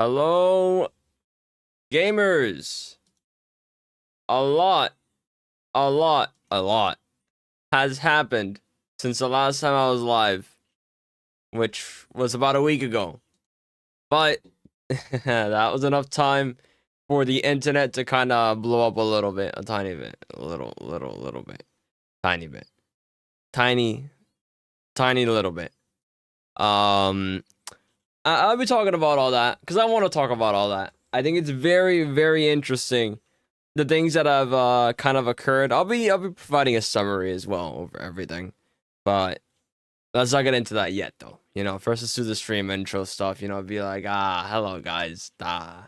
Hello, gamers. A lot, a lot has happened since the last time I was live, which was about a week ago. But that was enough time for the internet to kind of blow up a little bit, a tiny bit, a little bit, tiny bit, tiny little bit. I'll be talking about all that because I want to talk about all that. I think it's very interesting, the things that have kind of occurred. I'll be providing a summary as well over everything, but let's not get into that yet though. You know, first let's do the stream intro stuff. You know, be like, hello guys, da.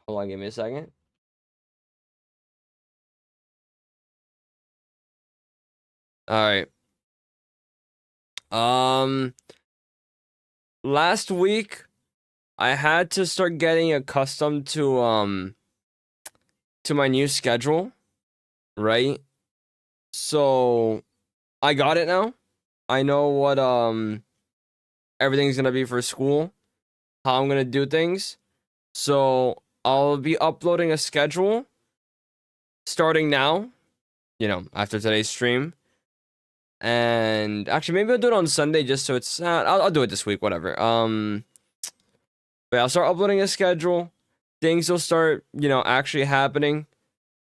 Hold on, give me a second. All right. Last week I had to start getting accustomed to my new schedule, right? So I got it now. I know what everything's gonna be for school, how I'm gonna do things. So I'll be uploading a schedule starting now, you know, after today's stream. And actually, maybe I'll do it on Sunday just so it's. I'll do it this week, whatever. But yeah, I'll start uploading a schedule. Things will start, you know, actually happening.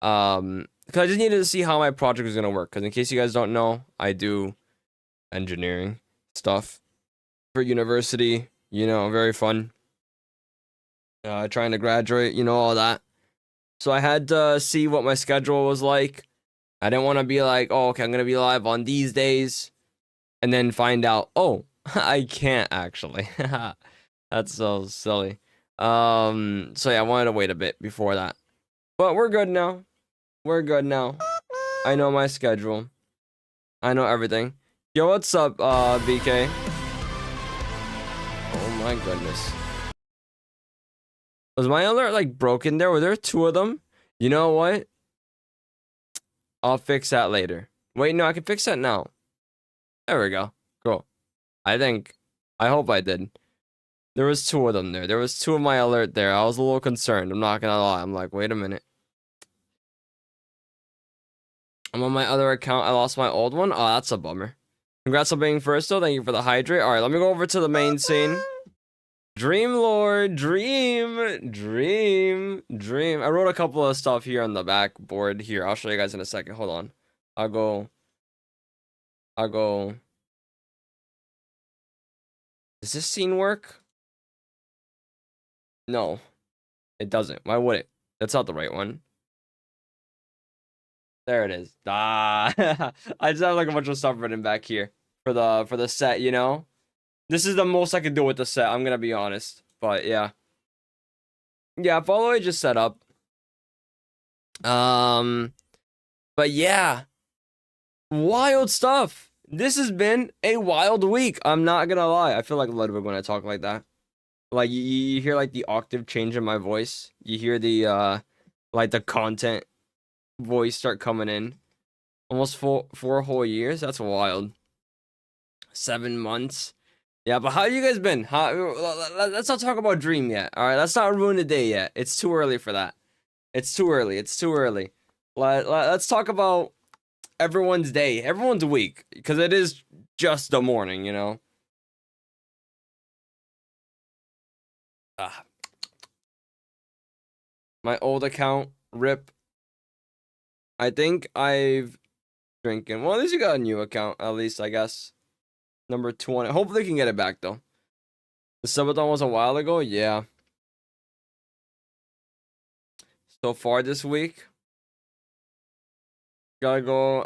Because I just needed to see how my project is gonna work. Because in case you guys don't know, I do engineering stuff for university. You know, very fun. Trying to graduate, you know, all that. So I had to see what my schedule was like. I didn't want to be like, oh, okay, I'm going to be live on these days, and then find out, oh, I can't actually. That's so silly. So yeah, I wanted to wait a bit before that. But we're good now. We're good now. I know my schedule. I know everything. Yo, what's up, BK? Oh my goodness. Was my alert like broken there? Were there two of them? You know what? I'll fix that later. Wait, no, I can fix that now. There we go. Cool. I hope I did. There was two of them there. There was two of my alert there. I was a little concerned. I'm not gonna lie. I'm like, wait a minute. I'm on my other account. I lost my old one. Oh, that's a bummer. Congrats on being first, though. Thank you for the hydrate. All right, let me go over to the main scene. Dream Lord, dream. I wrote a couple of stuff here on the backboard. Here, I'll show you guys in a second. Hold on. I'll go. Does this scene work? No, it doesn't. Why would it? That's not the right one. There it is. I just have like a bunch of stuff written back here for the set, you know? This is the most I can do with the set, I'm gonna be honest. But yeah. Yeah, follow it just set up. But yeah. Wild stuff. This has been a wild week. I'm not gonna lie. I feel like a little bit when I talk like that. Like you hear like the octave change in my voice. You hear the like the content voice start coming in. Almost four whole years. That's wild. 7 months. Yeah, but how you guys been? Let's not talk about Dream yet. All right, let's not ruin the day yet. It's too early for that. It's too early. Let's talk about everyone's day, everyone's week, because it is just the morning, you know. My old account, rip. I think I've drinking. Well, at least you got a new account, at least, I guess. Number 20. Hopefully, you can get it back, though. The subathon was a while ago? Yeah. So far this week. Gotta go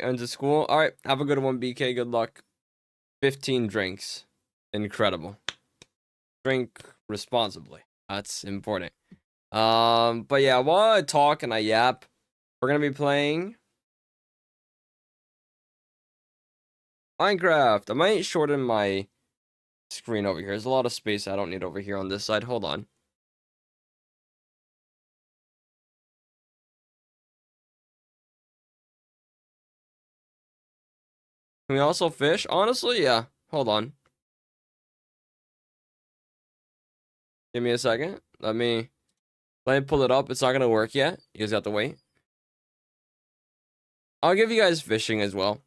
into school. Alright, have a good one, BK. Good luck. 15 drinks. Incredible. Drink responsibly. That's important. But yeah, while I talk and I yap, we're gonna be playing Minecraft. I might shorten my screen over here. There's a lot of space I don't need over here on this side. Hold on. Can we also fish? Honestly, yeah. Hold on. Give me a second. Let me pull it up. It's not gonna work yet. You guys have to wait. I'll give you guys fishing as well.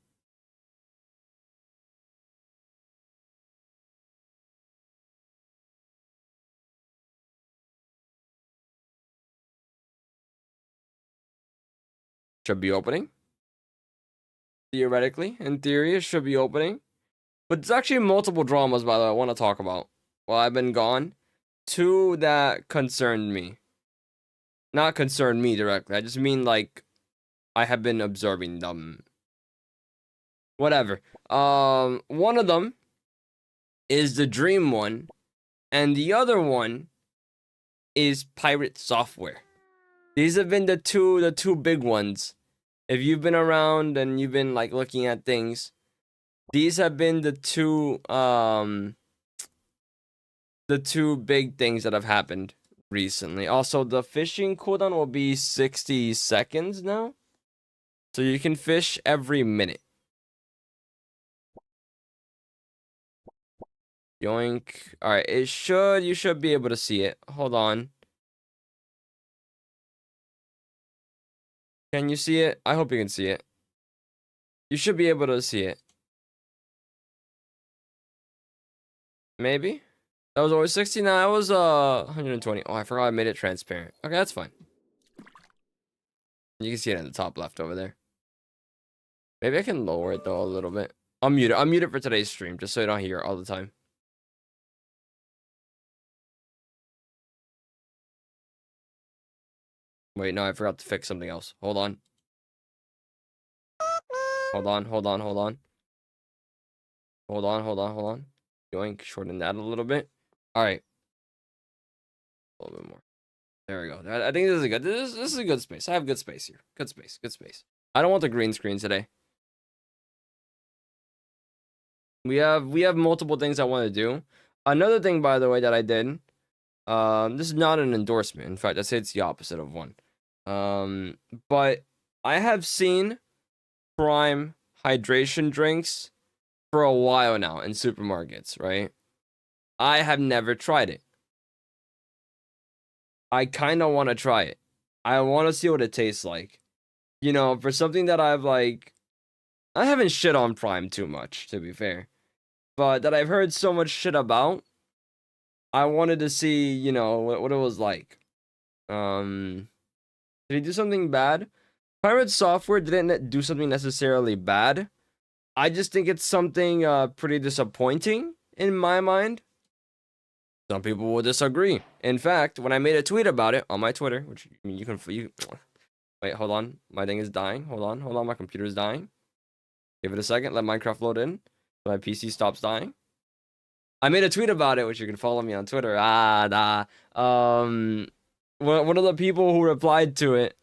Should be opening. Theoretically, in theory, it should be opening. But it's actually multiple dramas, by the way, I want to talk about while I've been gone. Two that concerned me. Not concerned me directly. I just mean, like, I have been observing them. Whatever. One of them is the Dream one, and the other one is Pirate Software. These have been the two big ones. If you've been around and you've been like looking at things, these have been the two big things that have happened recently. Also, the fishing cooldown will be 60 seconds now. So you can fish every minute. Yoink. Alright, you should be able to see it. Hold on. Can you see it? I hope you can see it. You should be able to see it. Maybe? That was always 60. Now that was 120. Oh, I forgot I made it transparent. Okay, that's fine. You can see it in the top left over there. Maybe I can lower it though a little bit. I'll mute it for today's stream, just so you don't hear it all the time. Wait, no, I forgot to fix something else. Hold on. Hold on. Yoink, shorten that a little bit. Alright. A little bit more. There we go. I think this is a good space. I have good space here. Good space. I don't want the green screen today. We have multiple things I want to do. Another thing, by the way, that I did. This is not an endorsement. In fact, I'd say it's the opposite of one. But I have seen Prime hydration drinks for a while now in supermarkets, right? I have never tried it. I kind of want to try it. I want to see what it tastes like. You know, for something that I haven't shit on Prime too much, to be fair. But that I've heard so much shit about, I wanted to see, you know, what it was like. Did he do something bad? Pirate Software didn't do something necessarily bad. I just think it's something pretty disappointing in my mind. Some people will disagree. In fact, when I made a tweet about it on my Twitter, which I mean, wait, hold on. My thing is dying. Hold on. My computer is dying. Give it a second. Let Minecraft load in. So my PC stops dying. I made a tweet about it, which you can follow me on Twitter. One of the people who replied to it,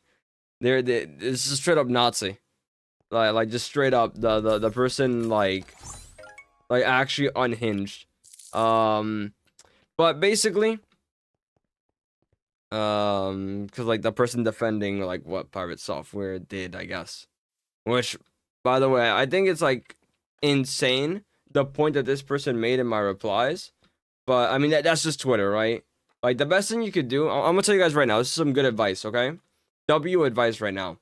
this is straight up Nazi. Like just straight up the person like actually unhinged. But basically, because like the person defending like what Pirate Software did, I guess. Which, by the way, I think it's like insane the point that this person made in my replies. But I mean that's just Twitter, right? Like the best thing you could do, I'm gonna tell you guys right now. This is some good advice, okay? W advice right now.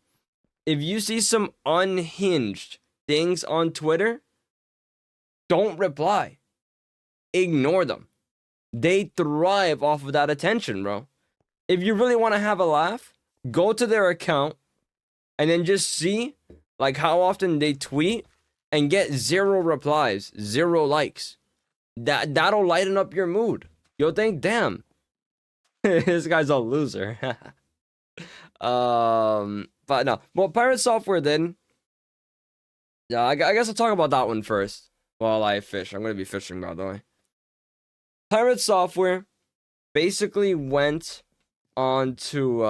If you see some unhinged things on Twitter, don't reply. Ignore them. They thrive off of that attention, bro. If you really want to have a laugh, go to their account and then just see like how often they tweet and get 0 replies, 0 likes. That'll lighten up your mood. You'll think, damn, this guy's a loser. But no. Well, Pirate Software then. Yeah, I guess I'll talk about that one first while I fish. I'm gonna be fishing, by the way. Pirate Software basically went on to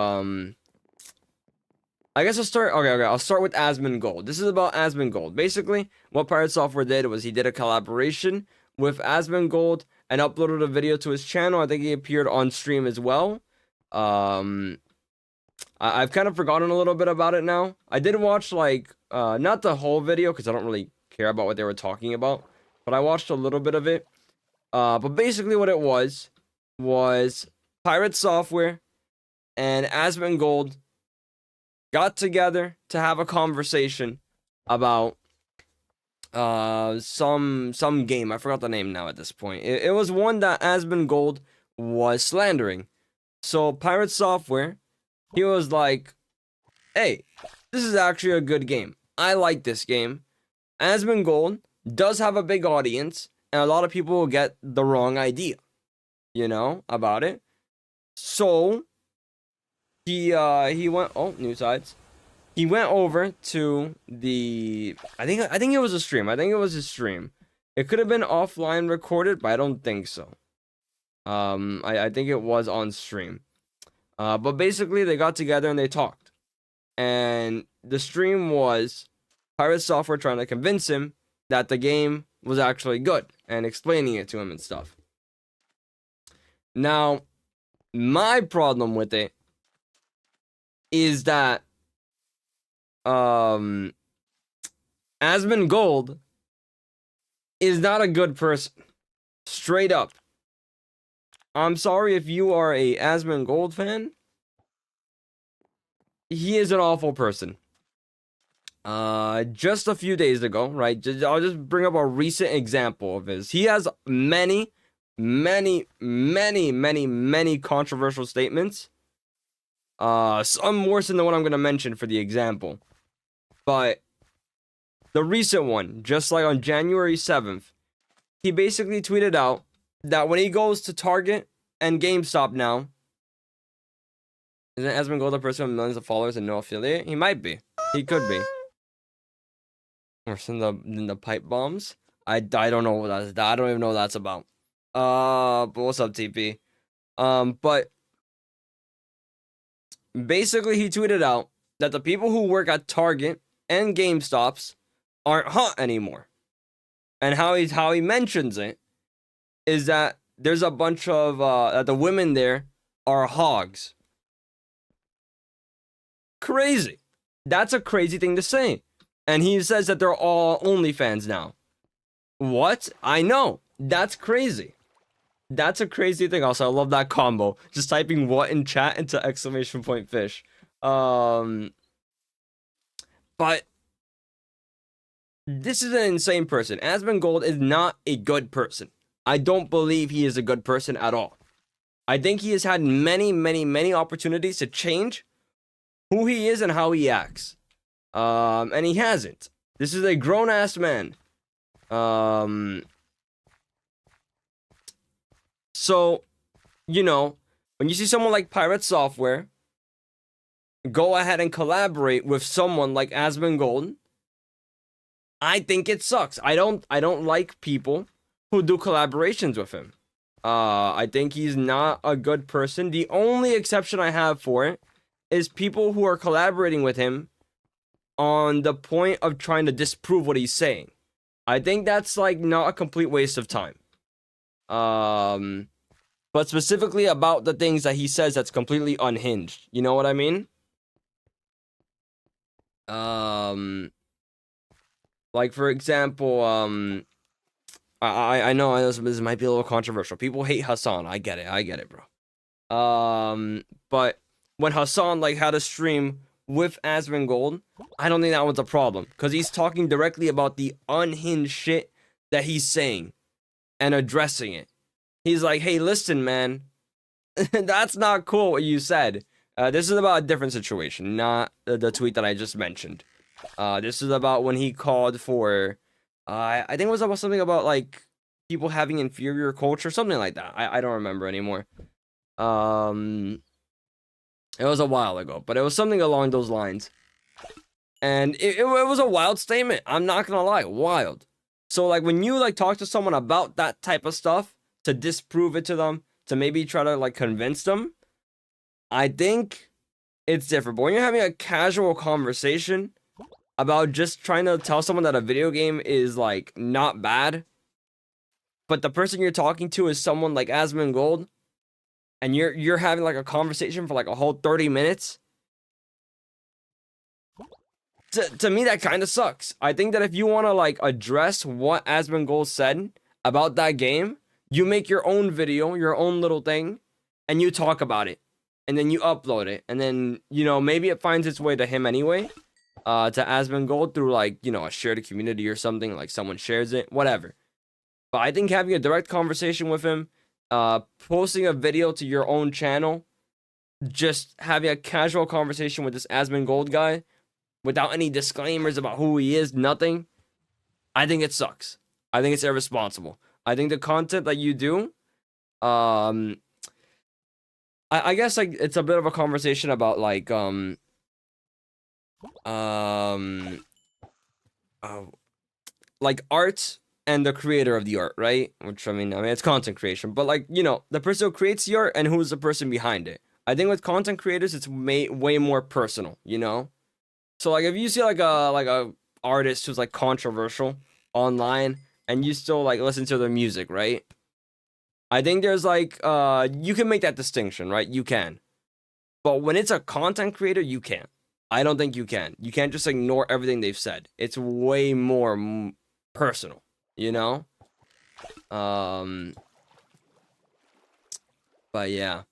I guess I'll start. Okay. I'll start with Asmongold. This is about Asmongold. Basically, what Pirate Software did was he did a collaboration with Asmongold and uploaded a video to his channel. I think he appeared on stream as well. I've kind of forgotten a little bit about it now. I did watch like not the whole video because I don't really care about what they were talking about, but I watched a little bit of it. But basically what it was Pirate Software and Asmongold got together to have a conversation about some game. I forgot the name now at this point. It was one that Asmongold was slandering. So Pirate Software, he was like, hey, this is actually a good game. I like this game. Asmongold does have a big audience, and a lot of people will get the wrong idea, you know, about it. So he went, oh, new sides. He went over to the, I think it was a stream. I think it was his stream. It could have been offline recorded, but I don't think so. I think it was on stream. But basically they got together and they talked. And the stream was Pirate Software trying to convince him that the game was actually good and explaining it to him and stuff. Now, my problem with it is that Asmongold is not a good person. Straight up. I'm sorry if you are a Asmongold fan. He is an awful person. Just a few days ago, right? I'll just bring up a recent example of his. He has many controversial statements. Some worse than the one I'm going to mention for the example. But the recent one, just like on January 7th, he basically tweeted out that when he goes to Target and GameStop now, isn't Asmongold a person with millions of followers and no affiliate? He might be. He could be. Worse than the pipe bombs. I don't know what that's. I don't even know what that's about. But what's up, TP? But basically he tweeted out that the people who work at Target and GameStops aren't hot anymore. And how he mentions it is that there's a bunch of that the women there are hogs. Crazy. That's a crazy thing to say. And he says that they're all OnlyFans now. What? I know. That's crazy. That's a crazy thing. Also, I love that combo. Just typing what in chat into exclamation point fish. But this is an insane person. Asmongold is not a good person. I don't believe he is a good person at all. I think he has had many opportunities to change who he is and how he acts. And he hasn't. This is a grown-ass man. So, you know, when you see someone like Pirate Software go ahead and collaborate with someone like Asmongold, I think it sucks. I don't like people who do collaborations with him. I think he's not a good person. The only exception I have for it is people who are collaborating with him on the point of trying to disprove what he's saying. I think that's like not a complete waste of time. But specifically about the things that he says that's completely unhinged. You know what I mean? Like for example, I know this might be a little controversial. People hate Hassan. I get it, bro. But when Hassan like had a stream with Asmongold, I don't think that was a problem because he's talking directly about the unhinged shit that he's saying and addressing it. He's like, hey, listen, man, that's not cool what you said. This is about a different situation, not the tweet that I just mentioned. This is about when he called for, I think it was about something about like people having inferior culture, something like that. I don't remember anymore. It was a while ago, but it was something along those lines. And it was a wild statement. I'm not gonna lie, wild. So like when you like talk to someone about that type of stuff to disprove it to them, to maybe try to like convince them, I think it's different. But when you're having a casual conversation about just trying to tell someone that a video game is like not bad, but the person you're talking to is someone like Asmongold, and you're having like a conversation for like a whole 30 minutes, to me that kind of sucks. I think that if you want to like address what Asmongold said about that game, you make your own video, your own little thing, and you talk about it, and then you upload it, and then maybe it finds its way to him anyway, to Asmongold through like a shared community or something, like someone shares it, whatever. But I think having a direct conversation with him, posting a video to your own channel, just having a casual conversation with this Asmongold guy without any disclaimers about who he is, nothing, I think it sucks. I think it's irresponsible. I think the content that you do, I guess like it's a bit of a conversation about like like art and the creator of the art, right? Which I mean it's content creation, but like the person who creates the art and who's the person behind it. I think with content creators, it's way more personal, So like if you see like a artist who's like controversial online and you still like listen to their music, right? I think there's like you can make that distinction, right? You can. But when it's a content creator, you can't. I don't think you can. You can't just ignore everything they've said. It's way more personal, But yeah.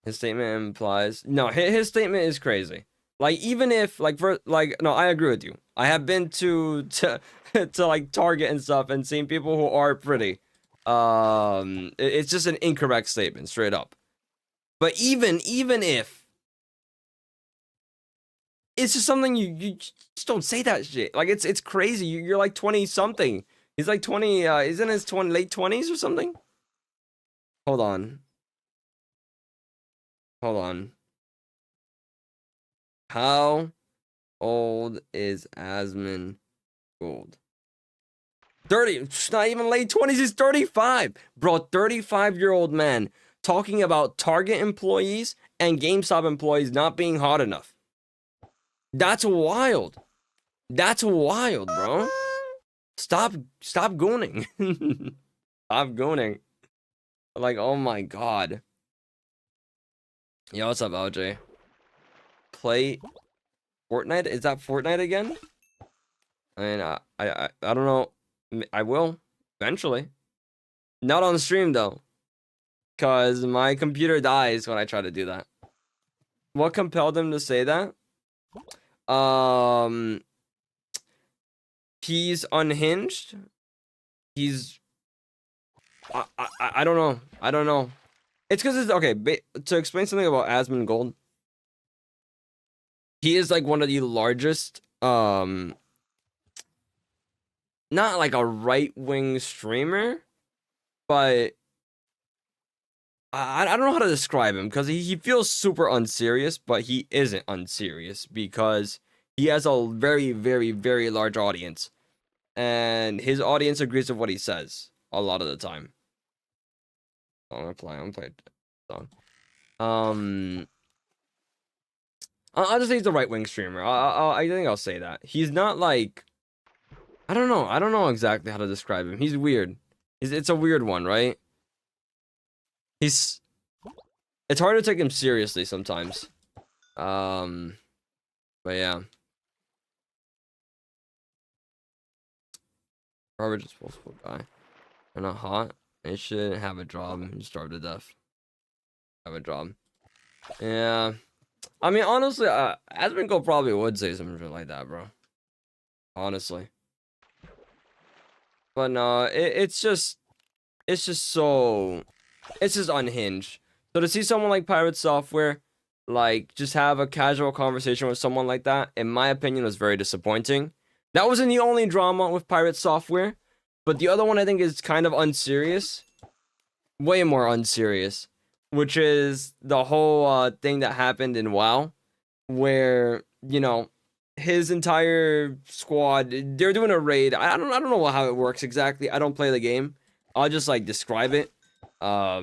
His statement implies no, his statement is crazy. Like even if like no, I agree with you. I have been to to like Target and stuff and seen people who are pretty. It's just an incorrect statement, straight up. But even if it's just something you just don't say that shit. Like it's crazy. You're like 20 something. He's like 20. He's in his late 20s or something. Hold on. How old is Asmongold? 30. It's not even late 20s. He's 35. Bro, 35-year-old man talking about Target employees and GameStop employees not being hot enough. That's wild. That's wild, bro. Stop gooning. Stop gooning. Like, oh my god. Yo, what's up, LJ? Play Fortnite? Is that Fortnite again? I mean, I don't know. I will eventually. Not on stream though, cause my computer dies when I try to do that. What compelled him to say that? He's unhinged. He's I don't know. I don't know. It's because it's okay. To explain something about Asmongold, he is like one of the largest not like a right-wing streamer, but I don't know how to describe him because he feels super unserious, but he isn't unserious because he has a very, very, very large audience. And his audience agrees with what he says a lot of the time. I'm gonna play a song. I'll just say he's a right-wing streamer. I think I'll say that. He's not like... I don't know exactly how to describe him. He's weird. It's a weird one, right? It's hard to take him seriously sometimes. But yeah. Probably just possible guy. They're not hot. They should have a job and starve to death. Have a job. Yeah. I mean, honestly, Asmongold probably would say something like that, bro. Honestly. But no, it's just so... It's just unhinged. So to see someone like Pirate Software, like, just have a casual conversation with someone like that, in my opinion, was very disappointing. That wasn't the only drama with Pirate Software, but the other one I think is kind of unserious. Way more unserious. Which is the whole thing that happened in WoW, where, his entire squad, they're doing a raid. I don't know how it works exactly. I don't play the game. I'll just like describe it. I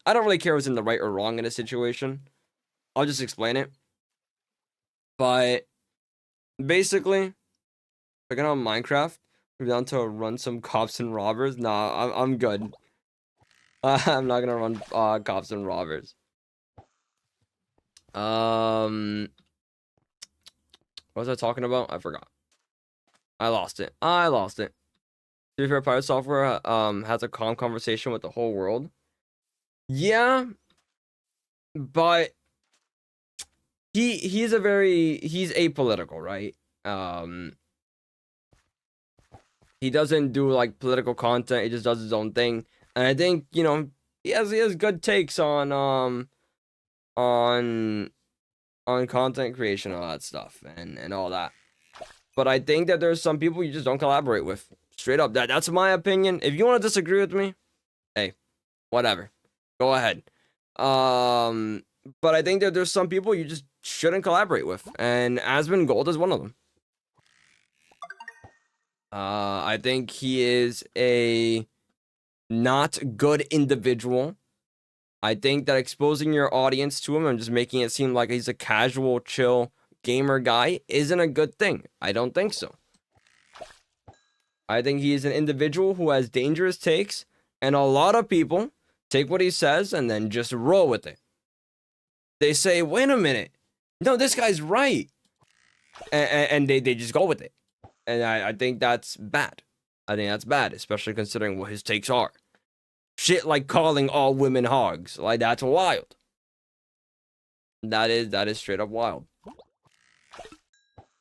don't really care what's in the right or wrong in a situation. I'll just explain it. But basically, picking on Minecraft, we're down to run some cops and robbers. Nah, I'm good. I'm not gonna run cops and robbers. What was I talking about? I forgot. I lost it. To be fair, Pirate Software has a calm conversation with the whole world. Yeah, but he's apolitical, right? He doesn't do like political content. He just does his own thing. And I think, you know, he has good takes on content creation, all that stuff, and all that. But I think that there's some people you just don't collaborate with. Straight up. That's my opinion. If you want to disagree with me, hey, whatever. Go ahead. But I think that there's some people you just shouldn't collaborate with, and Asmongold Gold is one of them. I think he is a not good individual. I think that exposing your audience to him and just making it seem like he's a casual, chill gamer guy isn't a good thing. I don't think so. I think he is an individual who has dangerous takes, and a lot of people take what he says and then just roll with it. They say, wait a minute. No, this guy's right. And they just go with it. And I think that's bad. I think that's bad, especially considering what his takes are. Shit like calling all women hogs. Like, that's wild. That is straight up wild.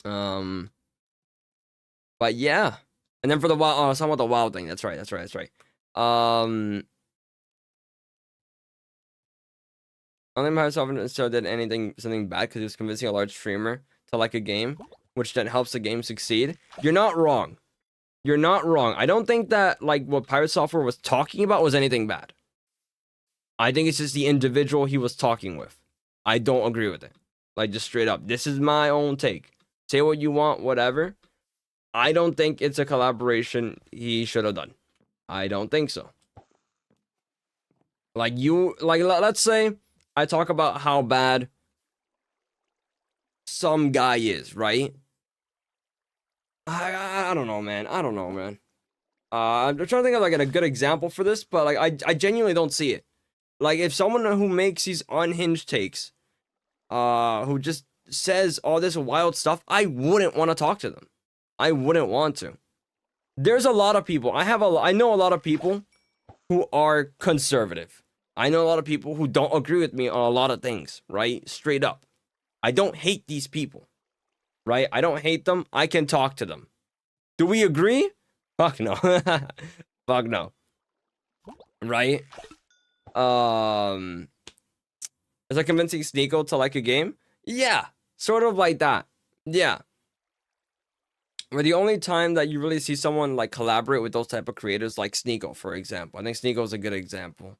But yeah. And then for the wild, oh, somewhat the wild thing. That's right. I don't think myself did something bad because he was convincing a large streamer to like a game, which then helps the game succeed. You're not wrong. I don't think that like what Pirate Software was talking about was anything bad. I think it's just the individual he was talking with. I don't agree with it. Like, just straight up. This is my own take. Say what you want, whatever. I don't think it's a collaboration he should have done. I don't think so. Like, let's say I talk about how bad some guy is, right? I don't know, man. I'm trying to think of like a good example for this, but like I genuinely don't see it. Like, if someone who makes these unhinged takes, who just says all this wild stuff, I wouldn't want to talk to them. I wouldn't want to. There's a lot of people. I know a lot of people who are conservative. I know a lot of people who don't agree with me on a lot of things, right? Straight up. I don't hate these people, right? I don't hate them. I can talk to them. Do we agree? Fuck no. Fuck no. Right? Is that convincing Sneeko to like a game? Yeah. Sort of like that. Yeah. Where the only time that you really see someone like collaborate with those type of creators, like Sneeko, for example. I think Sneeko is a good example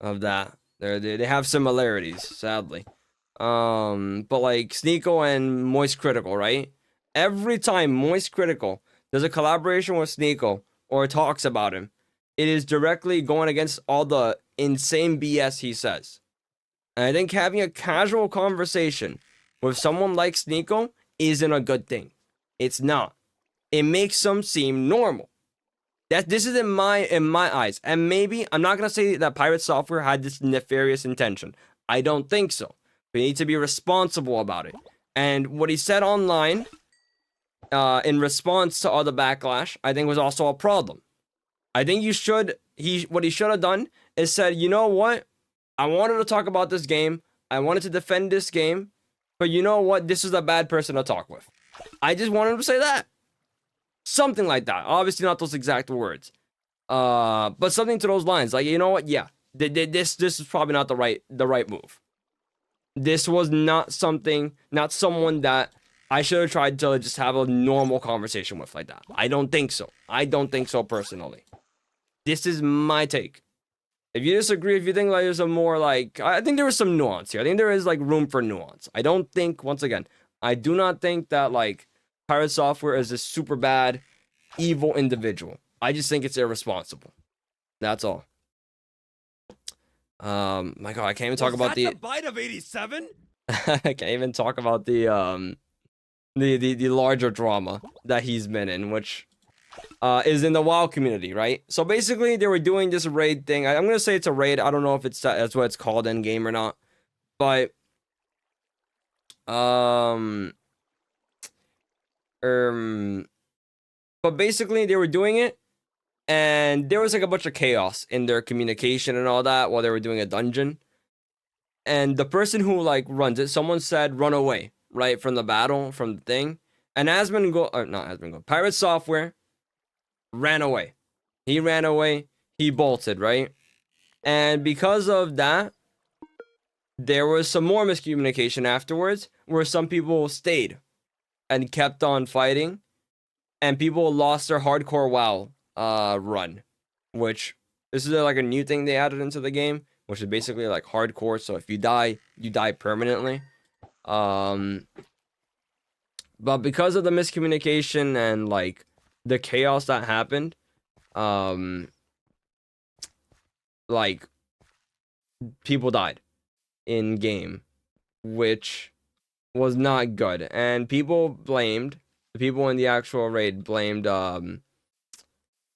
of that. They have similarities, sadly. But like Sneeko and Moist Critical, right? Every time Moist Critical does a collaboration with Sneeko or talks about him, it is directly going against all the insane BS he says. And I think having a casual conversation with someone like Sneeko isn't a good thing. It's not. It makes them seem normal. This is in my eyes. And maybe I'm not gonna say that Pirate Software had this nefarious intention. I don't think so. We need to be responsible about it. And what he said online, in response to all the backlash, I think was also a problem. I think what he should have done is said, you know what? I wanted to talk about this game. I wanted to defend this game. But you know what? This is a bad person to talk with. I just wanted to say that. Something like that. Obviously not those exact words. But something to those lines. Like, you know what? Yeah. This is probably not the right move. This was not someone that I should have tried to just have a normal conversation with like that. I don't think so. Personally. This is my take. If you disagree, if you think like there's a more like, I think there is some nuance here. I think there is like room for nuance. I don't think, once again, I do not think that like Pirate Software is a super bad, evil individual. I just think it's irresponsible. That's all. My God, I can't even talk about the bite of 87. I can't even talk about the larger drama that he's been in, which is in the WoW community, right? So basically, they were doing this raid thing. I'm gonna say it's a raid. I don't know if that's what it's called in game or not, but But basically they were doing it, and there was like a bunch of chaos in their communication and all that while they were doing a dungeon. And the person who like runs it, someone said run away, right, from the battle, from the thing. And Pirate Software ran away. He ran away, he bolted, right? And because of that, there was some more miscommunication afterwards where some people stayed and kept on fighting, and people lost their hardcore WoW run, which this is like a new thing they added into the game, which is basically like hardcore. So if you die permanently. But because of the miscommunication and like the chaos that happened, like people died in game, which was not good. And the people in the actual raid blamed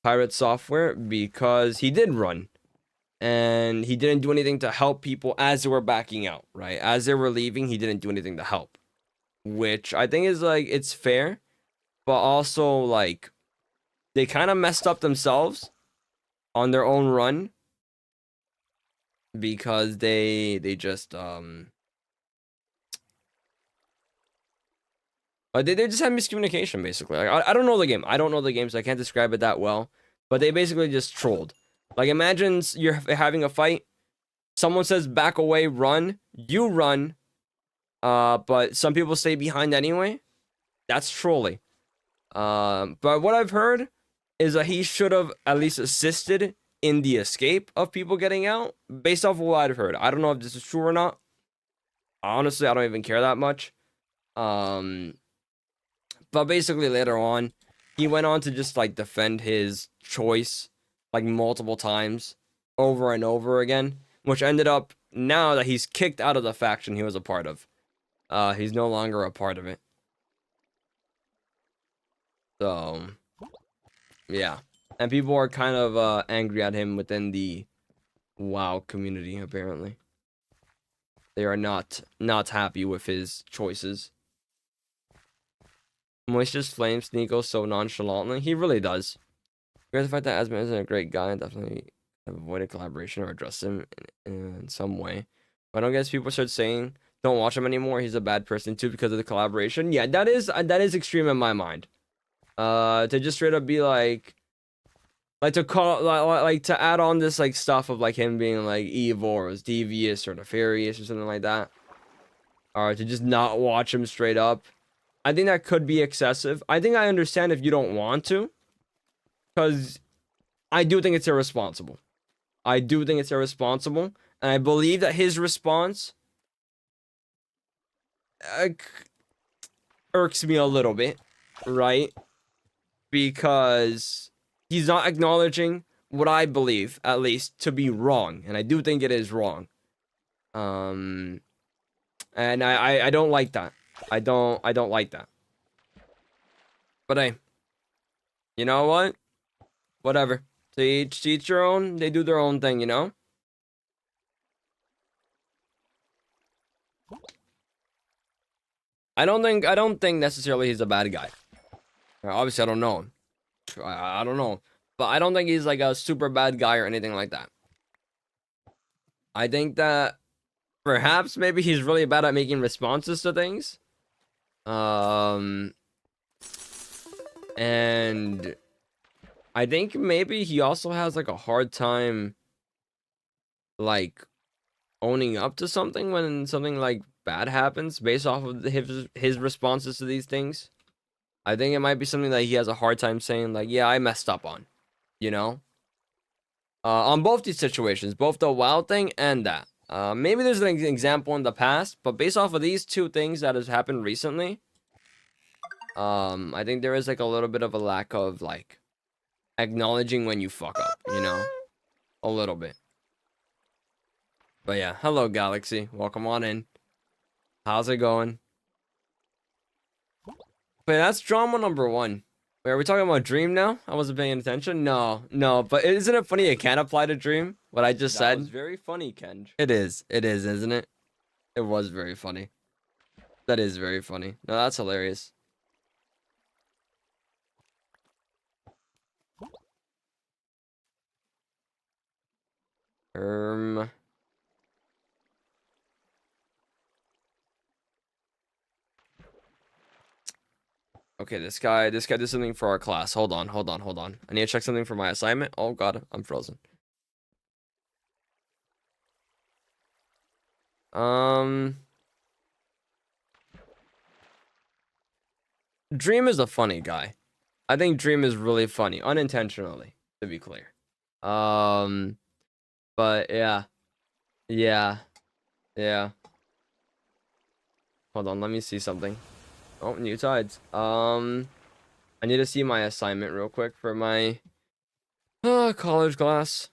Pirate Software because he did run and he didn't do anything to help people as they were backing out, right? As they were leaving, he didn't do anything to help, which I think is like, it's fair, but also like they kind of messed up themselves on their own run because they just they just had miscommunication basically. Like, I don't know the game. I don't know the game, so I can't describe it that well. But they basically just trolled. Like, imagine you're having a fight. Someone says back away, run. You run. But some people stay behind anyway. That's trolling. But what I've heard is that he should have at least assisted in the escape of people getting out, based off of what I've heard. I don't know if this is true or not. Honestly, I don't even care that much. But basically later on, he went on to just like defend his choice like multiple times over and over again, which ended up, now that he's kicked out of the faction he was a part of, he's no longer a part of it. So yeah, and people are kind of angry at him within the WoW community. Apparently they are not happy with his choices. Moisture's flames Nico so nonchalantly. He really does. Because the fact that Asma isn't a great guy, I definitely have avoided collaboration or addressed him in some way. But I don't guess people start saying don't watch him anymore. He's a bad person too because of the collaboration. Yeah, that is extreme in my mind. To just straight up be like to call like to add on this like stuff of like him being like evil or was devious or nefarious or something like that, or to just not watch him straight up. I think that could be excessive. I think I understand if you don't want to, because I do think it's irresponsible. And I believe that his response irks me a little bit, right? Because he's not acknowledging what I believe, at least, to be wrong. And I do think it is wrong. And I don't like that. I don't like that. But hey, you know what? Whatever. To each your own. They do their own thing, you know? I don't think necessarily he's a bad guy. Obviously, I don't know him. I don't know. But I don't think he's like a super bad guy or anything like that. I think that perhaps maybe he's really bad at making responses to things. And I think maybe he also has like a hard time like owning up to something when something like bad happens based off of his responses to these things. I think it might be something that he has a hard time saying like, yeah, I messed up on, you know? On both these situations, both the WoW thing and that. Maybe there's an example in the past, but based off of these two things that has happened recently, I think there is like a little bit of a lack of like acknowledging when you fuck up, you know? A little bit. But yeah, hello Galaxy. Welcome on in. How's it going? But that's drama number one. Wait, are we talking about Dream now? I wasn't paying attention. No. But isn't it funny it can apply to Dream? What I just said? That was very funny, Kenj. It is, isn't it? It was very funny. That is very funny. No, that's hilarious. Okay, this guy did something for our class. Hold on. I need to check something for my assignment. Oh god, I'm frozen. Dream is a funny guy. I think Dream is really funny, unintentionally, to be clear. But yeah. Yeah. Hold on, let me see something. Oh, new tides. I need to see my assignment real quick for my college class.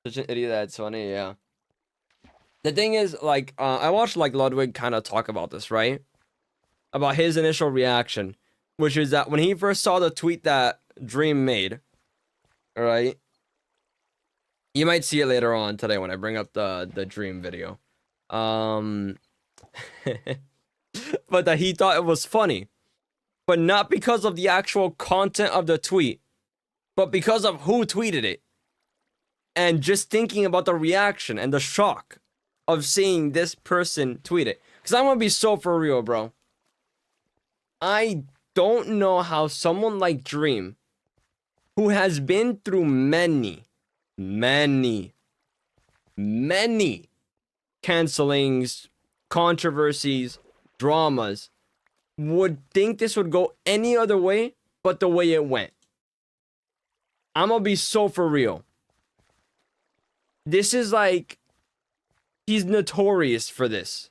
Such an idiot that's funny, yeah. The thing is, like, I watched, like, Ludwig kind of talk about this, right? About his initial reaction, which is that when he first saw the tweet that Dream made, right? You might see it later on today when I bring up the Dream video. But that he thought it was funny. But not because of the actual content of the tweet, but because of who tweeted it. And just thinking about the reaction and the shock of seeing this person tweet it. Because I'm gonna be so for real, bro. I don't know how someone like Dream, who has been through many cancelings, controversies, dramas, would think this would go any other way but the way it went. I'm gonna be so for real. This is like, he's notorious for this.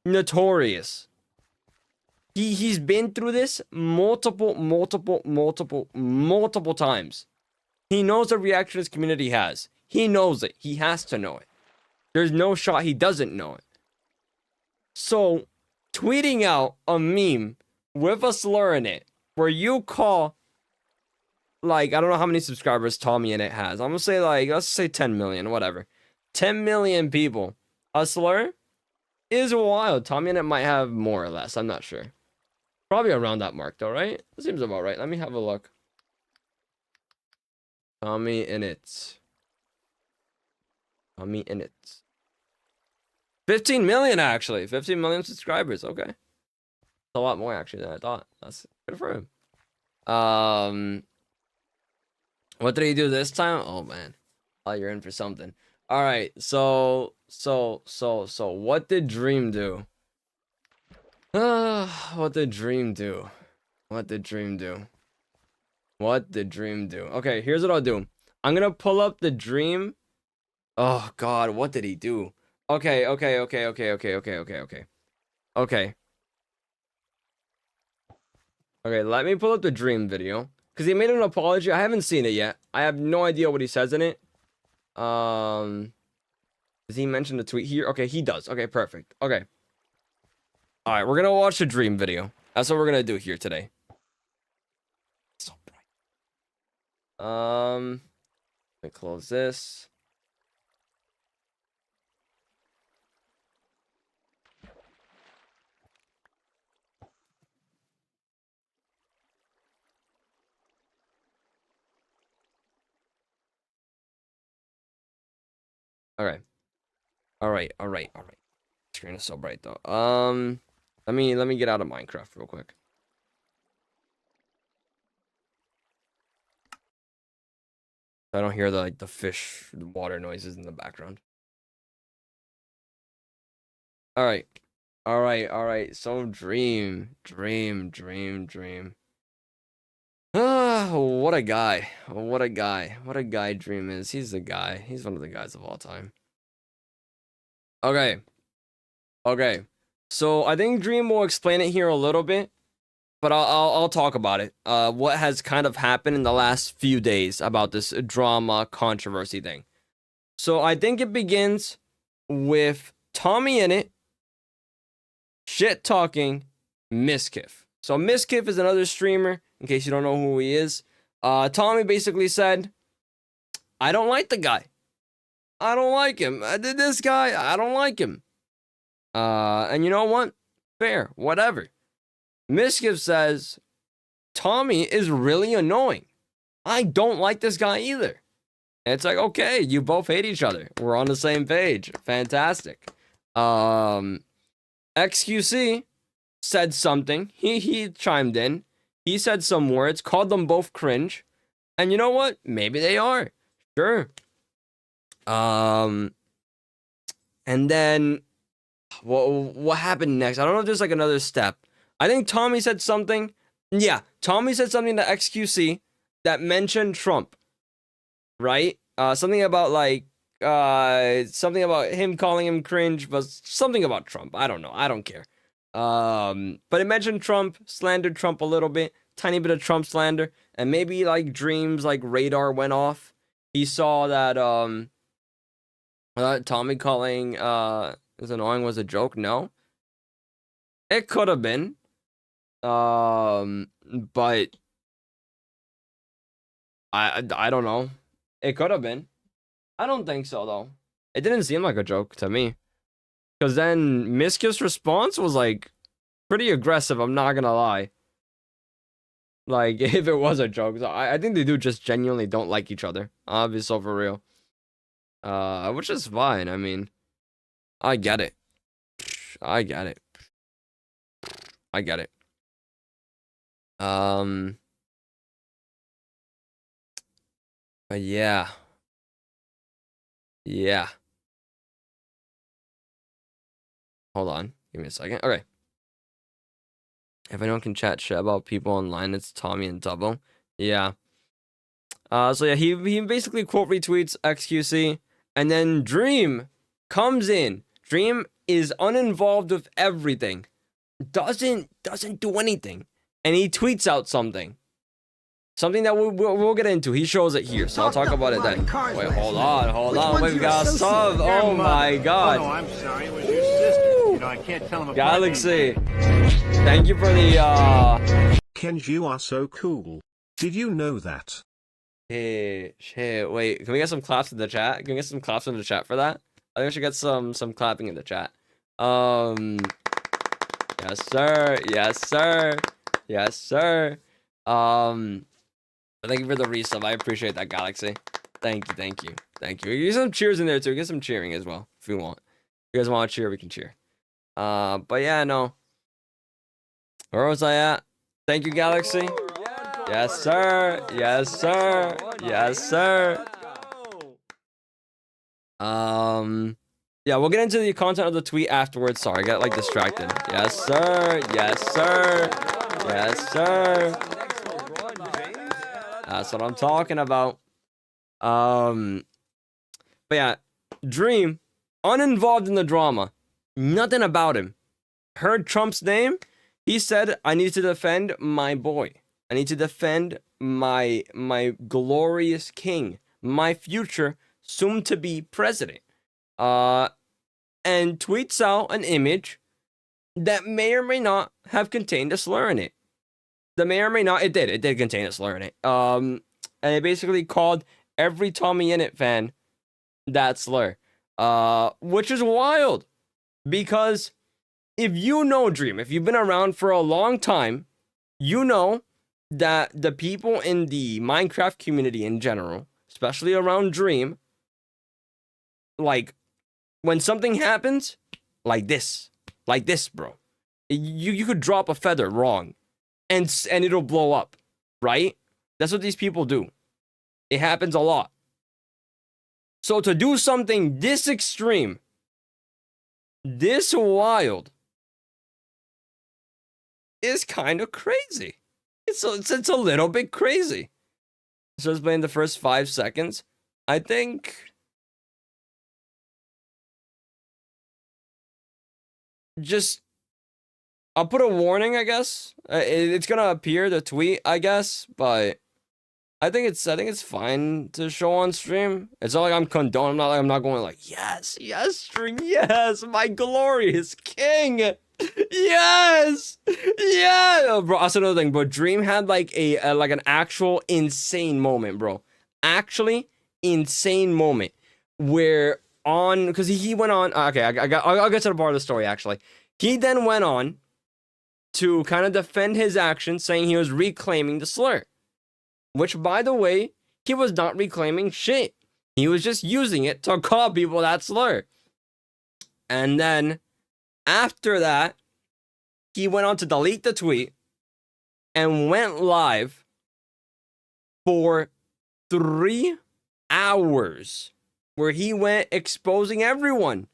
Notorious. He's been through this multiple times. He knows the reaction his community has. He knows it. He has to know it. There's no shot he doesn't know it. So, tweeting out a meme with a slur in it, where you call, like, I don't know how many subscribers Tommy in it has. I'm gonna say, like, let's say 10 million, whatever. 10 million people. A slur is wild. Tommy in it might have more or less. I'm not sure. Probably around that mark, though, right? That seems about right. Let me have a look. Tommy in it. 15 million, actually. 15 million subscribers. Okay. That's a lot more, actually, than I thought. That's good for him. What did he do this time? Oh, man. Oh, you're in for something. All right. So, what did Dream do? What did Dream do? Okay, here's what I'll do. I'm gonna pull up the Dream. Oh god, what did he do? Okay. Okay, let me pull up the Dream video. Because he made an apology. I haven't seen it yet. I have no idea what he says in it. Does he mention the tweet here? Okay, he does. Okay, perfect. Okay. Alright, we're gonna watch the Dream video. That's what we're gonna do here today. So bright. Let me close this. All right. Screen is so bright though. Let me get out of Minecraft real quick. I don't hear the fish, the water noises in the background. All right. So Dream. Ah, what a guy. What a guy Dream is. He's the guy. He's one of the guys of all time. Okay. So I think Dream will explain it here a little bit, but I'll talk about it. What has kind of happened in the last few days about this drama controversy thing. So I think it begins with Tommy in it shit talking Miskiff. So Miskiff is another streamer, in case you don't know who he is. Tommy basically said, I don't like the guy. I don't like him. This guy, I don't like him. And you know what? Fair, whatever. Miskiff says, Tommy is really annoying. I don't like this guy either. And it's like, okay, you both hate each other. We're on the same page. Fantastic. XQC said something. He chimed in. He said some words, called them both cringe. And you know what? Maybe they are. Sure. And then what happened next? I don't know if there's like another step. I think Tommy said something. Yeah, Tommy said something to XQC that mentioned Trump. Right? Something about like something about him calling him cringe, but something about Trump. I don't know. I don't care. But it mentioned Trump, slandered Trump a little bit, tiny bit of Trump slander, and maybe like Dream's like radar went off. He saw that Tommy calling is annoying was a joke. No, it could have been, but I don't know. It could have been. I don't think so though. It didn't seem like a joke to me. Because then Miskiff's response was like pretty aggressive, I'm not gonna lie. Like, if it was a joke. So I think they do just genuinely don't like each other. Obviously, for real. Which is fine. I mean, I get it. I get it. I get it. But yeah. Yeah. Hold on. Give me a second. Okay. If anyone can chat shit about people online, it's Tommy and Double. Yeah. So yeah, he basically quote retweets XQC, and then Dream comes in. Dream is uninvolved with everything. Doesn't do anything. And he tweets out something. Something that we'll get into. He shows it here, so I'll talk about it then. Wait, hold on. Wait, we got a sub. Oh my god. Oh, no, I'm sorry. It was your sister. You know, I can't tell him apart. Galaxy. Thank you for the Kenj, you are so cool. Did you know that? Hey, shit, wait. Can we get some claps in the chat? Can we get some claps in the chat for that? I think we should get some clapping in the chat. Yes, sir. Yes, sir. Yes, sir. Thank you for the resub. I appreciate that, Galaxy. Thank you. Get some cheers in there too. Get some cheering as well if you want. If you guys want to cheer, we can cheer. But yeah, no. Where was I at? Thank you, Galaxy. Yes, sir. Yes, sir. Yes, sir. Yeah, we'll get into the content of the tweet afterwards. Sorry, I got like distracted. Yes, sir. Yes, sir. Yes, sir. That's what I'm talking about. But yeah, Dream, uninvolved in the drama. Nothing about him. Heard Trump's name. He said, I need to defend my boy. I need to defend my glorious king, my future soon-to-be president. And tweets out an image that may or may not have contained a slur in it. That may or may not, it did contain a slur in it. And it basically called every Tommy Innit fan that slur. Which is wild. Because if you know Dream, if you've been around for a long time, you know that the people in the Minecraft community in general, especially around Dream, like, when something happens, like this, bro, you could drop a feather wrong, and it'll blow up, right? That's what these people do. It happens a lot. So to do something this extreme, this wild, is kind of crazy. It's a little bit crazy. So let's play in the first 5 seconds. I think just I'll put a warning, I guess. It's gonna appear the tweet, I guess, but I think it's fine to show on stream. It's not like I'm condoning. I'm not going like yes, stream, yes, my glorious king. Yes, yeah, bro. That's another thing, bro. Dream had like an actual insane moment, bro. Actually, insane moment where because he went on. Okay, I'll get to the part of the story. Actually, he then went on to kind of defend his actions, saying he was reclaiming the slur. Which, by the way, he was not reclaiming shit. He was just using it to call people that slur. And then, after that, he went on to delete the tweet and went live for 3 hours where he went exposing everyone.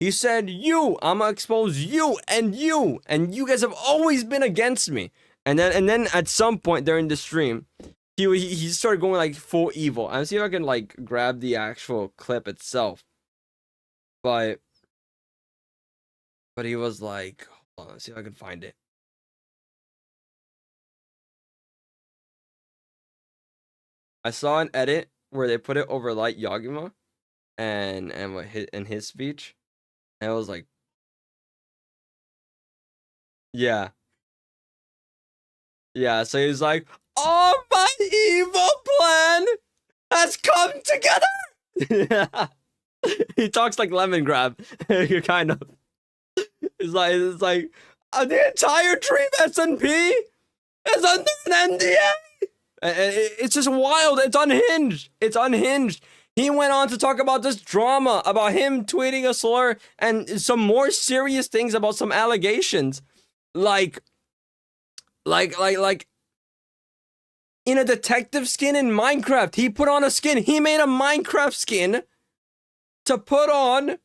He said, I'm gonna expose you, and you guys have always been against me. And then at some point during the stream, he started going like full evil. I'm see if I can like grab the actual clip itself. But he was like, hold on, let's see if I can find it. I saw an edit where they put it over Light Yaguma and what in his speech. And I was like, yeah. Yeah, so he's like, oh, my evil plan has come together. He talks like Lemon Grab. Kind of. It's like the entire Dream SMP is under an NDA. It's just wild. It's unhinged. It's unhinged. He went on to talk about this drama, about him tweeting a slur, and some more serious things about some allegations. Like in a detective skin in Minecraft. He put on a skin. He made a Minecraft skin to put on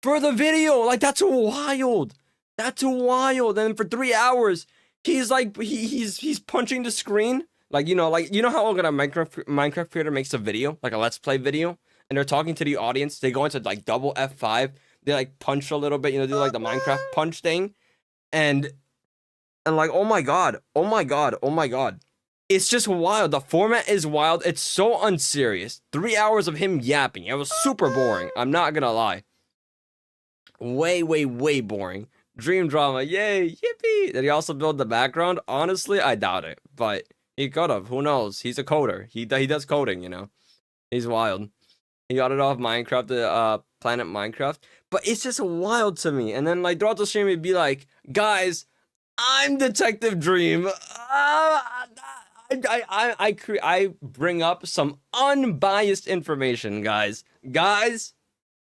for the video. Like, that's wild. That's wild. And for 3 hours, he's like, he's punching the screen. Like, you know how a Minecraft creator makes a video, like a Let's Play video, and they're talking to the audience. They go into like double F5. They like punch a little bit, do like the Minecraft punch thing. And like, oh my god. It's just wild. The format is wild. It's so unserious. 3 hours of him yapping. It was super boring. I'm not gonna lie. Way boring. Dream drama. Yay. Yippee. Did he also build the background? Honestly, I doubt it. But he could have. Who knows? He's a coder. He does coding, He's wild. He got it off Minecraft, Planet Minecraft. But it's just wild to me. And then, like, throughout the stream, he'd be like, guys, I'm Detective Dream. I bring up some unbiased information, guys. Guys,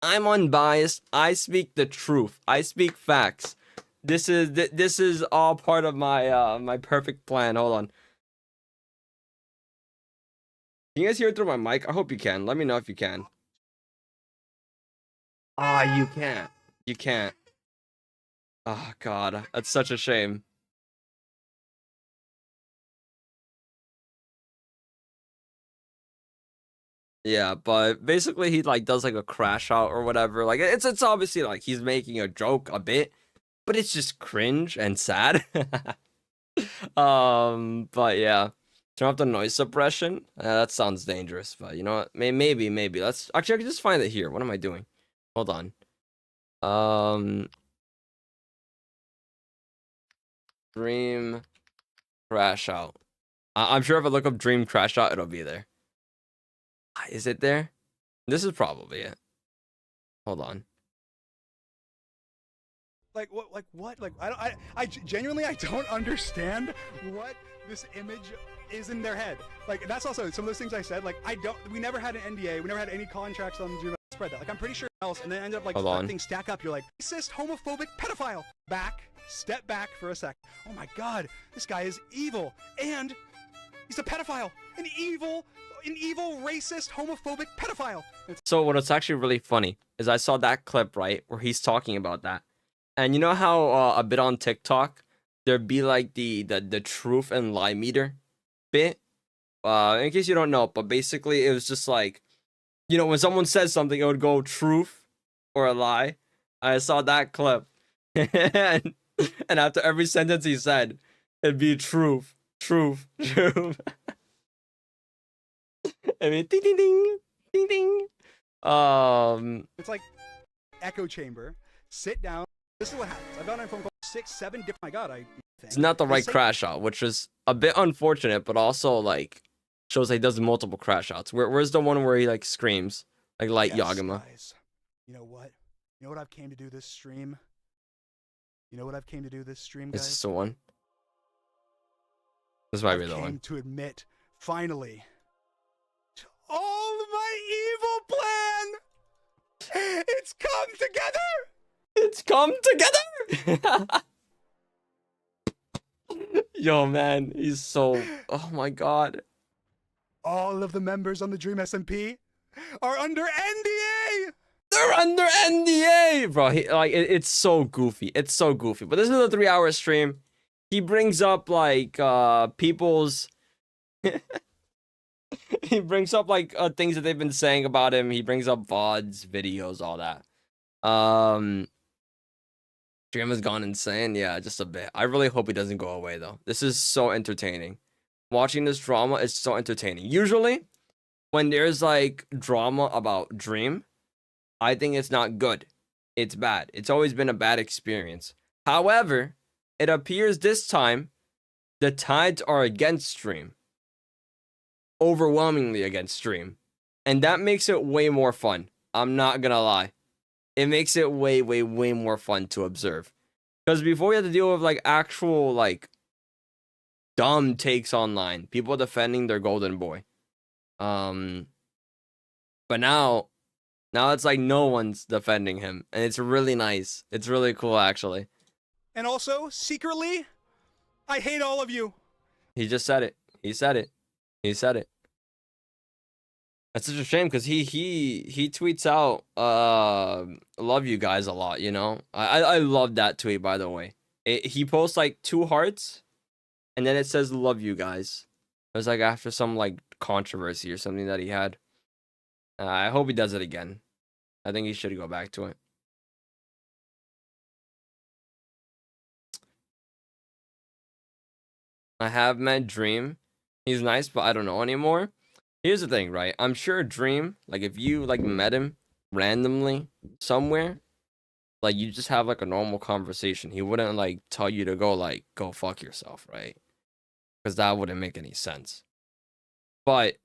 I'm unbiased. I speak the truth. I speak facts. This is all part of my my perfect plan. Hold on. Can you guys hear it through my mic? I hope you can. Let me know if you can. Ah, you can't. You can't. Oh god, that's such a shame. Yeah, but basically he like does like a crash out or whatever. Like it's obviously like he's making a joke a bit, but it's just cringe and sad. But yeah. Turn off the noise suppression. That sounds dangerous, but you know what? Maybe. Let's actually I can just find it here. What am I doing? Hold on. Dream crash out. I'm sure if I look up Dream crash out, it'll be there. Is it there? This is probably it. Hold on. Like what? Like I genuinely I don't understand what this image is in their head. Like that's also some of those things I said. Like we never had an NDA. We never had any contracts on Dream spread that. Like I'm pretty sure else, and then ended up like things stack up. You're like racist, homophobic, pedophile. Step back for a sec. Oh my god, this guy is evil, and he's a pedophile, an evil, racist, homophobic pedophile. So what's actually really funny is I saw that clip right where he's talking about that, and you know how a bit on TikTok there'd be like the truth and lie meter bit. In case you don't know, but basically it was just like, when someone says something, it would go truth or a lie. I saw that clip, and after every sentence he said, it'd be truth. I mean, ding ding ding ding. It's like echo chamber. Sit down. This is what happens. I've gone on a phone call 6, 7 different. My God, it's not the right crash out, which is a bit unfortunate, but also like shows that he does multiple crash outs. Where's the one where he like screams like Light Yaguma? Guys, you know what? I've came to do this stream? You know what I've came to do this stream, Is guys? this the one? This might be I've the came one. to admit, finally, all my evil plan. It's come together. It's come together. Yo, man, he's so. Oh my god. All of the members on the Dream SMP are under NDA. They're under NDA, bro. It's so goofy. It's so goofy. But this is a 3-hour stream. He brings up like people's. He brings up like things that they've been saying about him. He brings up VODs, videos, all that. Stream has gone insane. Yeah, just a bit. I really hope he doesn't go away though. This is so entertaining. Watching this drama is so entertaining. Usually, when there's like drama about Dream, I think it's not good. It's bad. It's always been a bad experience. However, it appears this time the tides are against Dream. Overwhelmingly against Dream. And that makes it way more fun. I'm not gonna lie. It makes it way, way, way more fun to observe. Because before we had to deal with like actual like dumb takes online. People defending their golden boy. But now it's like no one's defending him. And it's really nice. It's really cool actually. And also, secretly, I hate all of you. He just said it. He said it. He said it. That's such a shame because he tweets out love you guys a lot, you know? I love that tweet, by the way. He posts like 2 hearts and then it says love you guys. It was like after some like controversy or something that he had. I hope he does it again. I think he should go back to it. I have met Dream. He's nice, but I don't know anymore. Here's the thing, right? I'm sure Dream, like if you like met him randomly somewhere, like you just have like a normal conversation. He wouldn't like tell you to go fuck yourself, right? Because that wouldn't make any sense. But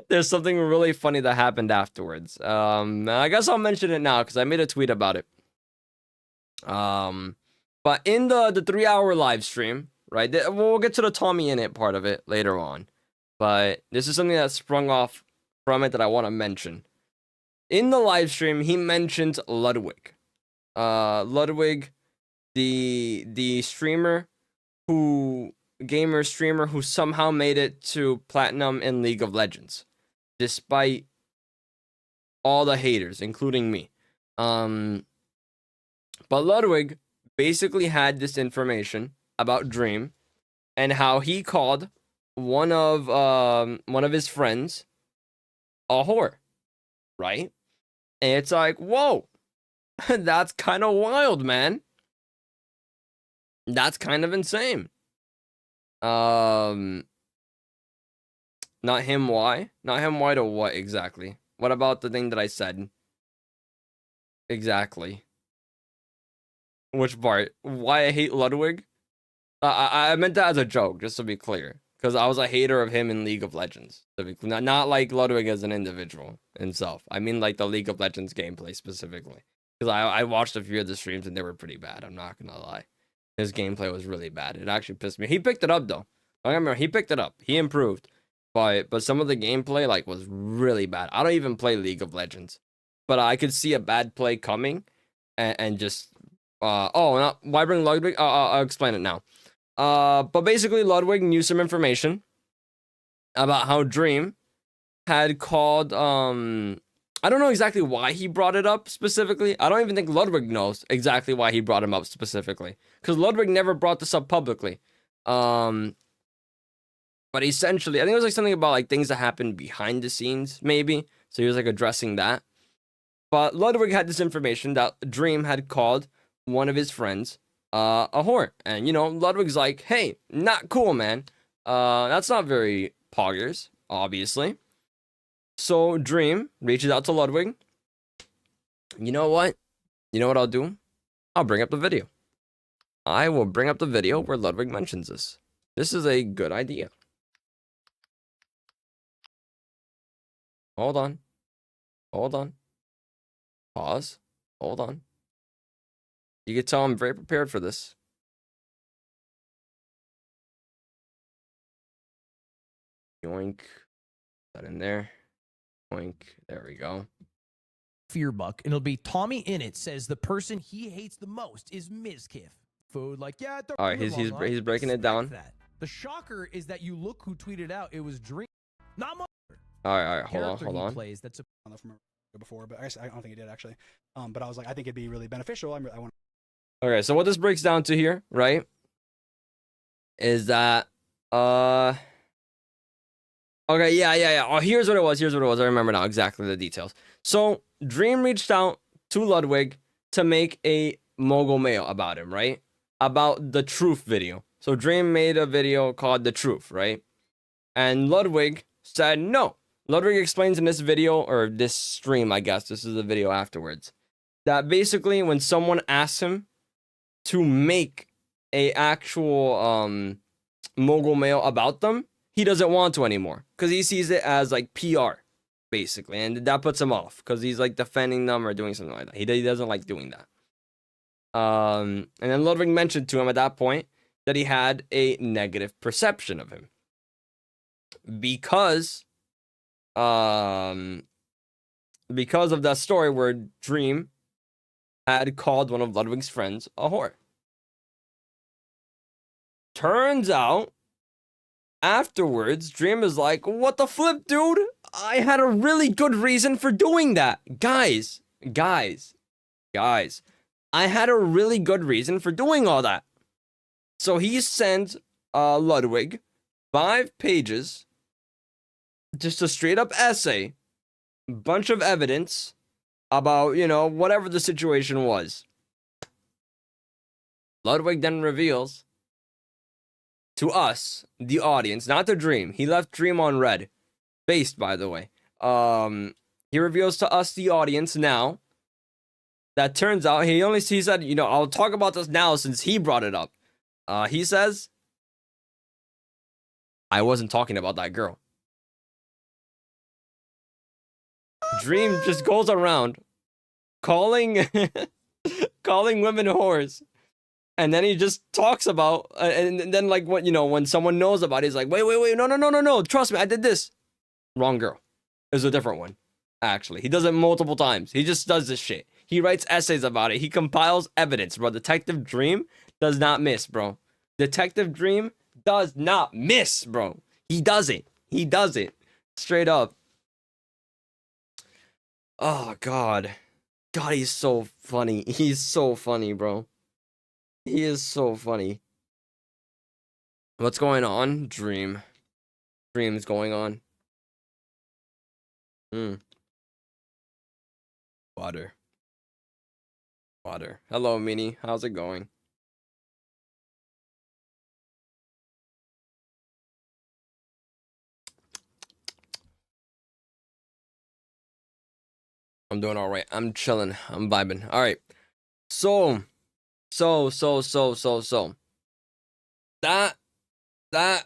there's something really funny that happened afterwards. I guess I'll mention it now because I made a tweet about it. But in the 3-hour live stream, right? We'll get to the Tommy in it part of it later on. But this is something that sprung off from it that I want to mention. In the live stream, he mentioned Ludwig. Ludwig, the streamer gamer streamer who somehow made it to platinum in League of Legends, despite all the haters, including me. But Ludwig basically had this information about Dream and how he called one of his friends a whore, right? And it's like, whoa, that's kind of wild, man. That's kind of insane. Not him, why? Not him, why to what exactly? What about the thing that I said? Exactly. Which part? Why I hate Ludwig? I meant that as a joke, just to be clear. Because I was a hater of him in League of Legends. Not like Ludwig as an individual himself. I mean like the League of Legends gameplay specifically. Because I watched a few of the streams and they were pretty bad. I'm not going to lie. His gameplay was really bad. It actually pissed me. He picked it up though. I remember he picked it up. He improved. But some of the gameplay like was really bad. I don't even play League of Legends. But I could see a bad play coming. And just... why bring Ludwig? I'll explain it now. But basically Ludwig knew some information about how Dream had called, I don't know exactly why he brought it up specifically. I don't even think Ludwig knows exactly why he brought him up specifically. Because Ludwig never brought this up publicly. But essentially, I think it was like something about like things that happened behind the scenes, maybe. So he was like addressing that. But Ludwig had this information that Dream had called one of his friends a whore. And, you know, Ludwig's like, hey, not cool, man. That's not very poggers, obviously. So Dream reaches out to Ludwig. You know what? You know what I'll do? I'll bring up the video. I will bring up the video where Ludwig mentions this. This is a good idea. Hold on. Hold on. Pause. Hold on. You can tell I'm very prepared for this. Yoink. That in there. Yoink. There we go. Fearbuck, and it'll be Tommy in it says the person he hates the most is Mizkif. Food, like, yeah, all right, he's breaking it down. That. The shocker is that you look who tweeted out it was Dream, not my. All right, hold on. Plays that's from before, but I don't think he did actually. But I was like, I think it'd be really beneficial. I want. Okay, so what this breaks down to here, right, is that okay, yeah. Oh, here's what it was. I remember now exactly the details. So Dream reached out to Ludwig to make a mogul mail about him, right? About the truth video. So Dream made a video called The Truth, right? And Ludwig said no. Ludwig explains in this video, or this stream, I guess, this is a video afterwards, that basically when someone asks him to make a actual mogul mail about them, he doesn't want to anymore because he sees it as like PR, basically, and that puts him off because he's like defending them or doing something like that. He doesn't like doing that. And then Ludwig mentioned to him at that point that he had a negative perception of him because of that story where Dream had called one of Ludwig's friends a whore. Turns out, afterwards, Dream is like, what the flip, dude? I had a really good reason for doing that. Guys. I had a really good reason for doing all that. So he sends Ludwig 5 pages, just a straight up essay, bunch of evidence about, you know, whatever the situation was. Ludwig then reveals to us, the audience, not to Dream. He left Dream on red. Based, by the way. He reveals to us, the audience, now that turns out he said, you know, I'll talk about this now since he brought it up. He says, I wasn't talking about that girl. Dream just goes around calling calling women whores. And then he just talks about, and then like what, you know, when someone knows about it, he's like, wait, no, trust me, I did this. Wrong girl. It was a different one, actually. He does it multiple times. He just does this shit. He writes essays about it. He compiles evidence, bro. Detective Dream does not miss, bro. Detective Dream does not miss, bro. He does it. Straight up. Oh, God. God, he's so funny. He's so funny, bro. He is so funny. What's going on? Dream's going on. Water. Hello, Minnie. How's it going? I'm doing all right. I'm chilling. I'm vibing. All right. So. That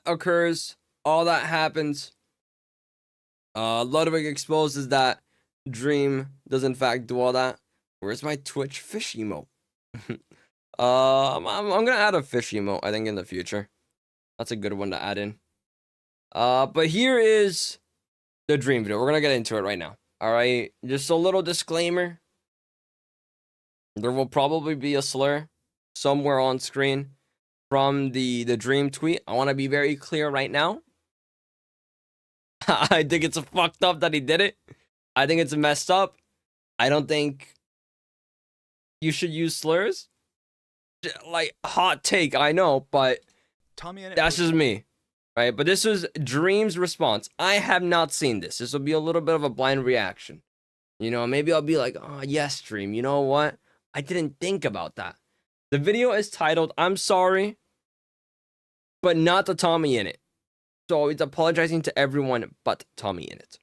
occurs. All that happens. Ludwig exposes that Dream does in fact do all that. Where's my Twitch fish emote? I'm gonna add a fish emote, I think, in the future. That's a good one to add in. But here is the Dream video. We're gonna get into it right now. All right, just a little disclaimer. There will probably be a slur somewhere on screen from the Dream tweet. I want to be very clear right now. I think it's fucked up that he did it. I think it's messed up. I don't think you should use slurs. Like, hot take, I know, but that's just me. Right? But this was Dream's response. I have not seen this. This will be a little bit of a blind reaction. You know, maybe I'll be like, oh, yes, Dream. You know what? I didn't think about that. The video is titled, I'm sorry, but not the Tommy in it. So it's apologizing to everyone but Tommy in it.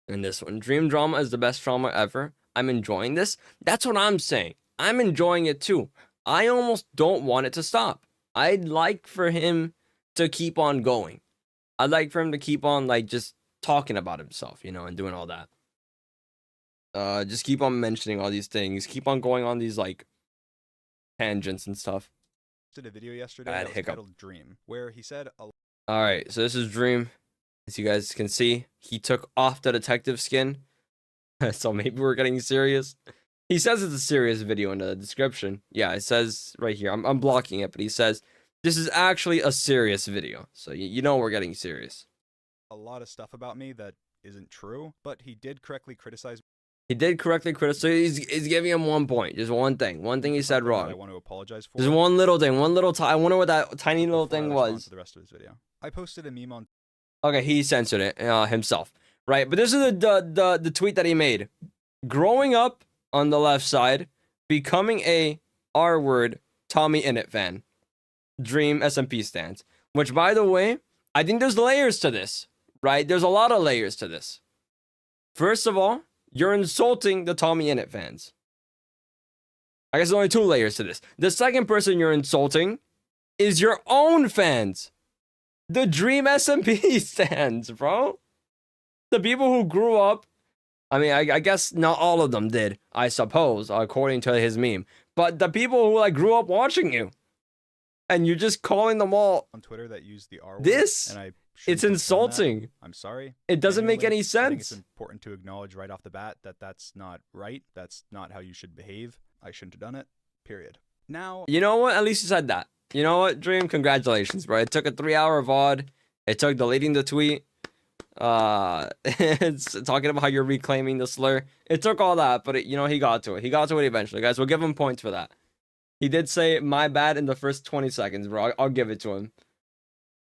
And this one, Dream drama is the best drama ever. I'm enjoying this. That's what I'm saying. I'm enjoying it too. I almost don't want it to stop. I'd like for him to keep on going. I'd like for him to keep on, like, just talking about himself, you know, and doing all that. just keep on mentioning all these things. Keep on going on these like tangents and stuff. Did a video yesterday I had that was hiccup. titled Dream, where he said All right, so this is Dream. As you guys can see, he took off the detective skin. So maybe we're getting serious. He says it's a serious video in the description. Yeah, it says right here. I'm blocking it, but he says this is actually a serious video. So you know we're getting serious. a lot of stuff about me that isn't true, but he did correctly criticize He did correctly criticize. So he's giving him 1 point. Just one thing. One thing he said something that I wrong. want to apologize for. Just one little thing. One little. I wonder what that tiny little before I thing respond was. to the rest of his video. I posted a meme on Okay, he censored it himself. Right, but this is the tweet that he made. Growing up on the left side, becoming a R-word Tommy Innit fan. Dream SMP stands. Which, by the way, I think there's layers to this. Right? There's a lot of layers to this. First of all, you're insulting the Tommy Innit fans. I guess there's only 2 layers to this. The second person you're insulting is your own fans. The Dream SMP stands, bro. The people who grew up, I mean, I guess not all of them did, I suppose, according to his meme. But the people who like grew up watching you, and you're just calling them all Twitter that used the R word. this. And I It's shouldn't have done that. insulting. I'm sorry. It doesn't make Genuinely, any I think it's sense. important to acknowledge right off the bat that that's not right. That's not how you should behave. I shouldn't have done it. Period. Now, You know what? At least you said that. You know what, Dream? Congratulations, bro. It took a 3-hour VOD. It took deleting the tweet. It's talking about how you're reclaiming the slur. It took all that, but you know, he got to it. He got to it eventually, guys. We'll give him points for that. He did say my bad in the first 20 seconds, bro. I'll give it to him.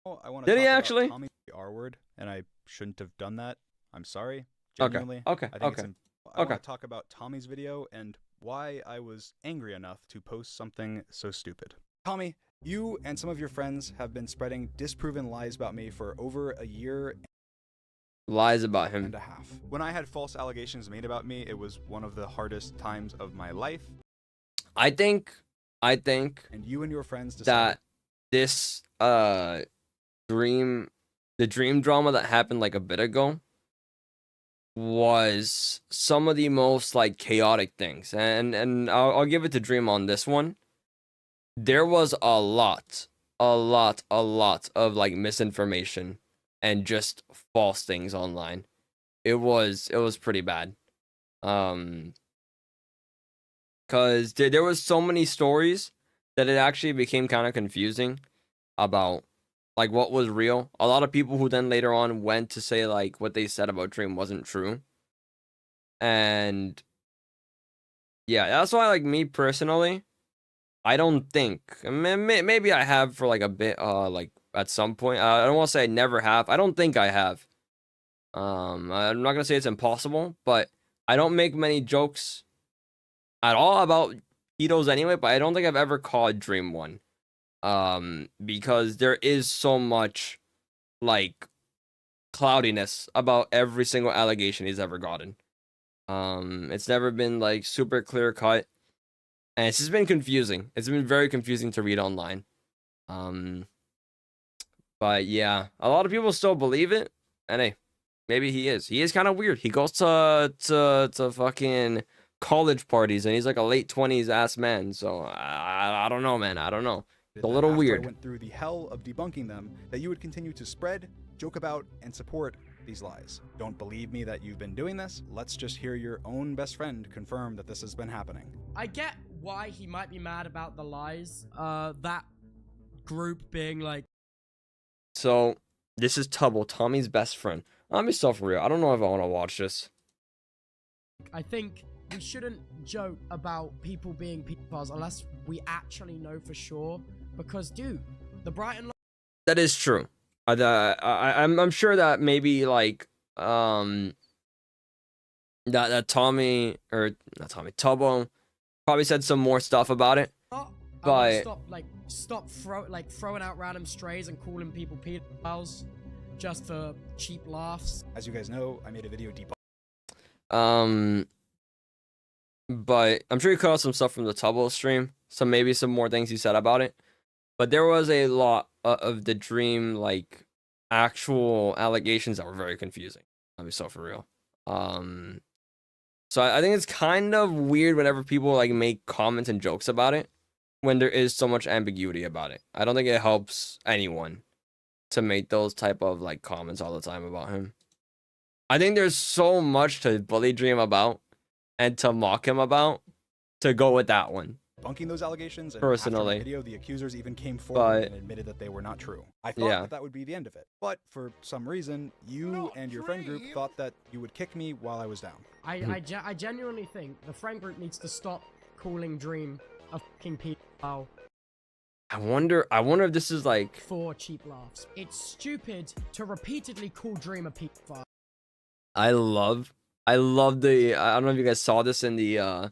I want to Did talk he about actually? Tommy's the R word, and I shouldn't have done that. I'm sorry. Okay. Genuinely. Okay. I think Okay. I Okay. want to talk about Tommy's video and why I was angry enough to post something so stupid. Tommy, you and some of your friends have been spreading disproven lies about me for over a year Lies about and him. a half. When I had false allegations made about me, it was one of the hardest times of my life, I think and you and your friends decided that this dream, the dream drama that happened like a bit ago, was some of the most like chaotic things, and I'll give it to Dream on this one. There was a lot of like misinformation and just false things online. It was pretty bad. Cause there was so many stories that it actually became kind of confusing about like what was real. A lot of people who then later on went to say like what they said about Dream wasn't true. And yeah, that's why like me personally, I don't think maybe I have for like a bit like at some point. I don't want to say I never have. I don't think I have. I'm not gonna say it's impossible, but I don't make many jokes at all about pedos anyway. But I don't think I've ever called Dream one. Because there is so much like cloudiness about every single allegation he's ever gotten. It's never been like super clear cut, and it's just been confusing. It's been very confusing to read online. But yeah, a lot of people still believe it, and hey, maybe he is. He is kind of weird. He goes to fucking college parties, and he's like a late 20s ass man. So I don't know, man. I don't know. It's a little after weird. I went through the hell of debunking them, that you would continue to spread, joke about, and support these lies. Don't believe me that you've been doing this? Let's just hear your own best friend confirm that this has been happening. I get why he might be mad about the lies. That group being like, So this is Tubble, Tommy's best friend. I'm myself for real. I don't know if I want to watch this. I think we shouldn't joke about people being pedophiles unless we actually know for sure. Because, dude, the Brighton That is true. I'm sure that maybe like that Tommy, or not Tommy, Tubbo probably said some more stuff about it. But stop throwing out random strays and calling people pedophiles just for cheap laughs. As you guys know, I made a video but I'm sure you cut out some stuff from the Tubbo stream, so maybe some more things he said about it. But there was a lot of the Dream like actual allegations that were very confusing. I'll be so for real. So I think it's kind of weird whenever people like make comments and jokes about it when there is so much ambiguity about it. I don't think it helps anyone to make those type of like comments all the time about him. I think there's so much to bully Dream about and to mock him about to go with that one. Bunking those allegations, and Personally. after the video, the accusers even came forward But- and admitted that they were not true. I thought that would be the end of it, but for some reason, you and your friend group thought that you would kick me while I was down. I genuinely think the friend group needs to stop calling Dream a fucking pedophile I wonder if this is like for cheap laughs. It's stupid to repeatedly call Dream a pedophile. I love the I don't know if you guys saw this in the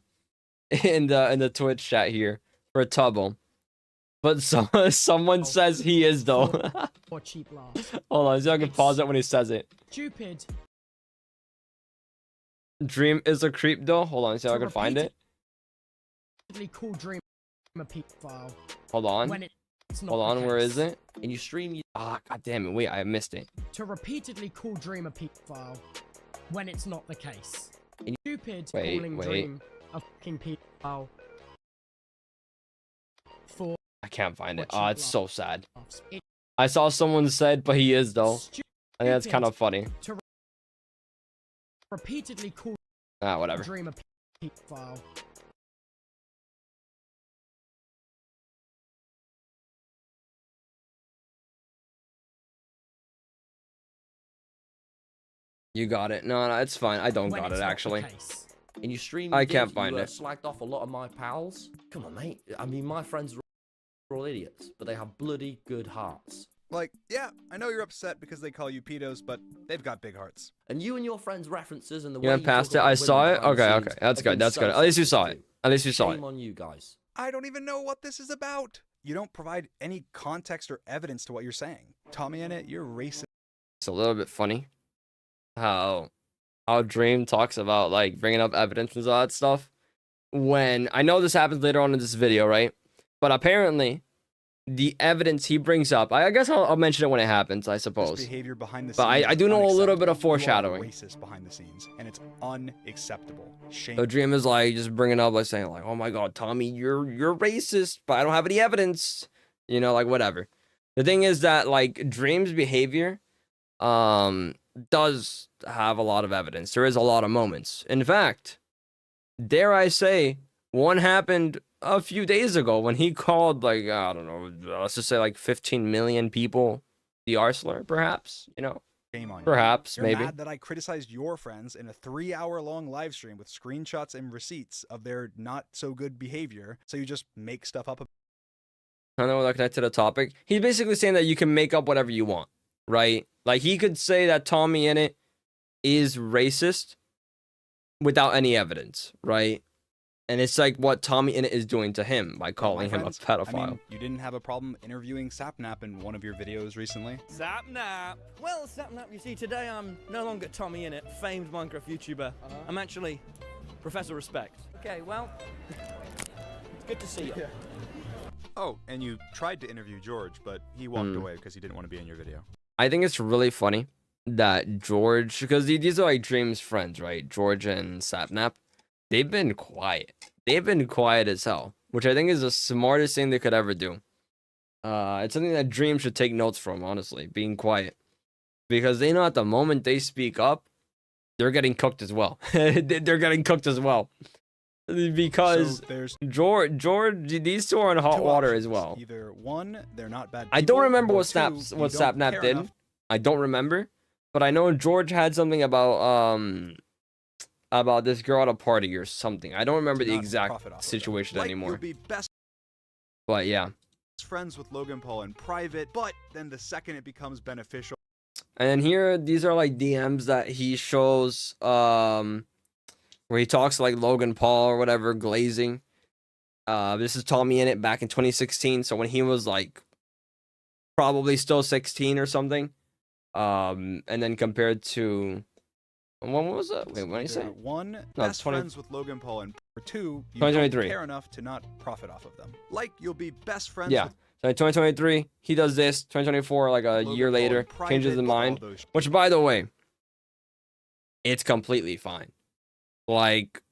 in the Twitch chat here for Tubble. But someone says he is though. For cheap laughs. Hold on, see if I can pause it when he says it. Stupid. Dream is a creep though. Hold on, see if I can find it. Repeatedly call Dream a pedophile. Hold on. When it's not Hold the on, where case. is it? And you stream god damn it, wait, I missed it. To repeatedly call Dream a pedophile when it's not the case. And Stupid wait, calling wait. Dream a fucking pedophile for I can't find it. What Oh, you it's so sad. laughs. It's I saw someone said, but he is though. I think that's kind of funny. to repeatedly call Ah, whatever. Dream a pedophile. You got it. No, it's fine. I don't when got it's it not the actually. case. In your stream, I you can't did, find you, it. Slagged off a lot of my pals. Come on, mate. I mean, my friends are all idiots, but they have bloody good hearts. Like, yeah, I know you're upset because they call you pedos, but they've got big hearts. And you and your friends' references and the You way went you past talk it. about I saw women it. behind the Okay, scenes okay. That's have good. been That's so good. At least you saw sensitive it. At least you saw it. Shame on you guys. I don't even know what this is about. You don't provide any context or evidence to what you're saying. Tommy in it, you're racist. It's a little bit funny how Dream talks about like bringing up evidence and all that stuff. When I know this happens later on in this video, right? But apparently, the evidence he brings up, I guess I'll mention it when it happens, I This suppose. behavior behind the But scenes I is do know a little bit of unacceptable. You are foreshadowing. racist behind the scenes, and it's unacceptable. Shame. So Dream is like just bringing up like saying like, "Oh my God, Tommy, you're racist," but I don't have any evidence. You know, like whatever. The thing is that like Dream's behavior, does have a lot of evidence. There is a lot of moments. In fact, dare I say, one happened a few days ago when he called like I don't know, let's just say like 15 million people the Arsenal, perhaps. You know, Shame on you. perhaps You're maybe. mad that I criticized your friends in a 3-hour-long live stream with screenshots and receipts of their not so good behavior, so you just make stuff up. I don't know that connected to the topic. He's basically saying that you can make up whatever you want, right? Like he could say that Tommy in it is racist without any evidence, right? And it's like what Tommy in it is doing to him by calling him a pedophile. I mean, you didn't have a problem interviewing Sapnap in one of your videos recently. Sapnap! Well, Sapnap, you see, today I'm no longer Tommy Innit, famed Minecraft YouTuber. I'm actually Professor Respect. Okay, well, it's good to see you. Oh, and you tried to interview George, but he walked away because he didn't want to be in your video. I think it's really funny that George, because these are like Dream's friends, right? George and Sapnap, they've been quiet. They've been quiet as hell, which I think is the smartest thing they could ever do. It's something that Dream should take notes from, honestly, being quiet. Because they know at the moment they speak up, they're getting cooked as well. They're getting cooked as well. Because So there's George, these two are in hot two water options. as well. Either one, they're not bad. I don't people, remember or what two, you don't Sapnap care did. enough. I don't remember, but I know George had something about this girl at a party or something. I don't remember to the not exact profit off of them. situation Like, anymore. You'll be best But yeah. friends with Logan Paul in private, but then the second it becomes beneficial, And then here, these are like DMs that he shows, where he talks to, like Logan Paul or whatever, glazing. This is Tommy in it back in 2016. So when he was like probably still 16 or something. And then compared to when was that? Wait, what did he say? either one, No, best 20 friends with Logan Paul, and or two, you 2023. don't care enough to not profit off of them. Like you'll be best friends Yeah. with So in 2023, he does this. 2024, like a Logan year Paul later, in private, changes his all mind. those- Which, by the way, it's completely fine. like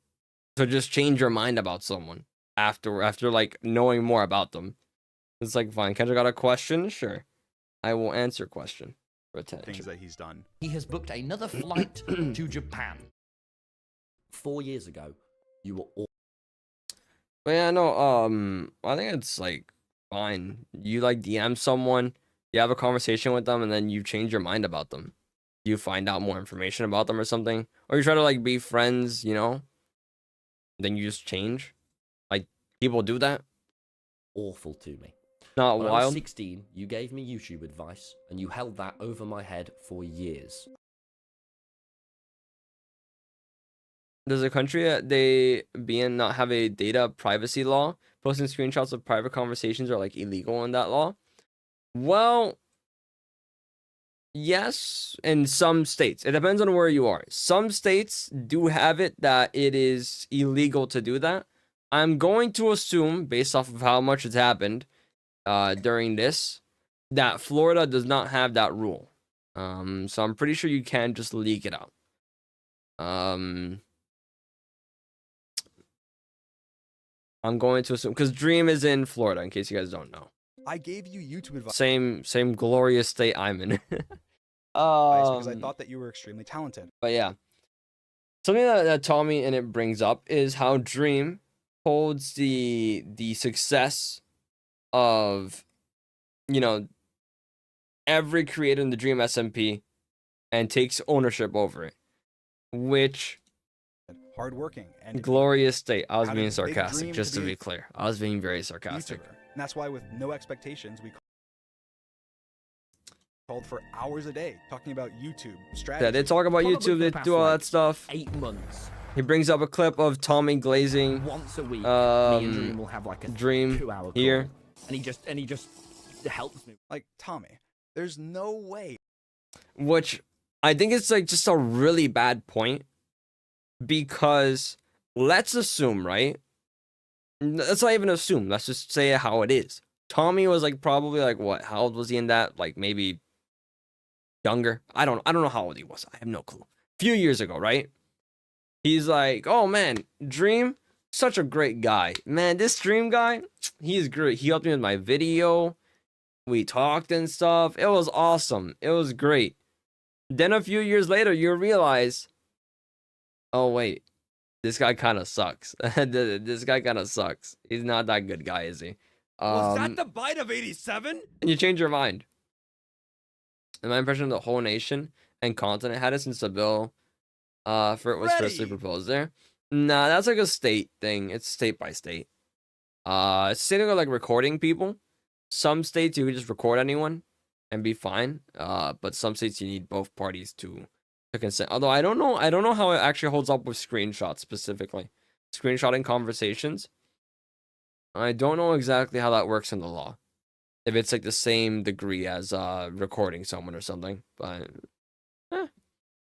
to just change your mind about someone after like knowing more about them. It's like, fine, Kendra got a question? Sure. I will answer question for things attention. that he's done. He has booked another flight to Japan. 4 years ago, you were all But yeah, no, I think it's like fine. You like DM someone, you have a conversation with them, and then you change your mind about them. You find out more information about them or something. Or you try to like be friends, you know? Then you just change. Like people do that. awful to me. Not When I was wild. 16, you gave me YouTube advice, and you held that over my head for years. Does a country that they be in not have a data privacy law? Posting screenshots of private conversations are like illegal in that law? Well, yes, in some states. It depends on where you are. Some states do have it that it is illegal to do that. I'm going to assume, based off of how much has happened during this, that Florida does not have that rule. So I'm pretty sure you can just leak it out. I'm going to assume because Dream is in Florida, in case you guys don't know. I gave you YouTube advice Same glorious state I'm in. because I thought that you were extremely talented. But yeah, something that Tommy and it brings up is how Dream holds the success of, you know, every creator in the Dream SMP and takes ownership over it, which Hardworking and glorious state. I was How being did a big sarcastic, dream just to to be be clear. I was being very sarcastic. YouTuber. And that's why with no expectations, we called for hours a day talking about YouTube strategy. Yeah, they talk about Probably YouTube, for they the past, do all like, that stuff. 8 months. He brings up a clip of Tommy glazing Once a week, me and Dream um will have like a Dream 2-hour here. call, and he just helps me. Like, Tommy, there's no way. Which I think it's like just a really bad point, because let's assume, right? Let's not even assume. Let's just say how it is. Tommy was like probably like what? How old was he in that? Like maybe younger. I don't know how old he was. I have no clue. Few years ago, right? He's like, oh man, Dream, such a great guy. Man, this Dream guy, he's great. He helped me with my video. We talked and stuff. It was awesome. It was great. Then a few years later, you realize, oh wait, this guy kind of sucks. This guy kind of sucks. He's not that good guy, is he? Was that the bite of 87? And you change your mind. And my impression of the whole nation and continent had it since the bill for it was firstly Ready. proposed there. Nah, that's like a state thing. It's state by state. It's the same thing with like recording people. Some states you can just record anyone and be fine. But some states you need both parties to consent. Although I don't know how it actually holds up with screenshots specifically. Screenshotting conversations. I don't know exactly how that works in the law. If it's like the same degree as recording someone or something, but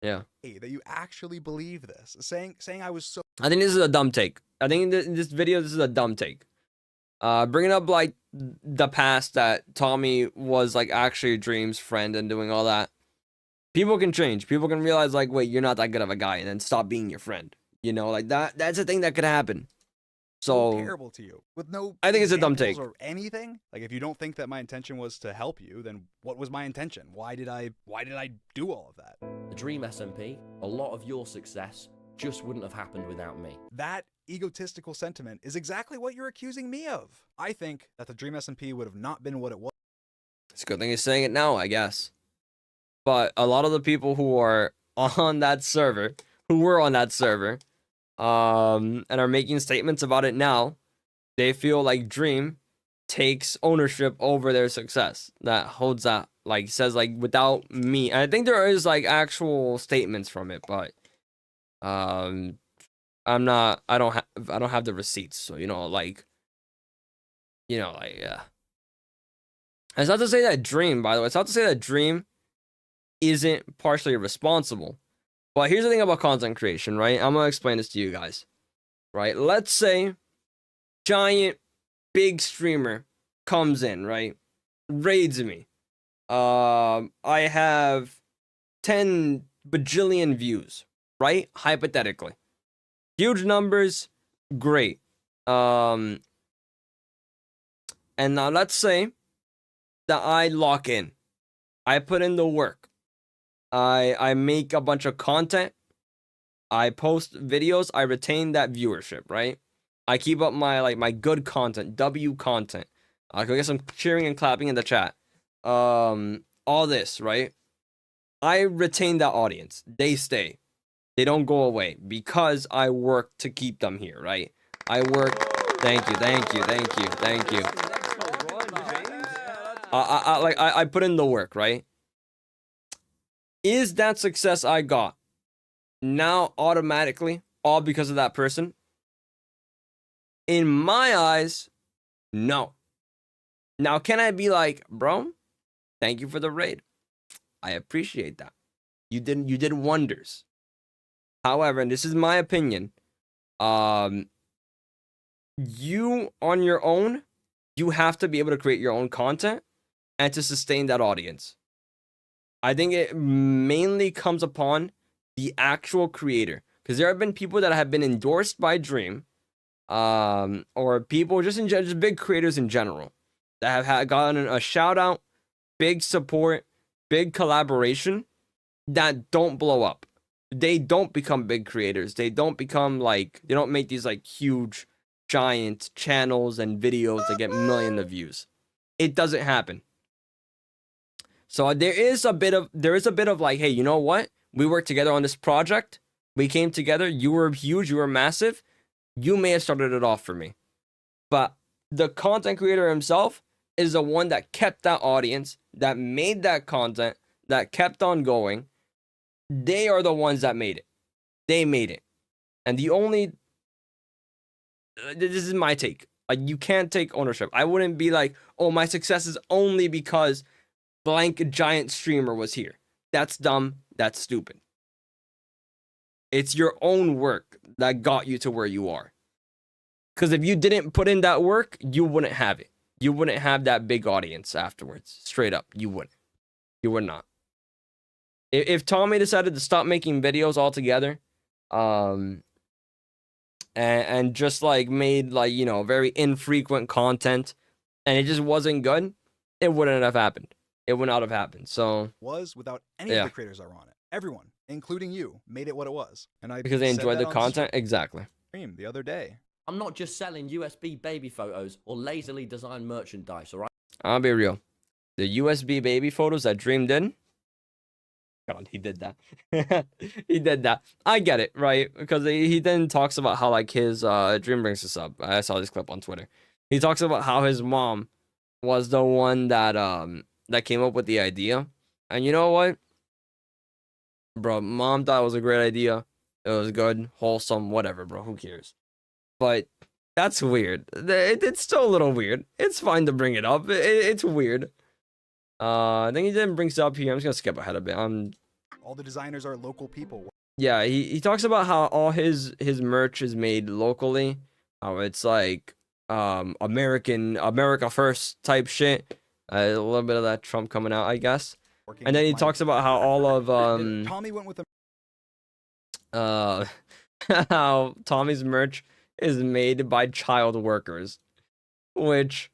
yeah. That you actually believe this. Saying I was so I think this is a dumb take. I think in this video this is a dumb take. Bringing up like the past that Tommy was like actually Dream's friend and doing all that. People can change. People can realize like, wait, you're not that good of a guy, and then stop being your friend. You know, like that's a thing that could happen. So terrible to you with no. I think it's a dumb examples take. or anything. Like, if you don't think that my intention was to help you, then what was my intention? Why did I do all of that? The Dream SMP, a lot of your success just wouldn't have happened without me. That egotistical sentiment is exactly what you're accusing me of. I think that the Dream SMP would have not been what it was. It's a good thing he's saying it now, I guess. But a lot of the people who are on that server, who were on that server, and are making statements about it now, they feel like Dream takes ownership over their success. That holds that, like, says like, without me. And I think there is like actual statements from it, but I don't have the receipts, so yeah. It's not to say that Dream, by the way, it's not to say that Dream isn't partially responsible. But here's the thing about content creation, right? I'm gonna explain this to you guys. Right? Let's say giant big streamer comes in, right? Raids me. I have 10 bajillion views, right? Hypothetically. Huge numbers, great. And now let's say that I lock in. I put in the work. I make a bunch of content. I post videos. I retain that viewership, right? I keep up my good content, W content. I can get some cheering and clapping in the chat. All this, right? I retain that audience. They stay. They don't go away because I work to keep them here, right? I work. Thank you. I put in the work, right? Is that success I got now automatically all because of that person? In my eyes, no. Now, can I be like, bro, thank you for the raid. I appreciate that. You did wonders. However, and this is my opinion, you on your own, you have to be able to create your own content and to sustain that audience. I think it mainly comes upon the actual creator, because there have been people that have been endorsed by Dream, or people just big creators in general that have gotten a shout out, big support, big collaboration that don't blow up. They don't become big creators. They don't become they don't make these huge giant channels and videos that get millions of views. It doesn't happen. So there is a bit of hey, you know what? We worked together on this project. We came together. You were huge. You were massive. You may have started it off for me. But the content creator himself is the one that kept that audience, that made that content, that kept on going. They are the ones that made it. They made it. And the only... this is my take. You can't take ownership. I wouldn't be like, oh, my success is only because blank giant streamer was here. That's dumb. That's stupid. It's your own work that got you to where you are. Because if you didn't put in that work, you wouldn't have it. You wouldn't have that big audience afterwards. Straight up, you wouldn't. You would not. If Tommy decided to stop making videos altogether, and just made very infrequent content, and it just wasn't good, it wouldn't have happened. It would not have happened. So was without any of the creators that were on it. Everyone, including you, made it what it was. And I because they said enjoyed that the on content. Exactly. stream the other day. I'm not just selling USB baby photos or lazily designed merchandise, all right? I'll be real. The USB baby photos that Dream did. God, he did that. He did that. I get it, right? Because he then talks about how his Dream brings this up. I saw this clip on Twitter. He talks about how his mom was the one that that came up with the idea. And you know what? Bro, mom thought it was a great idea. It was good, wholesome, whatever, bro. Who cares? But that's weird. It's still a little weird. It's fine to bring it up. It's weird. I think he didn't bring it up here. I'm just gonna skip ahead a bit. All the designers are local people. Yeah, he talks about how all his merch is made locally. How it's America first type shit. A little bit of that Trump coming out, I guess. And then he talks about how all of Tommy went with how Tommy's merch is made by child workers, which,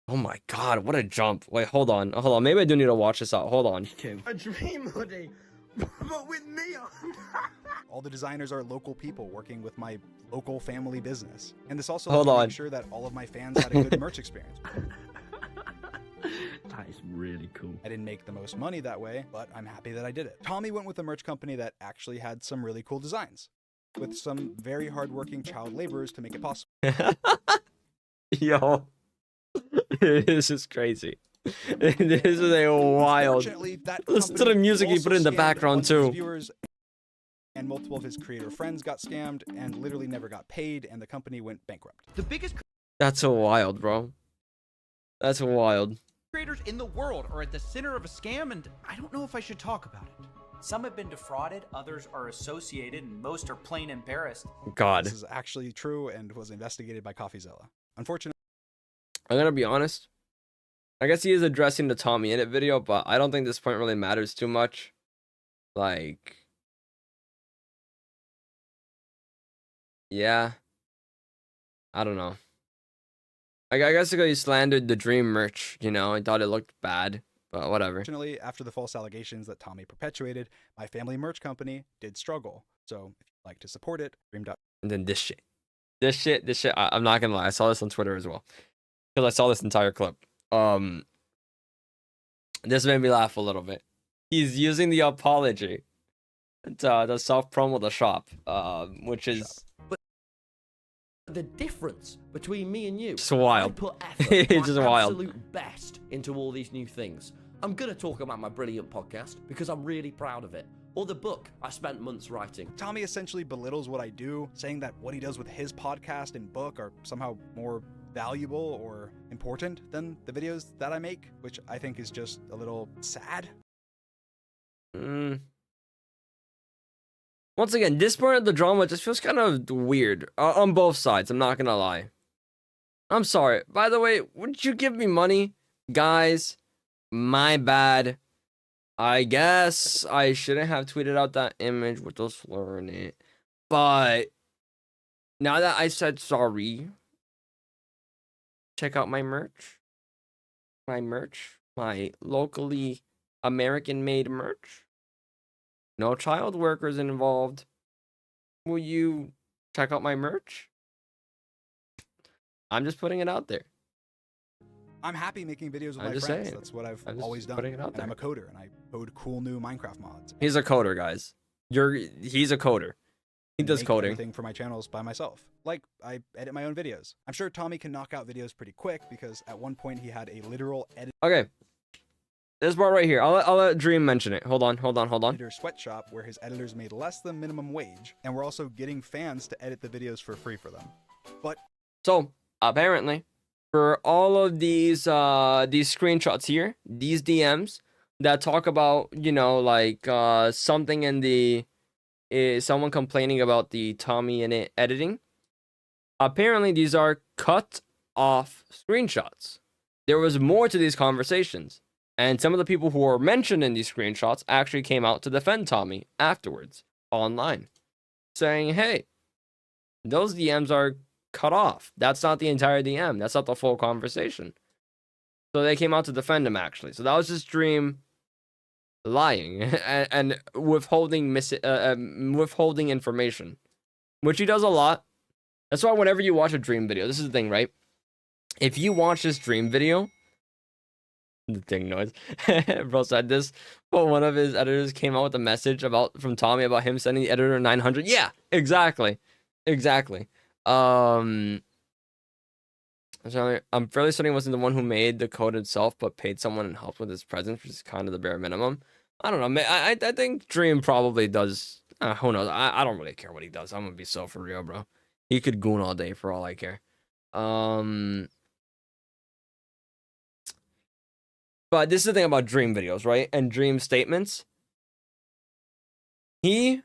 oh my god, what a jump. Wait, hold on, maybe I do need to watch this out. Hold on. A dream hoodie, but with me on. all the designers are local people working with my local family business. And this also Hold helped me on. make sure that all of my fans had a good merch experience. That is really cool. I didn't make the most money that way, but I'm happy that I did it. Tommy went with a merch company that actually had some really cool designs, with some very hardworking child laborers to make it possible. Yo, this is crazy. This is a wild. Unfortunately, that Listen to the company music he also put in the scammed background, a bunch of his too. viewers, and multiple of his creator friends got scammed and literally never got paid, and the company went bankrupt. The biggest That's so wild, bro. That's wild. creators in the world are at the center of a scam, and I don't know if I should talk about it. Some have been defrauded, others are associated, and most are plain embarrassed. God. This is actually true and was investigated by CoffeeZilla. Unfortunately, I'm gonna be honest. I guess he is addressing the Tommy in it video, but I don't think this point really matters too much. Yeah. I don't know. I guess because he slandered the Dream merch, you know, I thought it looked bad, but whatever. Unfortunately, after the false allegations that Tommy perpetuated, my family merch company did struggle. So if you'd like to support it, dream. And then this shit. I'm not gonna lie, I saw this on Twitter as well. Because I saw this entire clip. This made me laugh a little bit. He's using the apology to self-promo the shop, which is... But the difference between me and you, Just wild. I put effort, It's just my wild. absolute best into all these new things. I'm gonna talk about my brilliant podcast because I'm really proud of it. Or the book I spent months writing. Tommy essentially belittles what I do, saying that what he does with his podcast and book are somehow more valuable or important than the videos that I make, which I think is just a little sad. Once again, this part of the drama just feels kind of weird on both sides. I'm not gonna lie. I'm sorry. By the way, would you give me money? Guys, my bad. I guess I shouldn't have tweeted out that image with those slur in it. But now that I said sorry, check out my merch. My locally American-made merch. No child workers involved. Will you check out my merch? I'm just putting it out there. I'm happy making videos with I'm my just friends. saying. That's what I've I'm just always done. putting it out And I'm a coder, and I code cool new Minecraft mods. He's a coder, guys. He's a coder. He does Make coding. everything for my channels by myself. Like, I edit my own videos. I'm sure Tommy can knock out videos pretty quick because at one point he had a literal Okay. This part right here. I'll let Dream mention it. Hold on. editor sweatshop where his editors made less than minimum wage, and we're also getting fans to edit the videos for free for them. But so apparently, for all of these screenshots here, these DMs that talk about, you know, like something in the someone complaining about the Tommy in it editing. Apparently, these are cut off screenshots. There was more to these conversations. And some of the people who were mentioned in these screenshots actually came out to defend Tommy afterwards online, saying, hey, those DMs are cut off. That's not the entire DM. That's not the full conversation. So they came out to defend him, actually. So that was just Dream lying and withholding information, which he does a lot. That's why whenever you watch a Dream video, this is the thing, right? If you watch this Dream video, the ding noise. Bro said this, but one of his editors came out with a message from Tommy about him sending the editor 900. Yeah, exactly. So I'm fairly certain he wasn't the one who made the code himself, but paid someone and helped with his presence, which is kind of the bare minimum. I don't know. I think Dream probably does. Who knows? I don't really care what he does. I'm gonna be so for real, bro. He could goon all day for all I care. But this is the thing about Dream videos, right? And Dream statements. He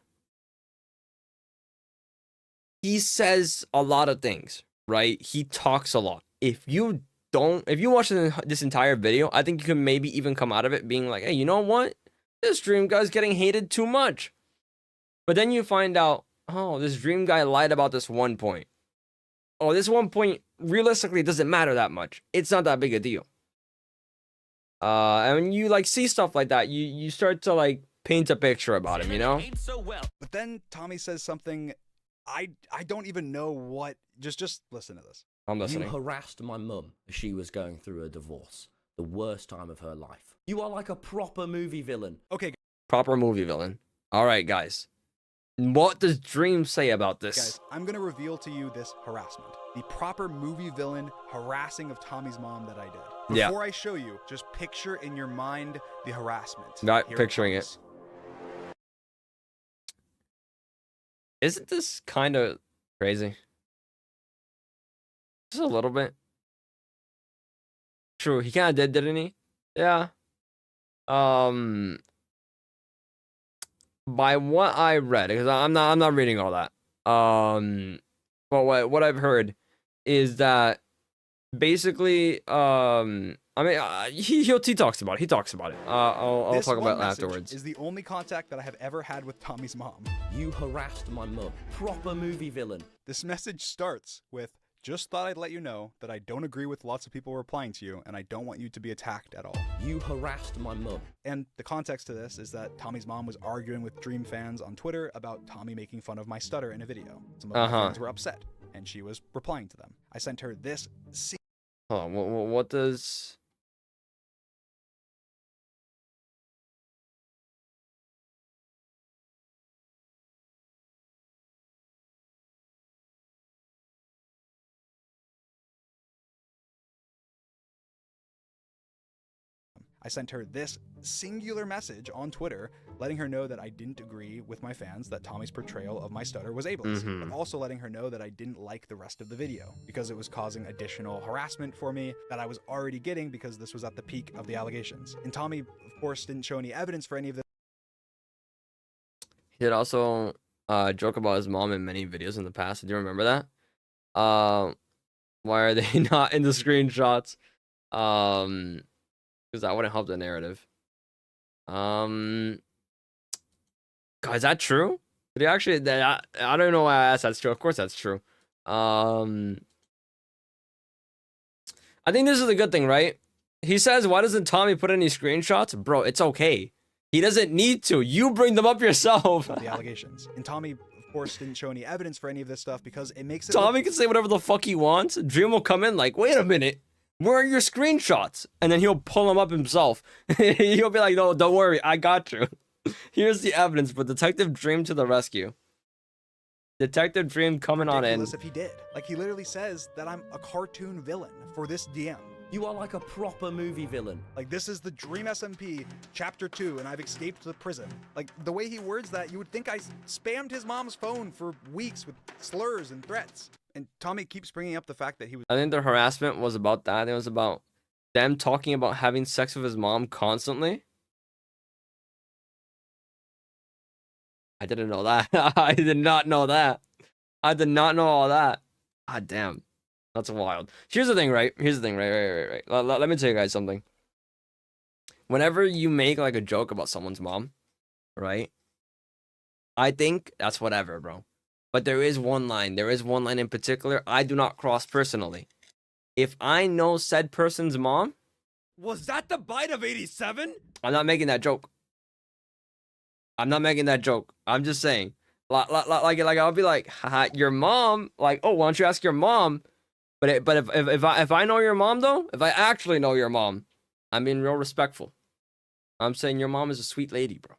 says a lot of things, right? He talks a lot. If you watch this entire video, I think you can maybe even come out of it being like, hey, you know what? This Dream guy's getting hated too much. But then you find out, oh, this Dream guy lied about this one point. Oh, this one point realistically doesn't matter that much. It's not that big a deal. And when you like see stuff like that, you start to like paint a picture about him, you know? But then Tommy says something I don't even know what. Just listen to this. I'm listening. You harassed my mum as she was going through a divorce. The worst time of her life. You are like a proper movie villain. Okay. Proper movie villain. All right, guys. What does Dream say about this? Guys, I'm going to reveal to you this harassment. The proper movie villain harassing of Tommy's mom that I did. Before I show you, just picture in your mind the harassment. Not Here picturing it. comes. Isn't this kind of crazy? Just a little bit. True, he kind of did, didn't he? Yeah. By what I read, because I'm not reading all that. But what I've heard is that basically, I mean, he talks about it. He talks about it. I'll This talk one about it message afterwards. is the only contact that I have ever had with Tommy's mom. You harassed my mum. Proper movie villain. This message starts with, just thought I'd let you know that I don't agree with lots of people replying to you, and I don't want you to be attacked at all. You harassed my mum. And the context to this is that Tommy's mom was arguing with Dream fans on Twitter about Tommy making fun of my stutter in a video. Some of my fans were upset, and she was replying to them. I sent her this. Hold on, what does... I sent her this singular message on Twitter, letting her know that I didn't agree with my fans that Tommy's portrayal of my stutter was ableist, but also letting her know that I didn't like the rest of the video because it was causing additional harassment for me that I was already getting because this was at the peak of the allegations. And Tommy, of course, didn't show any evidence for any of this. He did also joke about his mom in many videos in the past. Do you remember that? Why are they not in the screenshots? Because that wouldn't help the narrative. God, is that true? Did he actually? I don't know why I asked. That's true. Of course, that's true. I think this is a good thing, right? He says, "Why doesn't Tommy put any screenshots?" Bro, it's okay. He doesn't need to. You bring them up yourself. The allegations. And Tommy, of course, didn't show any evidence for any of this stuff because it makes it. Tommy can say whatever the fuck he wants. Dream will come in like, wait a minute. Where are your screenshots? And then he'll pull them up himself. He'll be like, no, don't worry. I got you. Here's the evidence, but Detective Dream to the rescue. Detective Dream coming on in. If he did. Like, he literally says that I'm a cartoon villain for this DM. You are like a proper movie villain. Like, this is the Dream SMP Chapter 2, and I've escaped the prison. Like, the way he words that, you would think I spammed his mom's phone for weeks with slurs and threats. And Tommy keeps bringing up the fact that he was... I think the harassment was about that. It was about them talking about having sex with his mom constantly. I didn't know that. I did not know that. I did not know all that. God damn. That's wild. Here's the thing, right? Here's the thing, right. Let me tell you guys something. Whenever you make like a joke about someone's mom, right? I think that's whatever, bro. But there is one line. There is one line in particular I do not cross personally. If I know said person's mom... Was that the bite of 87? I'm not making that joke. I'm not making that joke. I'm just saying. Like I'll be like, haha, your mom... Like, oh, why don't you ask your mom? But if I know your mom, though, if I actually know your mom, I'm being real respectful. I'm saying your mom is a sweet lady, bro.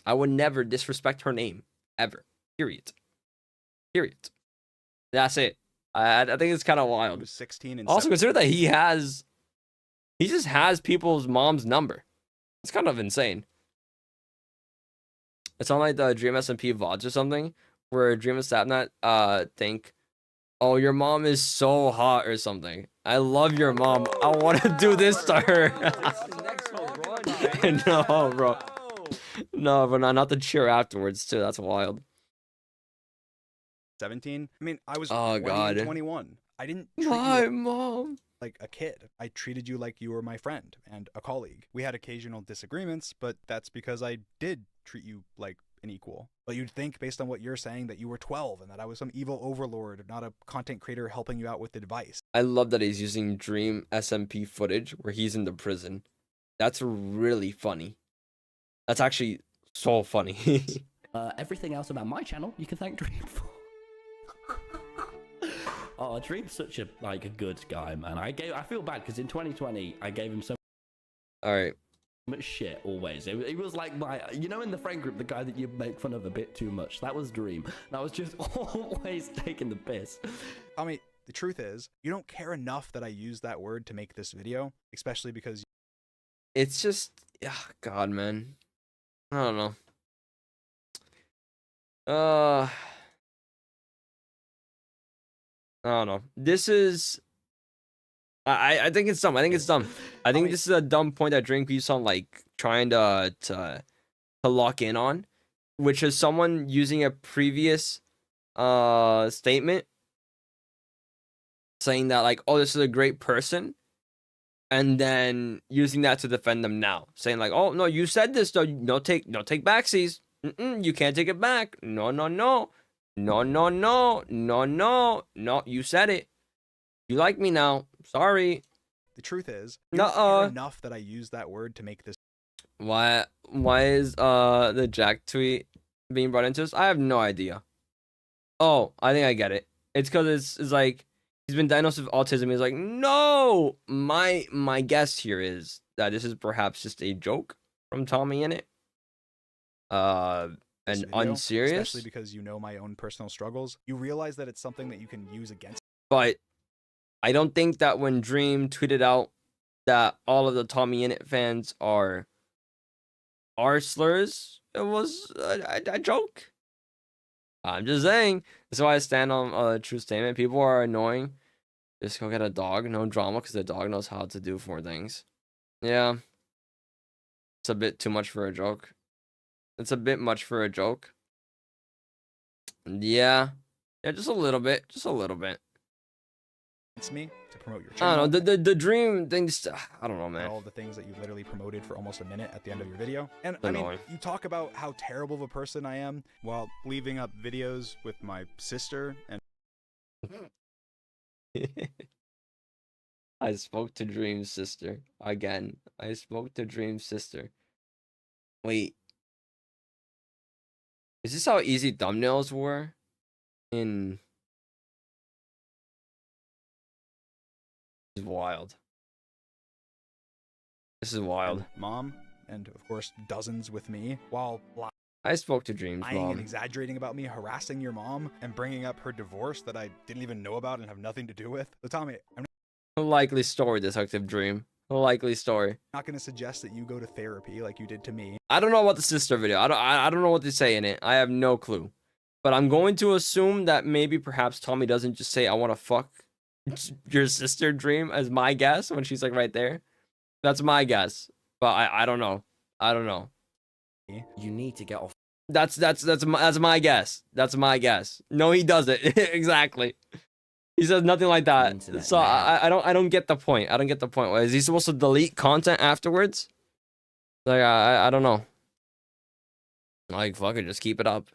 I would never disrespect her name. Ever. Period. That's it. I think it's kind of wild. He was 16 and also, consider that he just has people's mom's number. It's kind of insane. It's on like the Dream SMP VODs or something, where Dream and Sapnat think, oh, your mom is so hot or something. I love your mom. I want to do this to her. No, bro. No, but not the cheer afterwards, too. That's wild. 17. I mean, I was 21. I didn't treat my you mom like a kid. I treated you like you were my friend and a colleague. We had occasional disagreements, but that's because I did treat you like an equal. But you'd think, based on what you're saying, that you were 12 and that I was some evil overlord, not a content creator helping you out with advice. I love that he's using Dream SMP footage where he's in the prison. That's really funny. That's actually so funny. Everything else about my channel, you can thank Dream for. Oh, Dream's such a good guy, man. I feel bad because in 2020 I gave him so much shit always. He was like in the friend group, the guy that you make fun of a bit too much. That was Dream. And I was just always taking the piss. I mean, the truth is, you don't care enough that I used that word to make this video, especially because it's just, God, man. I don't know. I don't know. This is... I think it's dumb. I think it's dumb. I think this is a dumb point that Dream keeps on like trying to lock in on, which is someone using a previous statement saying that like, oh, this is a great person, and then using that to defend them now, saying like, "Oh no, you said this though. No take backsies. You can't take it back. No, no, no, no, no, no, no, no, no. You said it. You like me now. Sorry." The truth is, you don't care enough that I use that word to make this. Why is the Jack tweet being brought into this? I have no idea. Oh, I think I get it. It's because it's like he's been diagnosed with autism. He's like, no. My guess here is that this is perhaps just a joke from Tommy in it. And video, unserious. Especially because you know my own personal struggles. You realize that it's something that you can use against. But I don't think that when Dream tweeted out that all of the Tommy Innit fans are slurs, it was a joke. I'm just saying. That's why I stand on a true statement. People are annoying. Just go get a dog. No drama, because the dog knows how to do 4 things. Yeah. It's a bit too much for a joke. It's a bit much for a joke. Yeah. Yeah, just a little bit. Just a little bit. It's me to promote your channel. I don't know. The Dream things, I don't know, man. All the things that you literally promoted for almost a minute at the end of your video. And I mean, you talk about how terrible of a person I am while leaving up videos with my sister and I spoke to Dream's sister again. I spoke to Dream's sister. Wait. Is this how easy thumbnails were in... This is wild. This is wild. And mom, and of course dozens with me, while I spoke to Dream's lying mom. and exaggerating about me, harassing your mom, and bringing up her divorce that I didn't even know about and have nothing to do with. So Tommy, I'm A likely story, Detective Dream. A likely story. not going to suggest that you go to therapy like you did to me. I don't know about the sister video. I don't know what they say in it. I have no clue. But I'm going to assume that maybe perhaps Tommy doesn't just say, "I want to fuck your sister," Dream, as my guess, when she's like right there. That's my guess. But I don't know. I don't know. You need to get off. That's my guess. That's my guess. No, he doesn't. Exactly. He says nothing like that. So I don't get the point. I don't get the point. Is he supposed to delete content afterwards? Like I don't know. Like fuck it, just keep it up.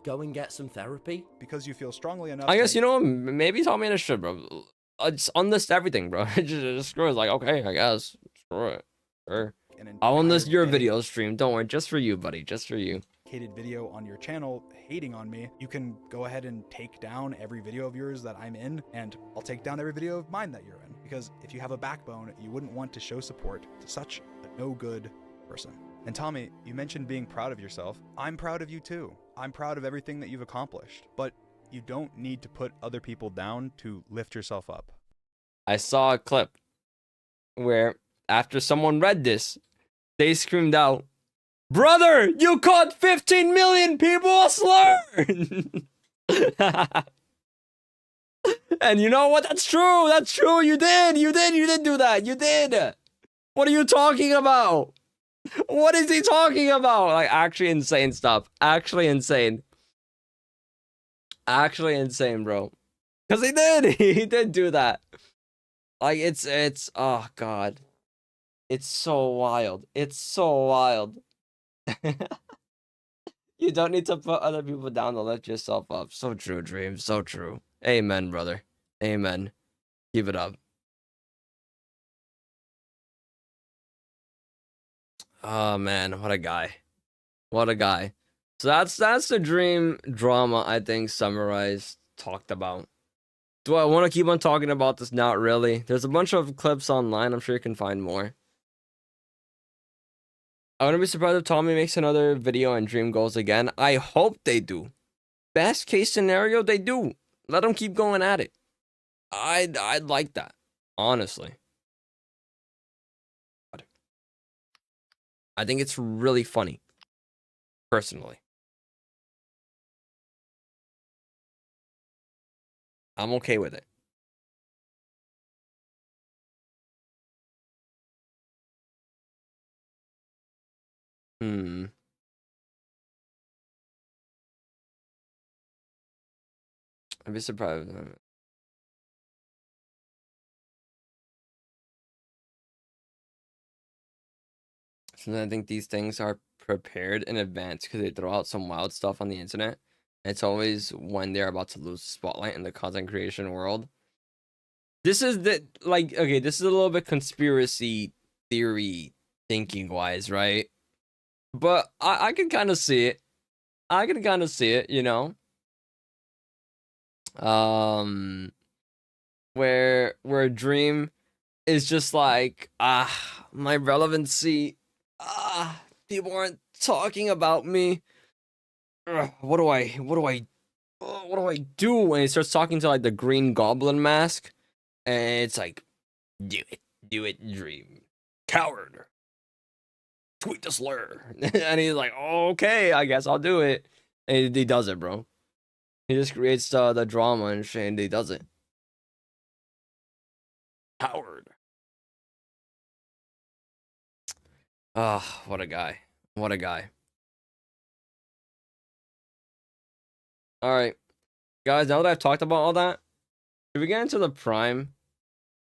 Go and get some therapy because you feel strongly enough. I guess you know maybe Tommy and should, bro. Just unlist everything, bro. just screw it. Like okay, I guess screw it. Sure. I'll unlist your video stream. Don't worry, just for you, buddy. Just for you. Video on your channel hating on me, you can go ahead and take down every video of yours that I'm in, and I'll take down every video of mine that you're in, because if you have a backbone, you wouldn't want to show support to such a no good person. And Tommy, you mentioned being proud of yourself. I'm proud of you too. I'm proud of everything that you've accomplished, but you don't need to put other people down to lift yourself up. I saw a clip where after someone read this, they screamed out, "Brother, you called 15 million people a slur!" And you know what? That's true. That's true. You did do that. You did. What are you talking about? What is he talking about? Like, actually insane stuff. Actually insane. Actually insane, bro. Because he did. He did do that. Like, it's, oh, God. It's so wild. It's so wild. You don't need to put other people down to lift yourself up. So true, Dream. So true. Amen, brother. Amen. Keep it up. Oh man, what a guy. What a guy. So that's the Dream drama, I think, summarized, talked about. Do I want to keep on talking about this? Not really. There's a bunch of clips online. I'm sure you can find more. I wouldn't be surprised if Tommy makes another video and Dream goes again. I hope they do. Best case scenario, they do. Let them keep going at it. I'd like that, honestly. I think it's really funny, personally. I'm okay with it. I'd be surprised. Sometimes I think these things are prepared in advance because they throw out some wild stuff on the internet. And it's always when they're about to lose the spotlight in the content creation world. This is okay, this is a little bit conspiracy theory thinking wise, right? But I can kind of see it. I can kind of see it, you know. Where a dream is just like, my relevancy, people aren't talking about me. What do I do? And he starts talking to like the Green Goblin mask, and it's like, do it, dream, coward, tweet the slur, and he's like, okay, I guess I'll do it, and he does it, bro. He just creates the drama and shit, and he does it. Coward. Ah, what a guy. What a guy. All right, guys, now that I've talked about all that, should we get into the Prime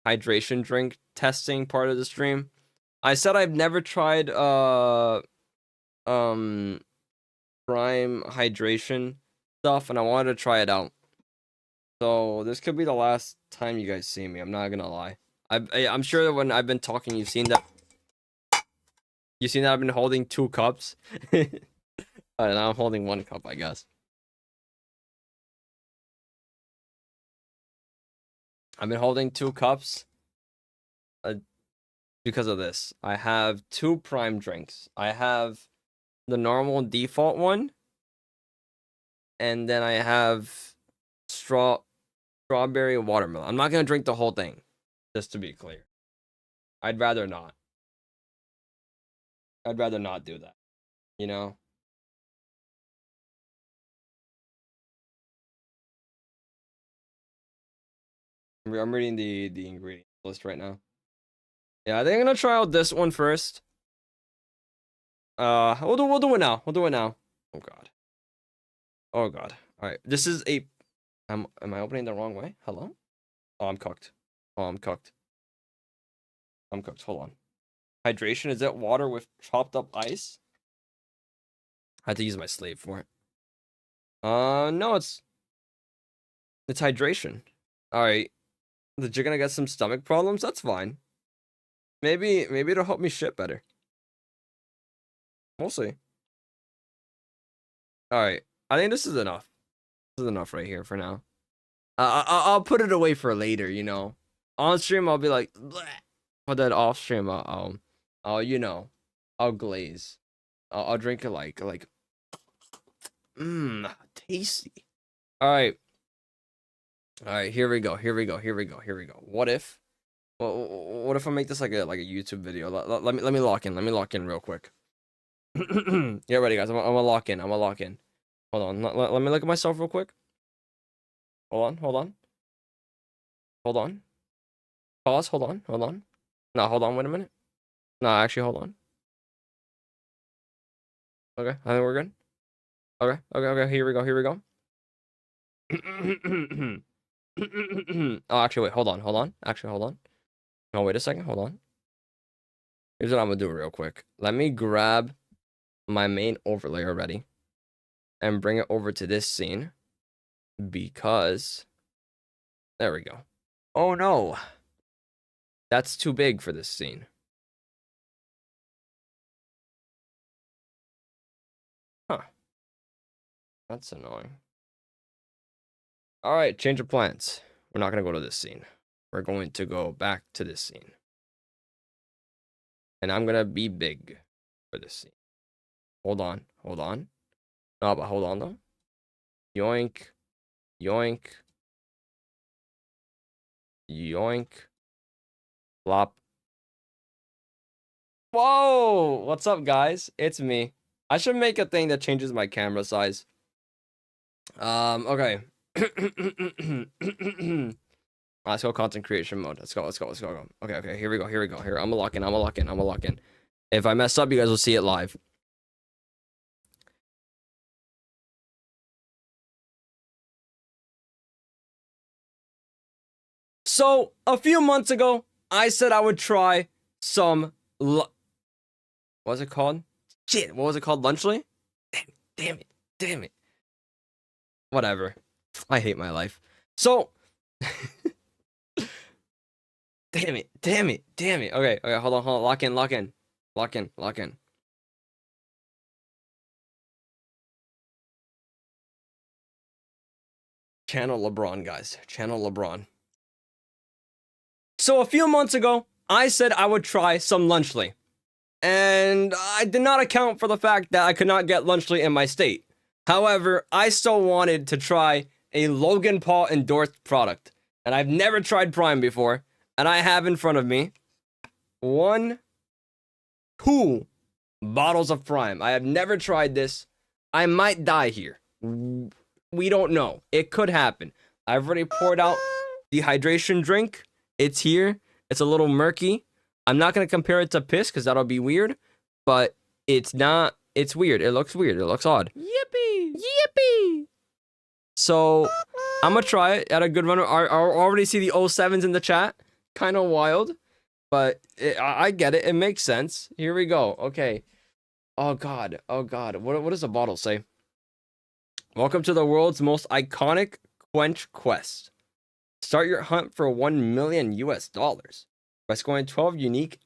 hydration drink testing part of the stream? I said I've never tried Prime hydration stuff, and I wanted to try it out. So this could be the last time you guys see me. I'm not gonna lie. I'm sure that when I've been talking, you've seen that. You've seen that I've been holding 2 cups. And now I'm holding 1 cup, I guess. I've been holding 2 cups because of this. I have 2 Prime drinks. I have the normal default one, and then I have strawberry watermelon. I'm not gonna drink the whole thing, just to be clear. I'd rather not. I'd rather not do that, you know? I'm reading the ingredient list right now. Yeah, I think I'm gonna try out this one first. We'll do it now. We'll do it now. Oh god. Oh god. All right. This is a. Am I opening the wrong way? Hello? Oh, I'm cooked. Oh, I'm cooked. I'm cooked. Hold on. Hydration, is that water with chopped up ice? I had to use my sleeve for it. No, it's hydration. All right. That you're gonna get some stomach problems? That's fine. Maybe it'll help me shit better. We'll see. All right. I think this is enough. This is enough right here for now. I'll put it away for later, you know. On stream, I'll be like, bleh. But then off stream, I'll you know, I'll glaze. I'll drink it like, tasty. All right. Here we go. What if I make this like a YouTube video? Let me lock in. Let me lock in real quick. Get ready, guys. I'm gonna lock in. Hold on. Let me look at myself real quick. Hold on. Pause. Hold on. No, hold on. Wait a minute. No, actually, hold on. Okay, I think we're good. Okay. Here we go. Oh, actually, wait. Hold on. Actually, hold on. No, wait a second. Hold on. Here's what I'm gonna do real quick. Let me grab my main overlay already and bring it over to this scene because there we go. Oh no, that's too big for this scene. Huh. That's annoying. All right, change of plans. We're not going to go to this scene. We're going to go back to this scene. And I'm going to be big for this scene. Hold on. No, but hold on, though. Yoink. Flop. Whoa! What's up, guys? It's me. I should make a thing that changes my camera size. Okay. Let's go content creation mode. Let's go. Okay, here we go. Here, I'm gonna lock in. If I mess up, you guys will see it live. So, a few months ago, I said I would try some What was it called? Shit, what was it called? Lunchly? Damn it. Whatever. I hate my life. So, damn it. Okay, hold on. Lock in. Channel LeBron, guys. Channel LeBron. So a few months ago, I said I would try some Lunchly. And I did not account for the fact that I could not get Lunchly in my state. However, I still wanted to try a Logan Paul endorsed product. And I've never tried Prime before. And I have in front of me 2 bottles of Prime. I have never tried this. I might die here. We don't know. It could happen. I've already poured out the hydration drink. It's here. It's a little murky. I'm not going to compare it to piss because that'll be weird. But it's not. It's weird. It looks weird. It looks odd. Yippee. So I'm going to try it at a good run. I already see the 07s in the chat. Kind of wild. But I get it. It makes sense. Here we go. Okay. Oh, God. What does the bottle say? Welcome to the world's most iconic quench quest. Start your hunt for $1 million by scoring 12 unique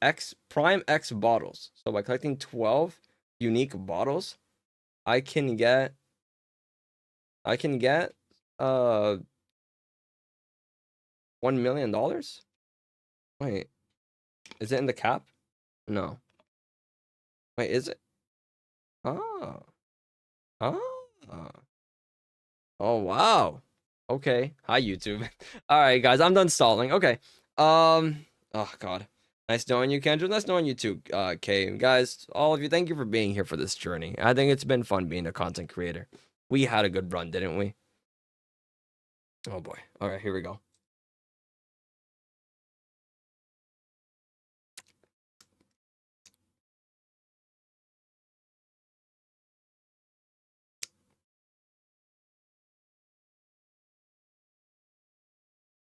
Prime X bottles. So by collecting 12 unique bottles, I can get $1 million? Wait, is it in the cap? No. Wait, is it? Oh, wow. Okay. Hi, YouTube. All right, guys, I'm done stalling. Okay. Oh, God. Nice knowing you, Kendra. Nice knowing you too, Kay. Guys, all of you, thank you for being here for this journey. I think it's been fun being a content creator. We had a good run, didn't we? Oh, boy. All right, here we go.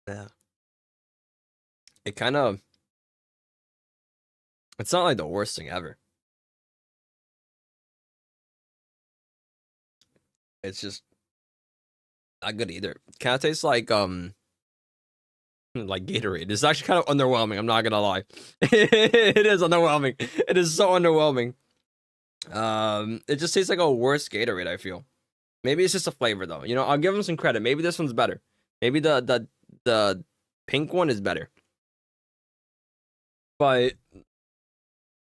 Yeah. It's not like the worst thing ever. It's just not good either. Kind of tastes like Gatorade. It's actually kind of underwhelming. I'm not gonna lie. It is underwhelming. It is so underwhelming. It just tastes like a worse Gatorade, I feel. Maybe it's just a flavor though. You know, I'll give them some credit. Maybe this one's better. Maybe the pink one is better. But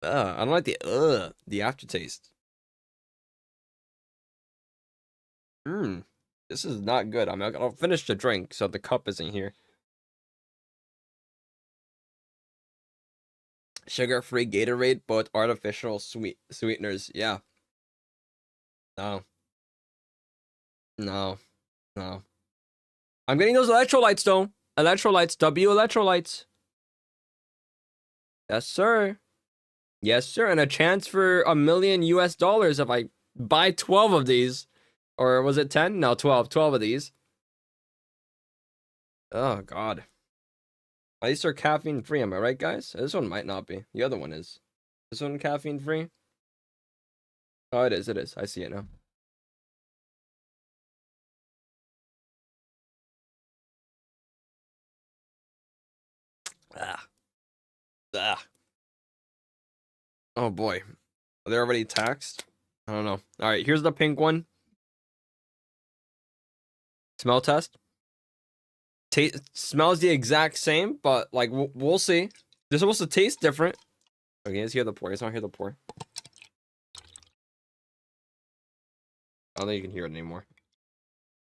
I don't like the aftertaste. This is not good. I'll finish the drink so the cup isn't here. Sugar-free Gatorade, but artificial sweeteners. Yeah. No. I'm getting those electrolytes though. W electrolytes. Yes, sir. And a chance for $1 million if I buy 12 of these. Or was it 10? No, 12. 12 of these. Oh, God. At least they're caffeine free, am I right, guys? This one might not be. The other one is. This one caffeine free? Oh, it is. I see it now. Oh, boy. Are they already taxed? I don't know. All right, here's the pink one. Smell test. Smells the exact same, but like we'll see. They're supposed to taste different. Okay, let's hear the pour. Let's not hear the pour. I don't think you can hear it anymore.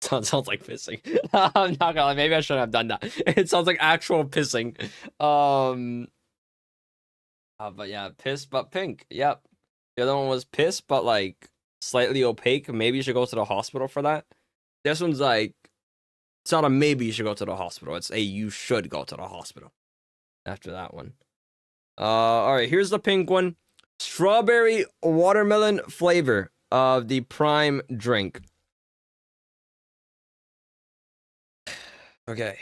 Sounds like pissing. I'm not gonna lie. Maybe I shouldn't have done that. It sounds like actual pissing. But yeah, piss but pink. Yep. The other one was piss but like slightly opaque. Maybe you should go to the hospital for that. This one's like, it's not a maybe you should go to the hospital. It's a you should go to the hospital after that one. All right, here's the pink one. Strawberry watermelon flavor of the Prime drink. Okay,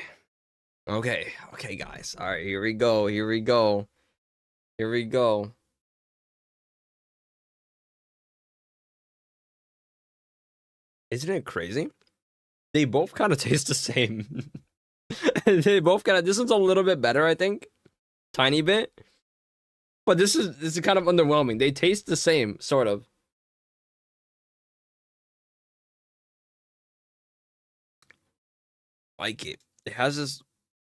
guys. All right, here we go. Isn't it crazy? They both kind of taste the same. They both kind of. This one's a little bit better, I think, tiny bit. But this is kind of underwhelming. They taste the same, sort of. Like it has this.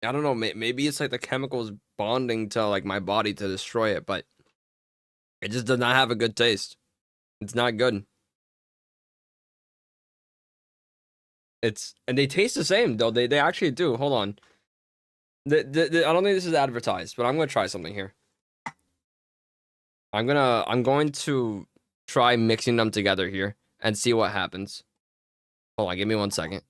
I don't know. Maybe it's like the chemicals bonding to like my body to destroy it, but it just does not have a good taste. It's not good. And they taste the same though. They actually do. Hold on. I don't think this is advertised, but I'm gonna try something here. I'm going to try mixing them together here and see what happens. Hold on, give me 1 second.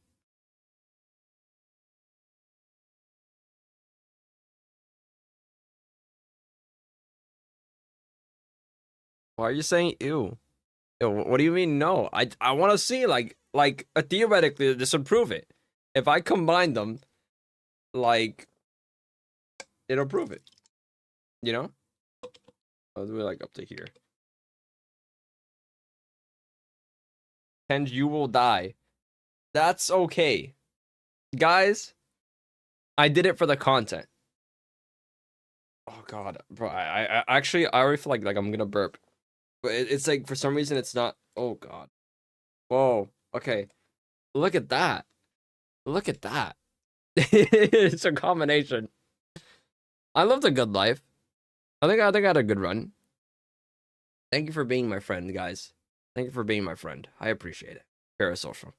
Why are you saying ew? Ew, what do you mean no? I want to see like theoretically just improve it. If I combine them, like it'll prove it. You know? I'll do it like up to here. And you will die. That's okay. Guys, I did it for the content. Oh god, bro, I actually I already feel like I'm gonna burp. But it's like for some reason it's not. Oh god. Whoa. Okay. Look at that. Look at that. It's a combination. I lived a good life. I think I had a good run. Thank you for being my friend, guys. Thank you for being my friend. I appreciate it. Parasocial.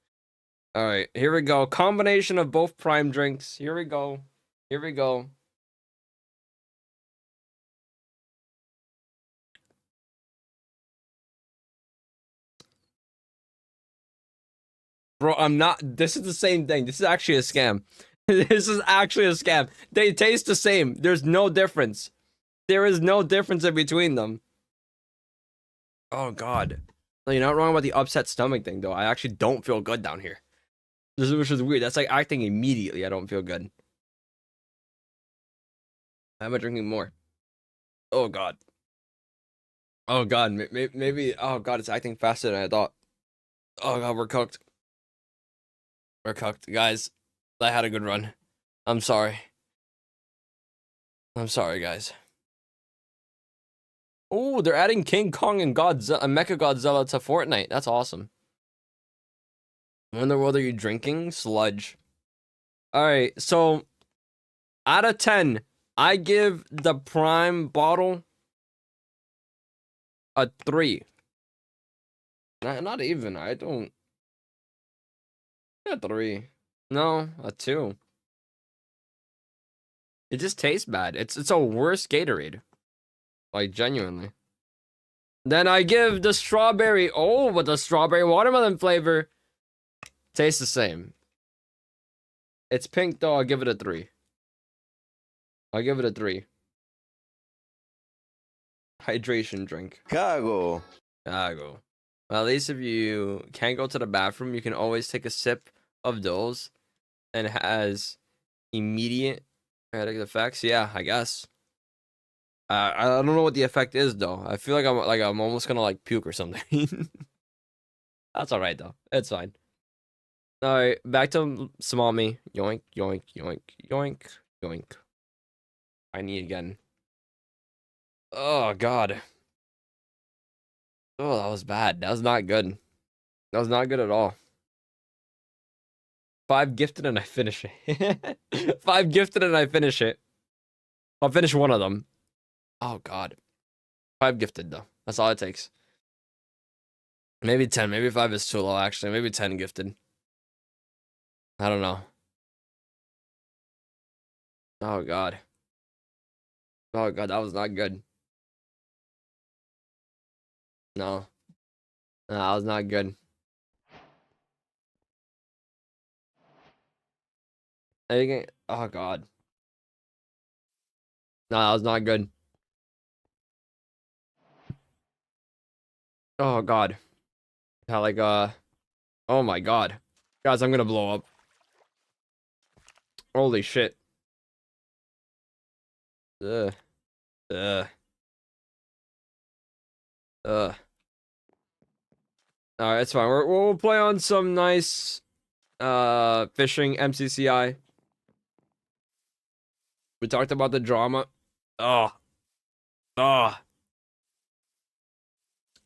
All right, here we go. Combination of both prime drinks. Here we go. Here we go. Bro, I'm not. This is the same thing. This is actually a scam. This is actually a scam. They taste the same. There's no difference. There is no difference in between them. Oh, God. No, you're not wrong about the upset stomach thing, though. I actually don't feel good down here. Which is weird. That's like acting immediately. I don't feel good. Why am I drinking more? Oh, God. Oh, God. Maybe. Oh, God. It's acting faster than I thought. Oh, God. We're cooked. We're cooked. Guys, I had a good run. I'm sorry. I'm sorry, guys. Oh, they're adding King Kong and Godzilla, Mecha Godzilla to Fortnite. That's awesome. What in the world are you drinking? Sludge. Alright, so out of 10, I give the Prime bottle a 3. Not even. I don't. A 3. No, a 2. It just tastes bad. It's a worse Gatorade. Like, genuinely. Then I give the strawberry. Oh, but the strawberry watermelon flavor tastes the same. It's pink, though. I'll give it a 3. I'll give it a 3. Hydration drink. Cago. Well, at least if you can't go to the bathroom, you can always take a sip of those. And it has immediate kinetic effects. Yeah, I guess. I don't know what the effect is though. I feel like I'm almost gonna like puke or something. That's all right though. It's fine. All right, back to small me. Yoink, yoink, yoink, yoink, yoink. I need again. Oh god. Oh, that was bad. That was not good. That was not good at all. 5 gifted and I finish it. 5 gifted and I finish it. I'll finish one of them. Oh god. 5 gifted though. That's all it takes. Maybe 10. Maybe 5 is too low actually. Maybe 10 gifted. I don't know. Oh god. Oh god, that was not good. No. No, that was not good. Oh god. No, that was not good. Oh god. How like oh my god. Guys, I'm gonna blow up. Holy shit. Ugh. Ugh. Ugh. All right, it's fine. We'll play on some nice fishing MCCI. We talked about the drama. Oh. Oh.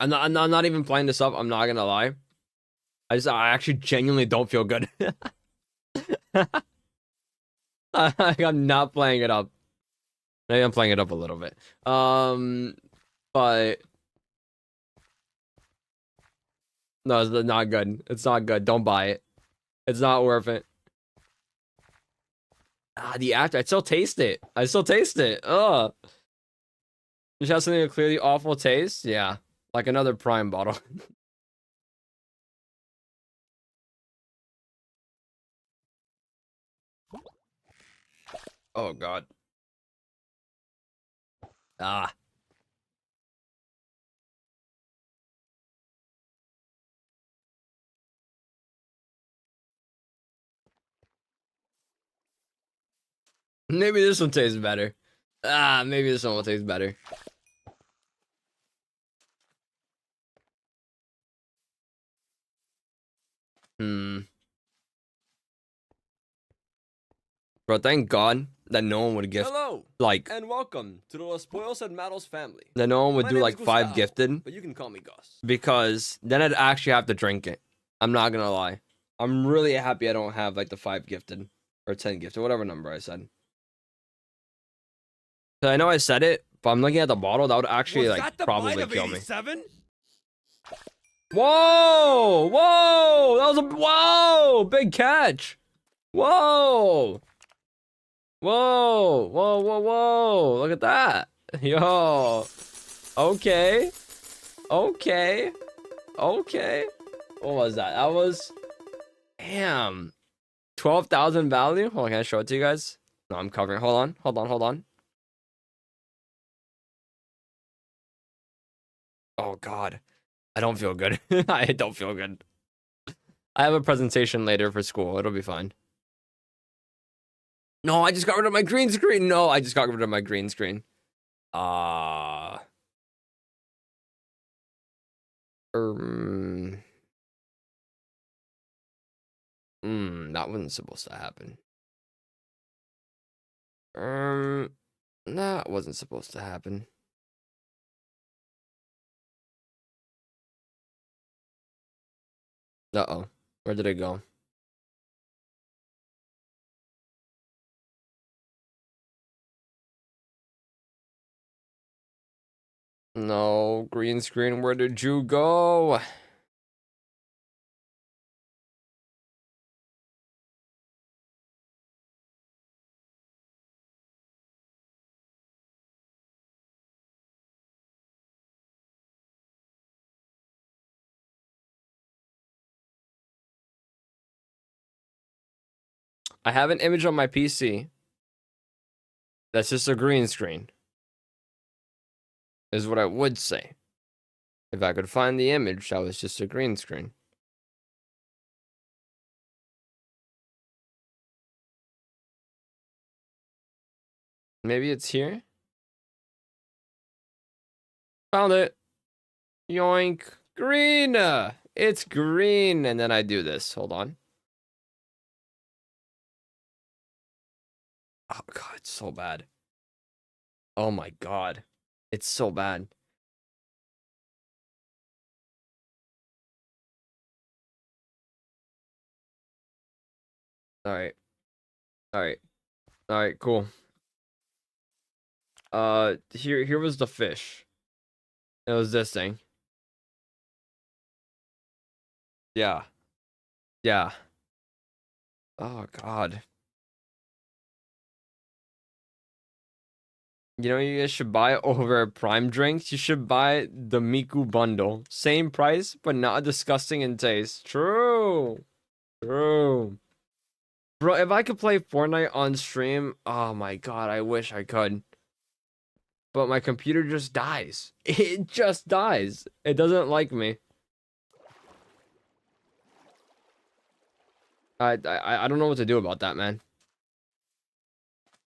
I'm not even playing this up. I'm not gonna lie. I actually genuinely don't feel good. I'm not playing it up. Maybe I'm playing it up a little bit. But no, it's not good. It's not good. Don't buy it. It's not worth it. The after. I still taste it. I still taste it. Ugh. Just have something a clearly awful taste. Yeah, like another Prime bottle. Oh God. Ah. Maybe this one tastes better. Maybe this one will taste better. Bro, thank God that no one would gift. Hello, like, and welcome to the Los Pollos and Mattles family. that no one would My do name like is 5 Gustavo, gifted, but you can call me Gus. because then I'd actually have to drink it. I'm not gonna lie. I'm really happy I don't have like the 5 gifted or 10 gifted, whatever number I said. 'Cause I know I said it, but I'm looking at the bottle. That would actually Was like that the probably bite of kill me. 87? Whoa! Whoa! That was a whoa! Big catch! Whoa! Whoa! Whoa! Whoa! Whoa! Look at that! Yo! Okay. Okay. Okay. What was that? That was, damn, 12,000 value. Hold on, can I show it to you guys? No, I'm covering. Hold on. Hold on. Hold on. Oh God, I don't feel good. I don't feel good. I have a presentation later for school. It'll be fine. No, I just got rid of my green screen. No, I just got rid of my green screen. That wasn't supposed to happen. That wasn't supposed to happen. Uh-oh. Where did it go? No, green screen, where did you go? I have an image on my PC. That's just a green screen. Is what I would say. If I could find the image, that was just a green screen. Maybe it's here? Found it. Yoink. Green. It's green. And then I do this. Hold on. Oh, God. It's so bad. Oh, my God. It's so bad. All right. All right. All right. Cool. Here was the fish. It was this thing. Yeah. Yeah. Oh, God. You know, you guys should buy over Prime drinks. You should buy the Miku bundle. Same price, but not disgusting in taste. True. True. Bro, if I could play Fortnite on stream, oh my God, I wish I could. But my computer just dies. It just dies. It doesn't like me. I don't know what to do about that, man.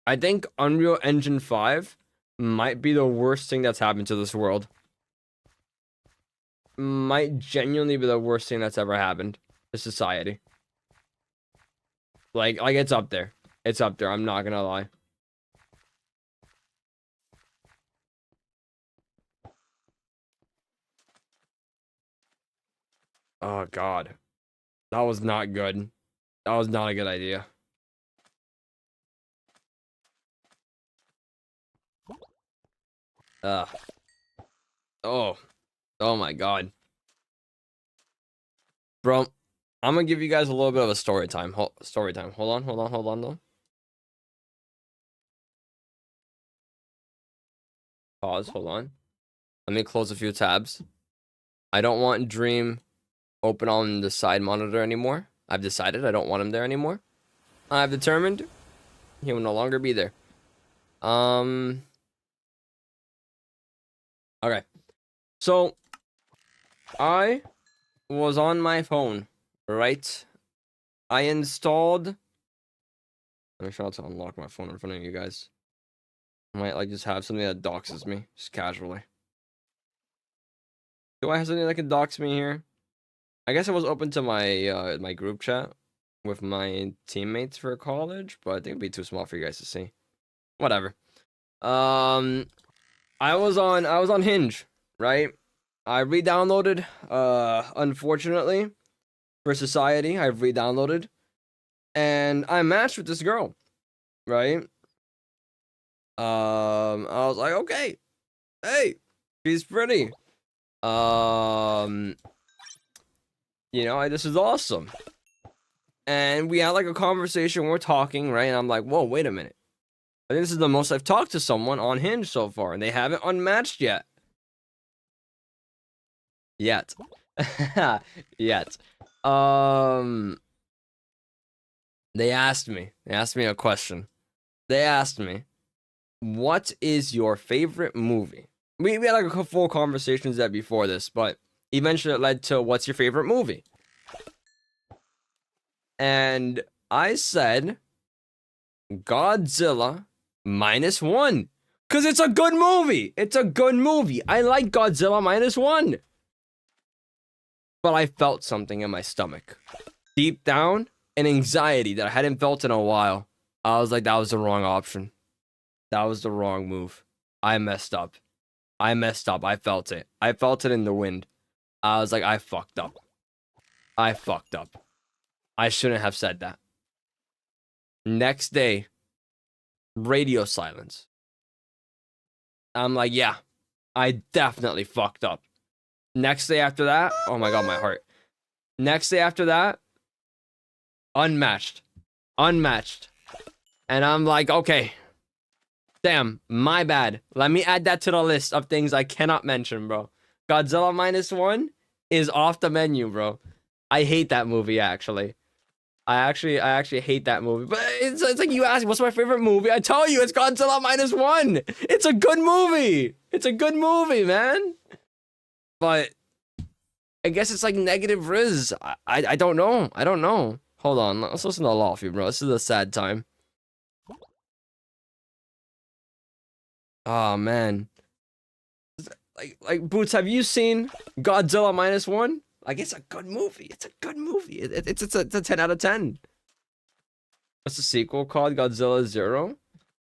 I think Unreal Engine 5 might be the worst thing that's happened to this world. might genuinely be the worst thing that's ever happened to society. Like it's up there. It's up there. I'm not gonna lie. Oh God, that was not good. That was not a good idea. Ugh. Oh. Oh my God. Bro, I'm gonna give you guys a little bit of a story time. Story time. Hold on though. Pause, hold on. Let me close a few tabs. I don't want Dream open on the side monitor anymore. I've decided I don't want him there anymore. I've determined he will no longer be there. Okay. So I was on my phone, right? I installed. Let me try to unlock my phone in front of you guys. I might like just have something that doxes me, just casually. Do I have something that can dox me here? I guess I was open to my my group chat with my teammates for college, but I think it'd be too small for you guys to see. Whatever. I was on Hinge, right? I re-downloaded, unfortunately, for society, I've re-downloaded, and I matched with this girl, right? I was like, okay, hey, she's pretty. This is awesome. And we had like a conversation, we're talking, right? And I'm like, whoa, wait a minute. I think this is the most I've talked to someone on Hinge so far, and they haven't unmatched yet. Yet. They asked me a question. They asked me, what is your favorite movie? We had like a full conversations that before this, but eventually it led to what's your favorite movie? And I said Godzilla -1. Because it's a good movie. It's a good movie. I like Godzilla -1. But I felt something in my stomach. Deep down, an anxiety that I hadn't felt in a while. I was like, that was the wrong option. That was the wrong move. I messed up. I felt it. I felt it in the wind. I was like, I fucked up. I shouldn't have said that. Next day, radio silence. I'm like, yeah, I definitely fucked up. Next day after that, oh my God, my heart. Next day after that, unmatched. And I'm like, okay, damn, my bad. Let me add that to the list of things I cannot mention, bro. Godzilla -1 is off the menu, bro. I hate that movie, actually. I actually hate that movie. But it's like you ask, what's my favorite movie? I tell you, it's Godzilla -1. It's a good movie. It's a good movie, man. But I guess it's like negative Riz. I don't know. Hold on. Let's listen to Lofty, bro. This is a sad time. Oh, man. Like Boots, have you seen Godzilla -1? Like, it's a good movie. It's a 10 out of 10. What's the sequel called? Godzilla 0?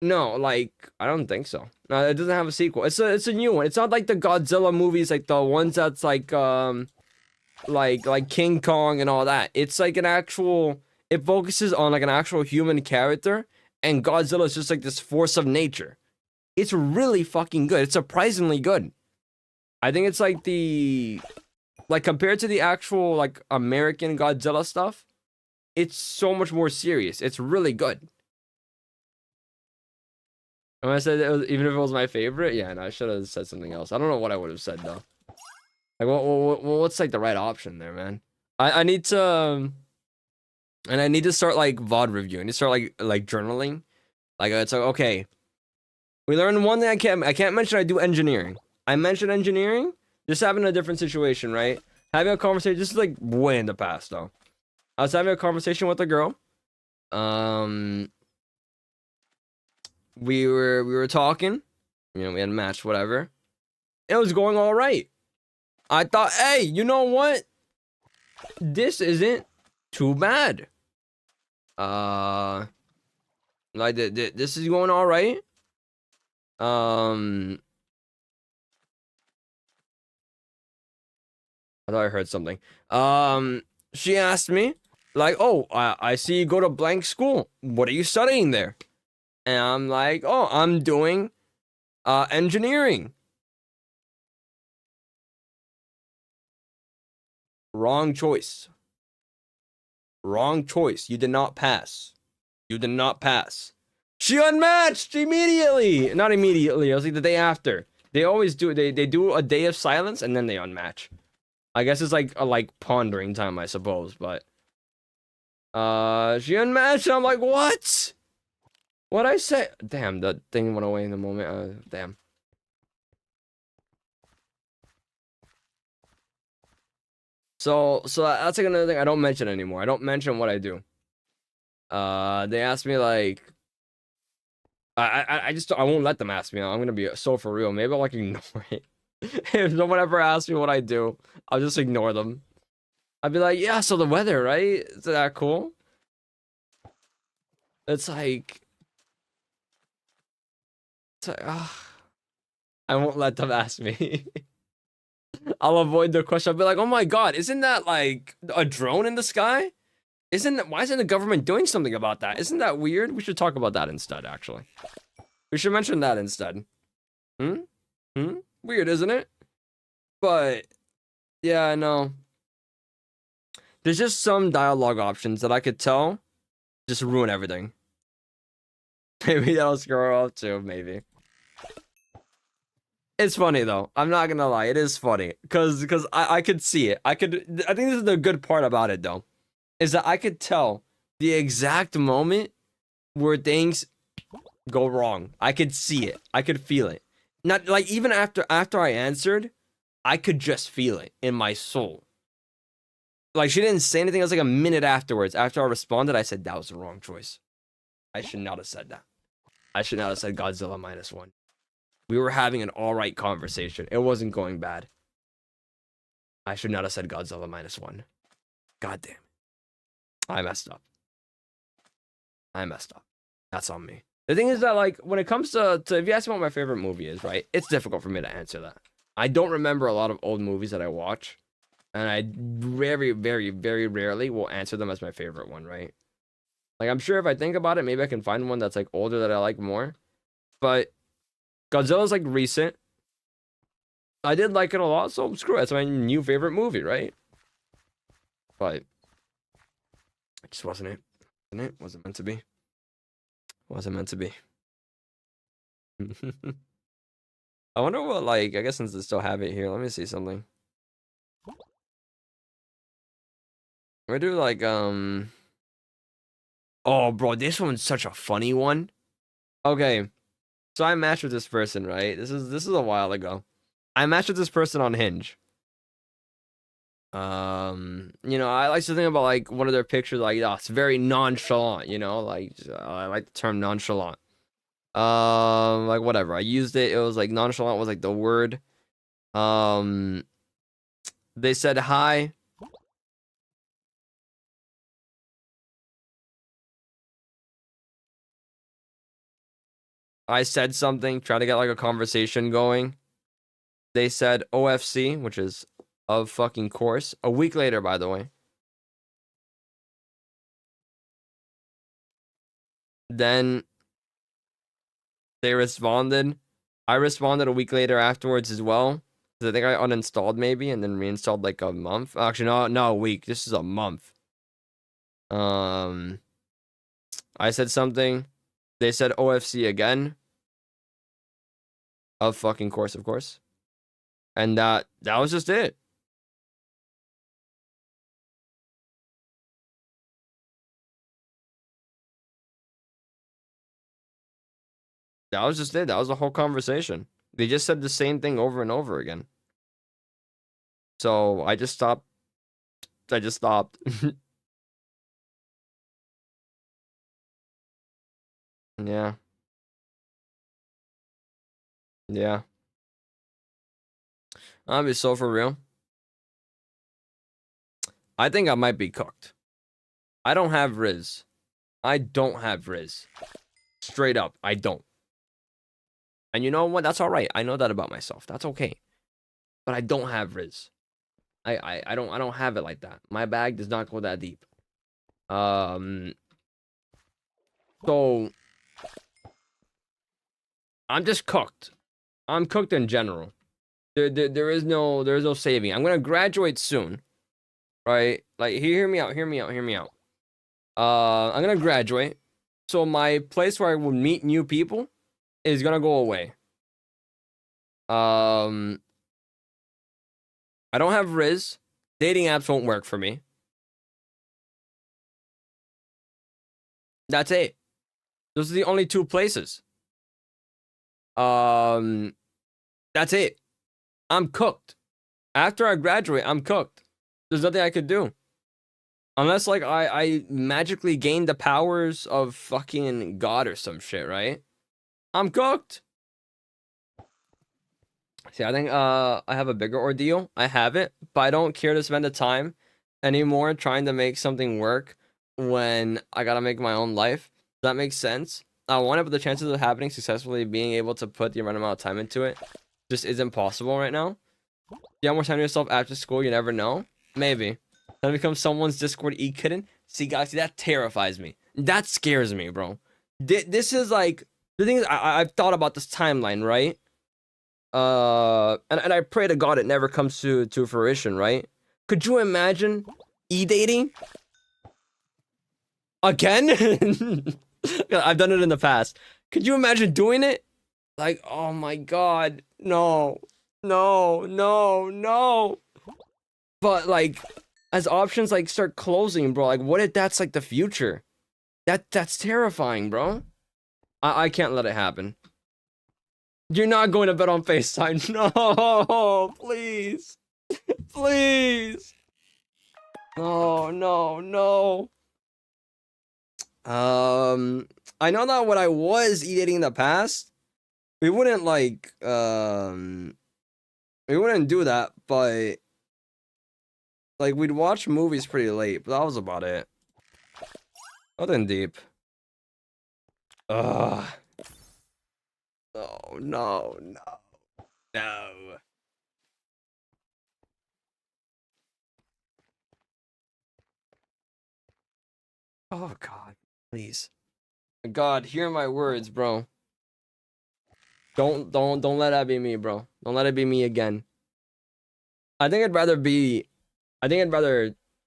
No, like, I don't think so. No, it doesn't have a sequel. It's a new one. It's not like the Godzilla movies, like the ones that's like King Kong and all that. It's like an actual, it focuses on like an actual human character, and Godzilla is just like this force of nature. It's really fucking good. It's surprisingly good. I think it's like compared to the actual like American Godzilla stuff, it's so much more serious. It's really good. And when I said even if it was my favorite, yeah, no, I should have said something else. I don't know what I would have said though. Like, what's like the right option there, man? I need to, and I need to start like VOD reviewing. I need to start like journaling. Like, it's like, okay, we learned one thing I can't mention. I do engineering. I mentioned engineering. Just having a different situation, right? Having a conversation. This is like way in the past though. I was having a conversation with a girl. We were talking. You know, we had a match, whatever. It was going all right. I thought, hey, you know what? This isn't too bad. Like this is going all right. I thought I heard something. She asked me, like, oh, I see you go to blank school. What are you studying there? And I'm like, oh, I'm doing engineering. Wrong choice. Wrong choice. You did not pass. You did not pass. She unmatched immediately. Not immediately. I was like the day after. They always do. They do a day of silence and then they unmatch. I guess it's like a pondering time, I suppose. But she unmatched. I'm like, what? What'd I say? Damn, the thing went away in the moment. Damn. So that's like another thing I don't mention anymore. I don't mention what I do. They asked me like, I won't let them ask me. I'm gonna be so for real. Maybe I'll ignore it. If someone ever asks me what I do, I'll just ignore them. I'd be like, yeah, so the weather, right? Is that cool? It's like, I won't let them ask me. I'll avoid the question. I'll be like, oh my god, isn't that like a drone in the sky? Why isn't the government doing something about that? Isn't that weird? We should talk about that instead, actually. We should mention that instead. Weird, isn't it? But, yeah, I know. There's just some dialogue options that I could tell just ruin everything. Maybe that'll screw her up too, maybe. It's funny though. I'm not gonna lie, it is funny. Cause I could see it. I think this is the good part about it though. Is that I could tell the exact moment where things go wrong. I could see it. I could feel it. Not like even after I answered, I could just feel it in my soul. Like she didn't say anything. It was like a minute afterwards. After I responded, I said that was the wrong choice. I should not have said that. I should not have said Godzilla -1. We were having an alright conversation. It wasn't going bad. I should not have said Godzilla -1. God damn it. I messed up. That's on me. The thing is that, like, when it comes to if you ask me what my favorite movie is, right? It's difficult for me to answer that. I don't remember a lot of old movies that I watch. And I very, very, very rarely will answer them as my favorite one, right? Like, I'm sure if I think about it, maybe I can find one that's, like, older that I like more. But Godzilla's, like, recent. I did like it a lot, so screw it. It's my new favorite movie, right? But it just wasn't it. Wasn't meant to be. Wasn't meant to be. I wonder what, like, I guess since they still have it here, let me see something. We do like oh bro, this one's such a funny one. Okay. So I matched with this person, right? This is a while ago. I matched with this person on Hinge. You know, I like to think about like one of their pictures like, oh, it's very nonchalant, you know, like I like the term nonchalant. Like whatever. I used it. It was like nonchalant was like the word. They said hi. I said something, try to get like a conversation going. They said OFC, which is of fucking course. A week later, by the way. Then they responded. I responded a week later afterwards as well. I think I uninstalled maybe and then reinstalled like a month. Actually, no, a week. This is a month. I said something. They said OFC again. Of fucking course, of course. And that was just it. That was just it. That was the whole conversation. They just said the same thing over and over again. So I just stopped. Yeah. Yeah. I'll be so for real. I think I might be cooked. I don't have Riz. I don't have Riz. Straight up, I don't. And you know what? That's all right. I know that about myself. That's okay. But I don't have Riz. I don't have it like that. My bag does not go that deep. So I'm just cooked. I'm cooked in general. There is no saving. I'm gonna graduate soon, right? Like, hear me out. I'm gonna graduate, so my place where I will meet new people is gonna go away. I don't have Riz. Dating apps won't work for me. That's it. Those are the only two places. That's it. I'm cooked. After I graduate, I'm cooked. There's nothing I could do. Unless, like, I magically gain the powers of fucking God or some shit, right? I'm cooked. See, I think I have a bigger ordeal. I have it, but I don't care to spend the time anymore trying to make something work when I gotta make my own life. Does that make sense? I want it, but the chances of happening successfully, being able to put the right amount of time into it, just isn't possible right now. You have more time to yourself after school, you never know. Maybe. Then become someone's Discord e-kitten. See, guys, that terrifies me. That scares me, bro. This is like, the thing is, I've thought about this timeline, right? And I pray to God it never comes to fruition, right? Could you imagine e-dating? Again? I've done it in the past. Could you imagine doing it? Like, oh my God, no. But like, as options like start closing, bro, like what if that's like the future? That's terrifying, bro. I can't let it happen. You're not going to bet on FaceTime. No, please. Please. No. I know that when I was eating in the past, we wouldn't like we wouldn't do that, but like we'd watch movies pretty late, but that was about it. Nothing deep. Ugh. No. Oh God, please. God, hear my words, bro. Don't let that be me, bro. Don't let it be me again. I think I'd rather,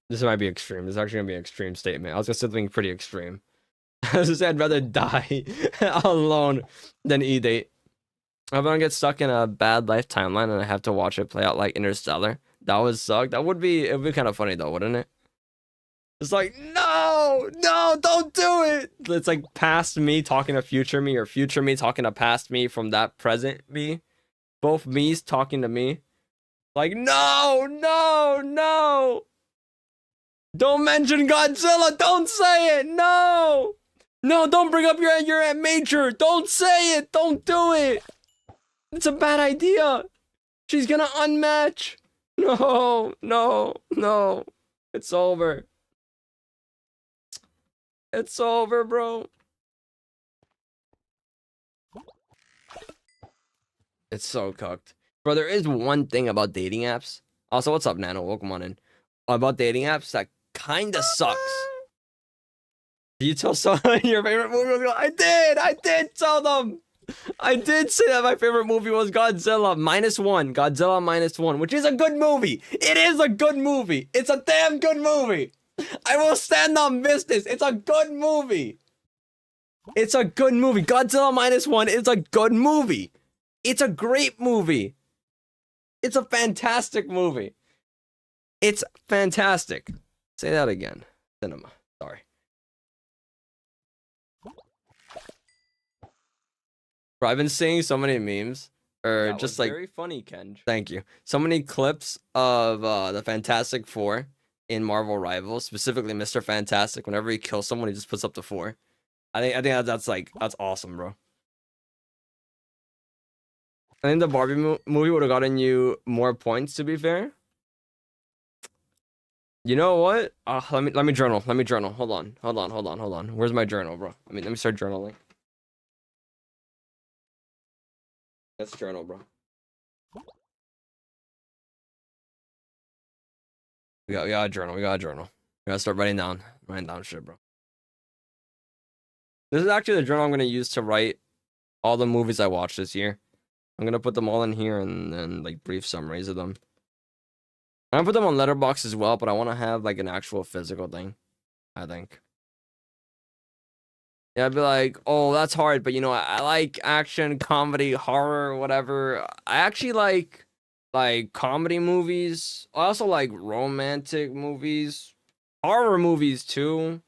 this might be extreme. This is actually gonna be an extreme statement. I was gonna say something pretty extreme. I was gonna say I'd rather die alone than e-date. I'm gonna get stuck in a bad life timeline and I have to watch it play out like Interstellar. That would suck. It'd be kind of funny though, wouldn't it? It's like, no, don't do it. It's like past me talking to future me, or future me talking to past me from that present me. Both me's talking to me. Like, no. Don't mention Godzilla. Don't say it. No, don't bring up your Aunt Major. Don't say it. Don't do it. It's a bad idea. She's gonna unmatch. No. It's over. It's over, bro. It's so cooked. Bro, there is one thing about dating apps. Also, what's up, Nano? Welcome on in. About dating apps that kinda sucks. Did you tell someone your favorite movie was? I did tell them. I did say that my favorite movie was Godzilla -1. Godzilla -1, which is a good movie. It is a good movie. It's a damn good movie. I will stand on business. It's a good movie. It's a good movie. Godzilla -1 is a good movie. It's a great movie. It's a fantastic movie. It's fantastic. Say that again. Cinema. Sorry. Bro, I've been seeing so many memes. Or just like, very funny, Kenj. Thank you. So many clips of the Fantastic Four in Marvel Rivals, specifically Mr. Fantastic. Whenever he kills someone, he just puts up the 4. I think that's awesome, bro. I think the Barbie movie would have gotten you more points, to be fair. You know what? Let me journal. Let me journal. Hold on. Where's my journal, bro? Let me start journaling. Let's journal, bro. We got a journal. We gotta start writing down shit, bro. This is actually the journal I'm gonna use to write all the movies I watched this year. I'm gonna put them all in here and then like brief summaries of them. I'm gonna put them on Letterboxd as well, but I want to have like an actual physical thing, I think. Yeah, I'd be like, oh, that's hard, but you know, I like action, comedy, horror, whatever. I actually like comedy movies. I also like romantic movies, horror movies too.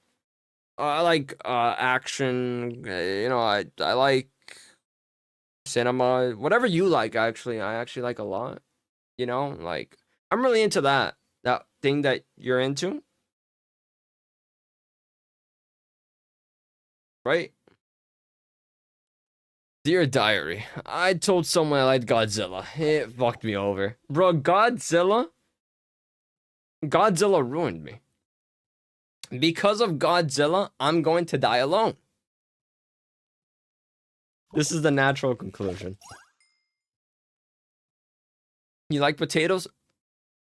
I like action. You know, I like cinema. Whatever you like, actually, I actually like a lot. You know, like I'm really into that thing that you're into. Right? Dear Diary, I told someone I liked Godzilla. It fucked me over. Bro, Godzilla ruined me. Because of Godzilla, I'm going to die alone. This is the natural conclusion. You like potatoes?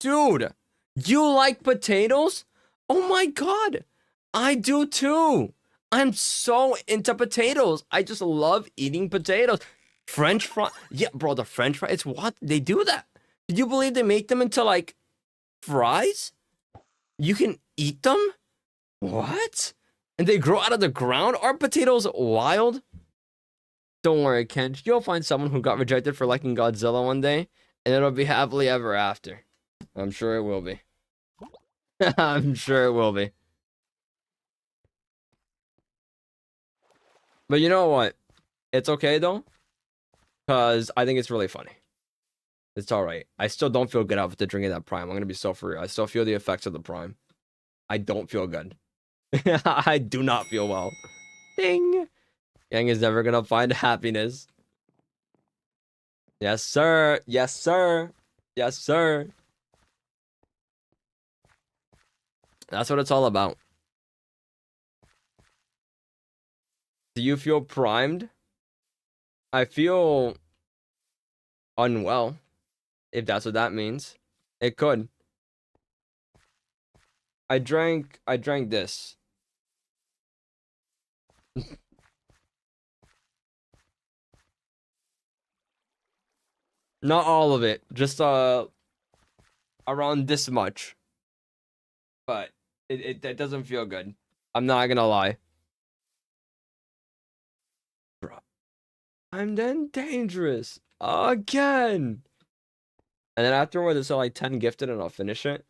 Dude, you like potatoes? Oh my god. I do too. I'm so into potatoes. I just love eating potatoes. French fry. Yeah, bro, the French fry. It's what? They do that. Did you believe they make them into like fries? You can eat them? What? And they grow out of the ground? Are potatoes wild? Don't worry, Ken. You'll find someone who got rejected for liking Godzilla one day, and it'll be happily ever after. I'm sure it will be. I'm sure it will be. But you know what? It's okay though, because I think it's really funny. It's alright. I still don't feel good after drinking that Prime. I'm gonna be so for real. I still feel the effects of the Prime. I don't feel good. I do not feel well. Ding! Yang is never gonna find happiness. Yes, sir. Yes, sir. Yes, sir. That's what it's all about. Do you feel primed? I feel unwell, if that's what that means. It could. I drank this. Not all of it, just around this much. But it doesn't feel good. I'm not gonna lie. Bro, I'm then dangerous again. And then afterwards, it's like 10 gifted, and I'll finish it.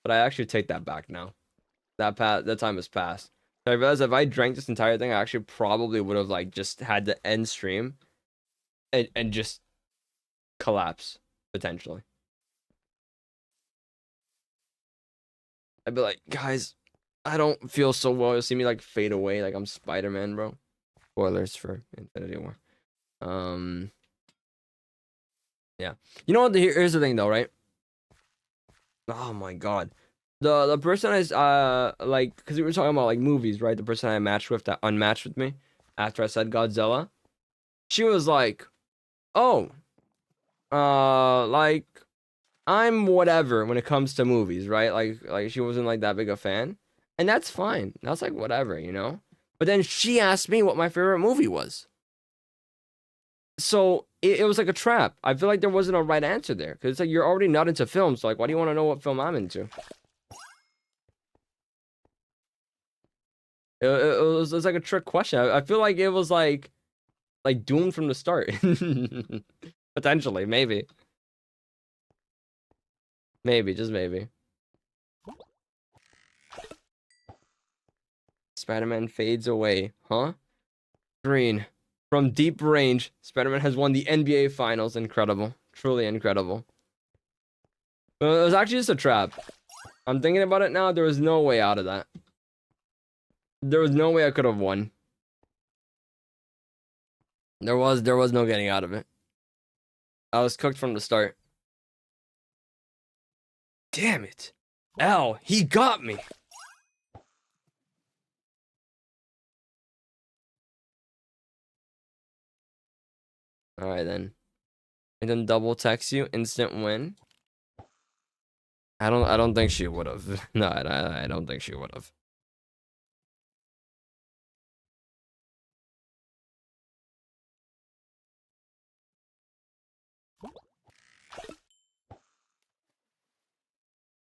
But I actually take that back now. That time has passed. So I realized if I drank this entire thing, I actually probably would have like just had to end stream, and just collapse potentially. I'd be like, guys, I don't feel so well. You'll see me like fade away, like I'm Spider-Man, bro. Spoilers for Infinity War. Yeah. You know what? Here's the thing, though, right? Oh my god, the person I like, because we were talking about like movies, right? The person I matched with that unmatched with me after I said Godzilla, she was like, oh, like I'm whatever when it comes to movies, right? Like she wasn't like that big a fan, and that's fine. That's like whatever, you know. But then she asked me what my favorite movie was. So it was like a trap. I feel like there wasn't a right answer there, because it's like you're already not into films. So like, why do you want to know what film I'm into? It was like a trick question. I feel like it was like doomed from the start. Potentially, maybe. Maybe, just maybe. Spider-Man fades away, huh? Green. From deep range, Spider-Man has won the NBA Finals. Incredible. Truly incredible. But it was actually just a trap. I'm thinking about it now. There was no way out of that. There was no way I could have won. There was no getting out of it. I was cooked from the start. Damn it. Ow, he got me. All right then. And then double text you, instant win. I don't think she would have. No, I don't think she would have.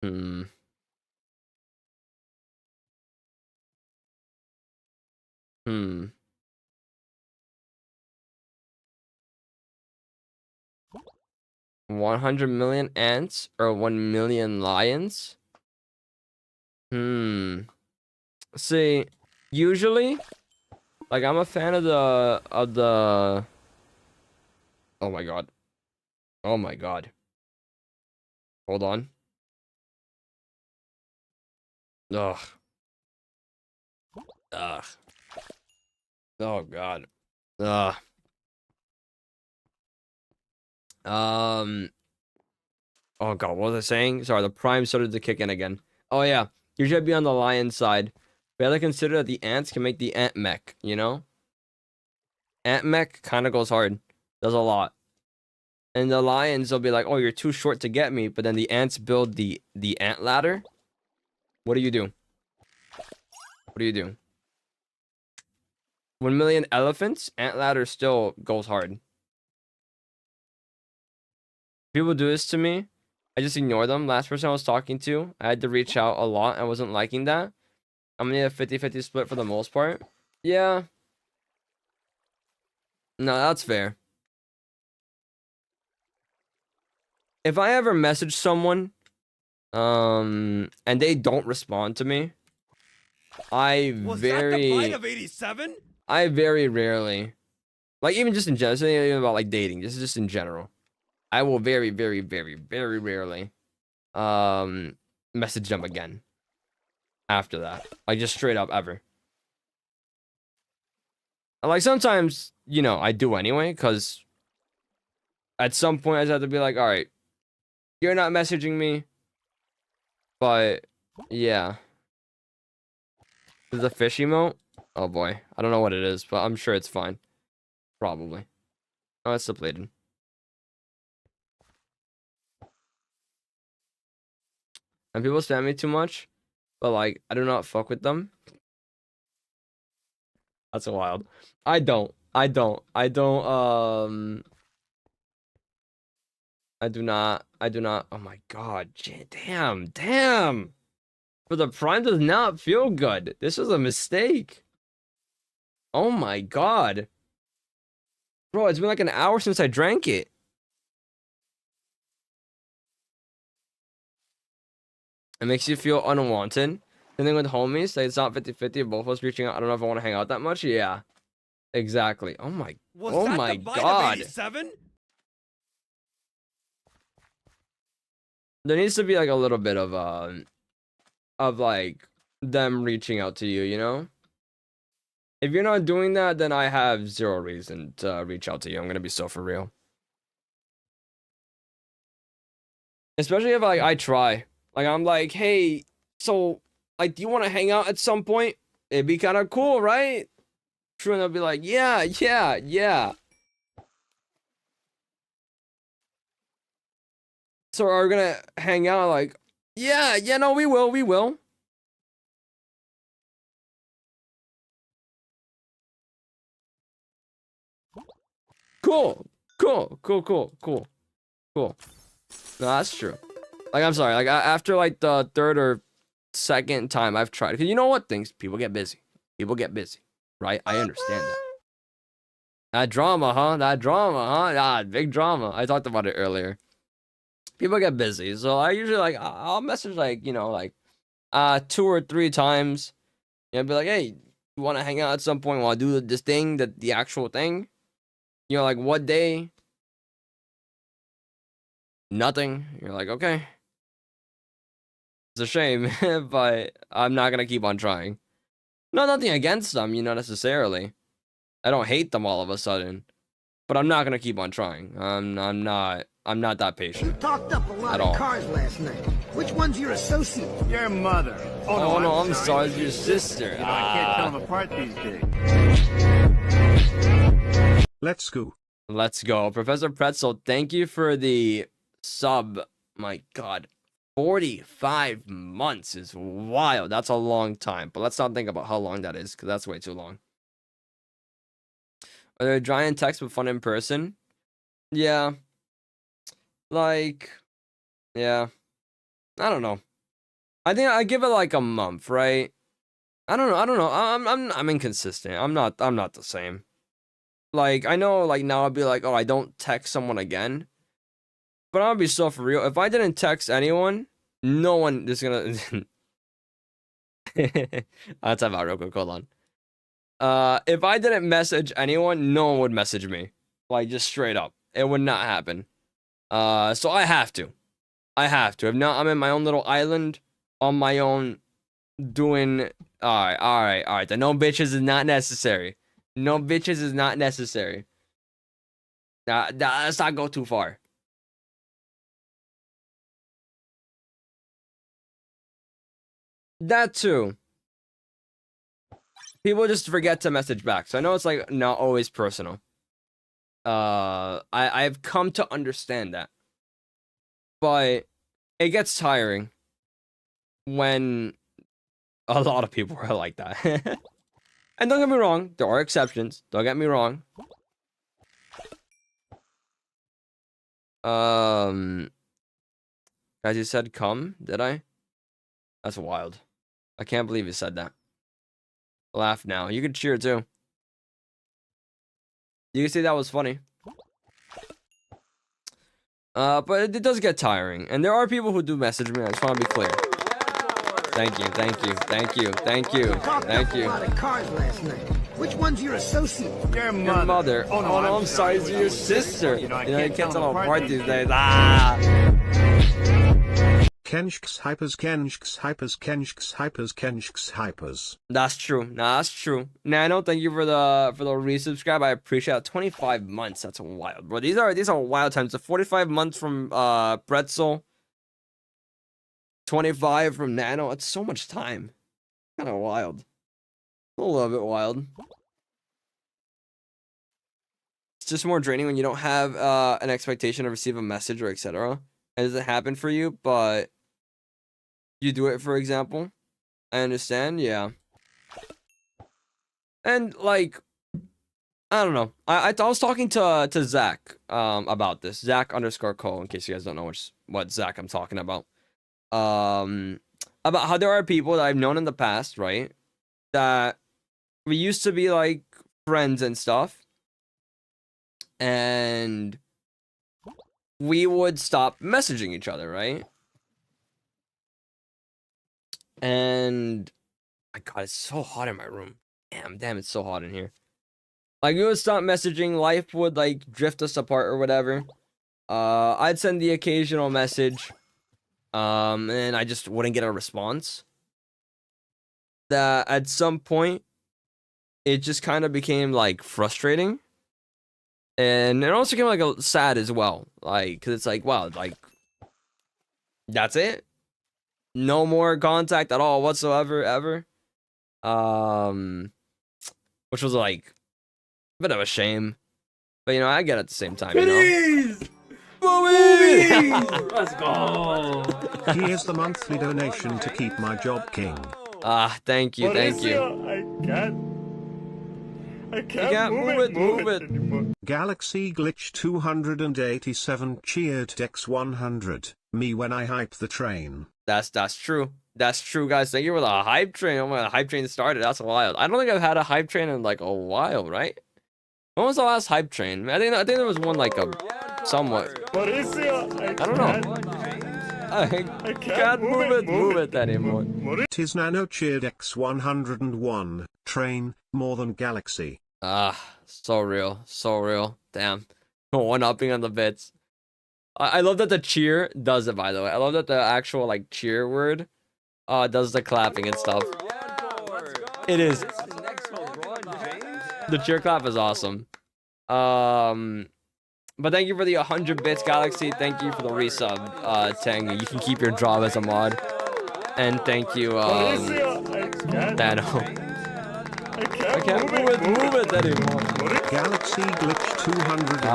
Hmm. Hmm. 100 million ants or 1 million lions? Hmm. See, usually, like I'm a fan of the. Oh my god. Oh my god. Hold on. Ugh. Ugh. Oh god. Ugh. Oh god, what was I saying? Sorry, the prime started to kick in again. Oh yeah, usually I'd be on the lion side. But I like consider that the ants can make the ant mech, you know? Ant mech kind of goes hard. Does a lot. And the lions, they'll be like, oh, you're too short to get me. But then the ants build the ant ladder. What do you do? What do you do? 1 million elephants, ant ladder still goes hard. People do this to me. I just ignore them. Last person I was talking to, I had to reach out a lot. I wasn't liking that. I'm gonna need a 50-50 split for the most part. Yeah. No, that's fair. If I ever message someone, and they don't respond to me, Was that the bite of 87? I very rarely, like even just in general, this ain't even about like dating, this is just in general. I will very, very, very, very rarely, message them again. After that, like just straight up ever. Like sometimes, you know, I do anyway, because at some point I just have to be like, all right, you're not messaging me, but yeah. This is a fish emote? Oh boy, I don't know what it is, but I'm sure it's fine. Probably. Oh, it's depleted. And people spam me too much, but like, I do not fuck with them. That's wild. I don't. I do not. Oh my god. Damn. But the prime does not feel good. This was a mistake. Oh my god. Bro, it's been like an hour since I drank it. It makes you feel unwanted. The thing with homies, like it's not 50-50 of both of us reaching out. I don't know if I want to hang out that much. Yeah. Exactly. Oh my god. 87? There needs to be like a little bit of like them reaching out to you, you know? If you're not doing that, then I have zero reason to reach out to you. I'm gonna be so for real. Especially if like I try. Like I'm like, hey, so like do you wanna hang out at some point? It'd be kinda cool, right? True, and they'll be like, yeah. So are we gonna hang out? Like, yeah, no, we will. Cool. No, that's true. Like, I'm sorry. Like, after like the third or second time I've tried, because you know what? People get busy. Right? I understand that. That drama, huh? Ah, big drama. I talked about it earlier. People get busy, so I usually like I'll message like, you know, like 2 or 3 times. You know, be like, hey, you want to hang out at some point while I do this thing, the actual thing? You know, like what day? Nothing. You're like, okay. It's a shame, but I'm not gonna keep on trying. No, nothing against them, you know, necessarily. I don't hate them all of a sudden, but I'm not gonna keep on trying. I'm not that patient. You talked up a lot at of all. cars last night. Which one's your associate? Your mother. Oh, no, I'm sorry, it's your sister. You know, I can't tell them apart these days. Let's go. Let's go. Professor Pretzel, thank you for the sub. My God. 45 months is wild. That's a long time. But let's not think about how long that is, because that's way too long. Are there dry in text but fun in person? Yeah. Like, yeah. I don't know. I think I give it like a month, right? I don't know. I'm inconsistent. I'm not the same. Like, I know, like, now I'd be like, oh, I don't text someone again. But I'm gonna be so for real. If I didn't text anyone, no one is gonna... I'll type out real quick. Hold on. If I didn't message anyone, no one would message me. Like, just straight up. It would not happen. So I have to. If not, I'm in my own little island on my own doing... Alright. The no bitches is not necessary. No bitches is not necessary. Let's not go too far. That too. People just forget to message back. So I know it's like not always personal. I've come to understand that. But it gets tiring when a lot of people are like that. And don't get me wrong, there are exceptions. Don't get me wrong. Guys, you said come, did I? That's wild. I can't believe you said that. Laugh now. You could cheer too. You can say that was funny. But it does get tiring. And there are people who do message me. I just want to be clear. Thank you. Which one's your associate? Your mother. Oh no, I'm sorry, it's your sister. You know, I can't tell them apart these days. KenjxX. That's true. That's true. Nano, thank you for the resubscribe. I appreciate it. 25 months. That's wild, bro. These are wild times. So 45 months from Pretzel. 25 from Nano. It's so much time. Kind of wild. A little bit wild. It's just more draining when you don't have an expectation to receive a message or etc. And does it happen for you? But you do it, for example. I understand, yeah. And like, I don't know. I was talking to Zach about this. Zach_Cole, in case you guys don't know what Zach I'm talking about. About how there are people that I've known in the past, right? That we used to be like friends and stuff. And we would stop messaging each other, right? And my God, it's so hot in my room. Damn, it's so hot in here. Like, we would stop messaging, life would like drift us apart or whatever. I'd send the occasional message. And I just wouldn't get a response. That at some point, it just kind of became like frustrating. And it also became like sad as well. Like, because it's like, wow, like, that's it? No more contact at all whatsoever, ever. Which was like a bit of a shame. But, you know, I get it at the same time, you know? Movies! Let's go! Here's the monthly donation to keep my job, King. Thank you. I can't move it anymore. Galaxy Glitch 287 cheered Dex 100. Me when I hype the train. That's true. That's true, guys. Thank you for the hype train. Oh my, the hype train started. That's wild. I don't think I've had a hype train in like a while, right? When was the last hype train? I think there was one like a somewhat. I don't know. I can't move it anymore. Tis Nano cheered X 101 train more than Galaxy. So real. Damn. One-upping on the bits. I love that the cheer does it, by the way. I love that the actual like cheer word does the clapping and stuff. It is. The cheer clap is awesome. But But thank you for the 100 bits, Galaxy. Thank you for the resub, Tangy. You can keep your job as a mod. And thank you, Nano. I can't move it anymore. Galaxy Glitch 287.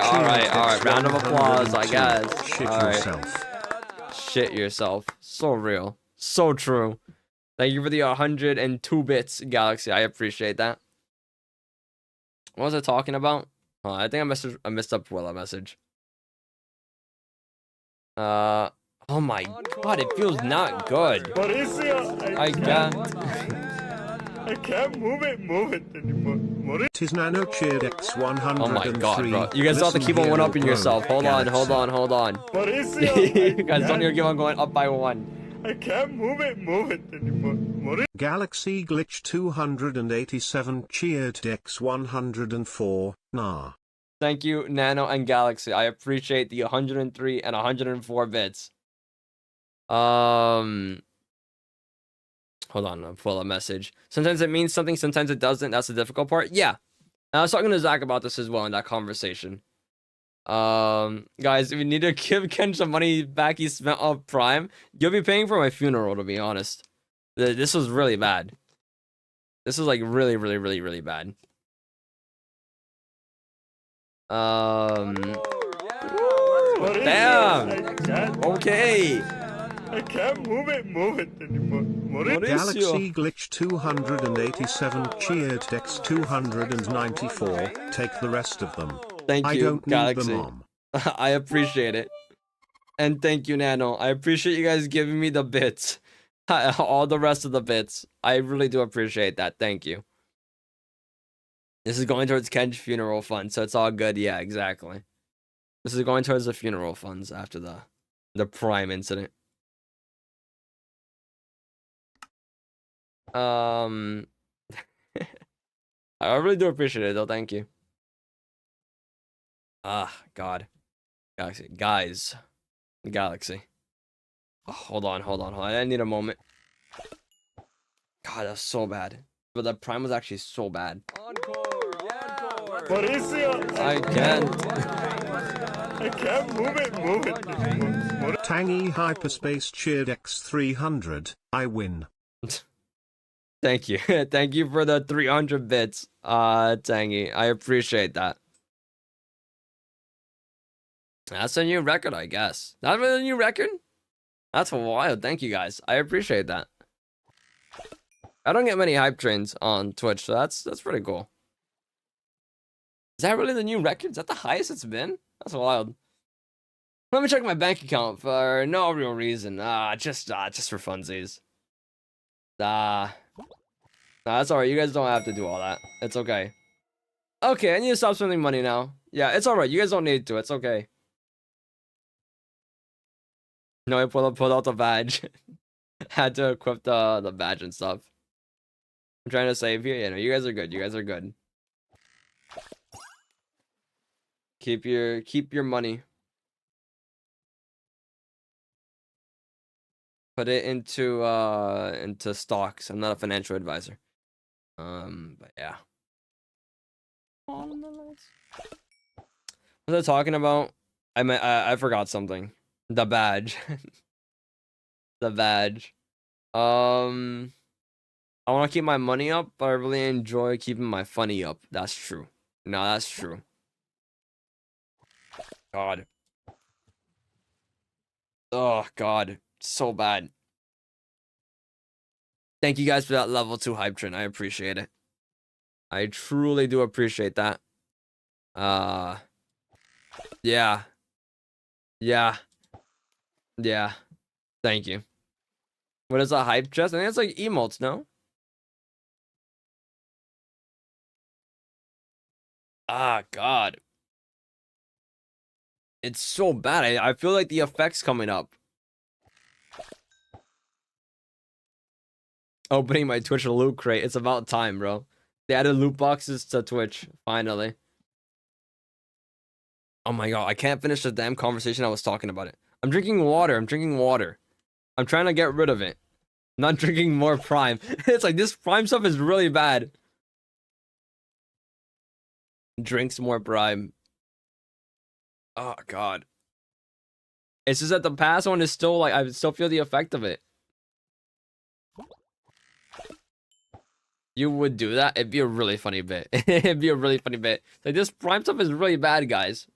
Alright. Round of applause, I guess. Shit yourself. Shit yourself. So real. So true. Thank you for the 102 bits, Galaxy. I appreciate that. What was I talking about? I think I missed up Willa message. Oh my god, it feels not good. I can't move it anymore. Tis Nano cheered X 103. Oh my god, bro. You guys don't have to keep on one upping yourself. Hold on. You guys don't even keep on going up by one. I can't move it anymore. Galaxy Glitch 287 cheered X 104. Nah. Thank you, Nano and Galaxy. I appreciate the 103 and 104 bits. Hold on, I'll pull a message. Sometimes it means something, sometimes it doesn't. That's the difficult part. Yeah. I was talking to Zach about this as well in that conversation. Guys, we need to give Ken some money back he spent on Prime. You'll be paying for my funeral, to be honest. This was really bad. This was like really bad. Damn. Okay. I can't move it anymore. Galaxy Glitch 287 cheered X 294. Take the rest of them. Thank you, I don't Galaxy. need them. I appreciate it. And thank you, Nano. I appreciate you guys giving me the bits. All the rest of the bits. I really do appreciate that. Thank you. This is going towards Ken's funeral fund, so it's all good. Yeah, exactly. This is going towards the funeral funds after the Prime incident. I really do appreciate it, though. Thank you. God. Galaxy. Guys. Galaxy. Oh, hold on. I need a moment. God, that's so bad. But the Prime was actually so bad. Encore. I can't. I can't move it. Tangy Hyperspace cheered X 300. I win. Thank you. Thank you for the 300 bits, Tangy. I appreciate that. That's a new record, I guess. That's really a new record? That's wild. Thank you, guys. I appreciate that. I don't get many hype trains on Twitch, so that's pretty cool. Is that really the new record? Is that the highest it's been? That's wild. Let me check my bank account for no real reason. Just for funsies. Nah, that's alright. You guys don't have to do all that. It's okay. Okay, I need to stop spending money now. Yeah, it's alright. You guys don't need to. It's okay. No, I pulled out the badge. Had to equip the badge and stuff. I'm trying to save here. Yeah, no, you guys are good. You guys are good. Keep your money. Put it into stocks. I'm not a financial advisor. But yeah. What was I talking about? I forgot something. The badge. The badge. I want to keep my money up, but I really enjoy keeping my funny up. That's true. No, that's true. God. Oh, God. So bad. Thank you guys for that level 2 hype train. I appreciate it. I truly do appreciate that. Yeah. Thank you. What is a hype chest? I think it's like emotes, no? God. It's so bad. I feel like the effect's coming up. Opening my Twitch loot crate. It's about time, bro. They added loot boxes to Twitch, finally. Oh my god, I can't finish the damn conversation I was talking about it. I'm drinking water. I'm trying to get rid of it. I'm not drinking more Prime. It's like this Prime stuff is really bad. Drinks more Prime. Oh God. It's just that the past one is still like I still feel the effect of it. You would do that? It'd be a really funny bit. It'd be a really funny bit. Like this prime stuff is really bad, guys.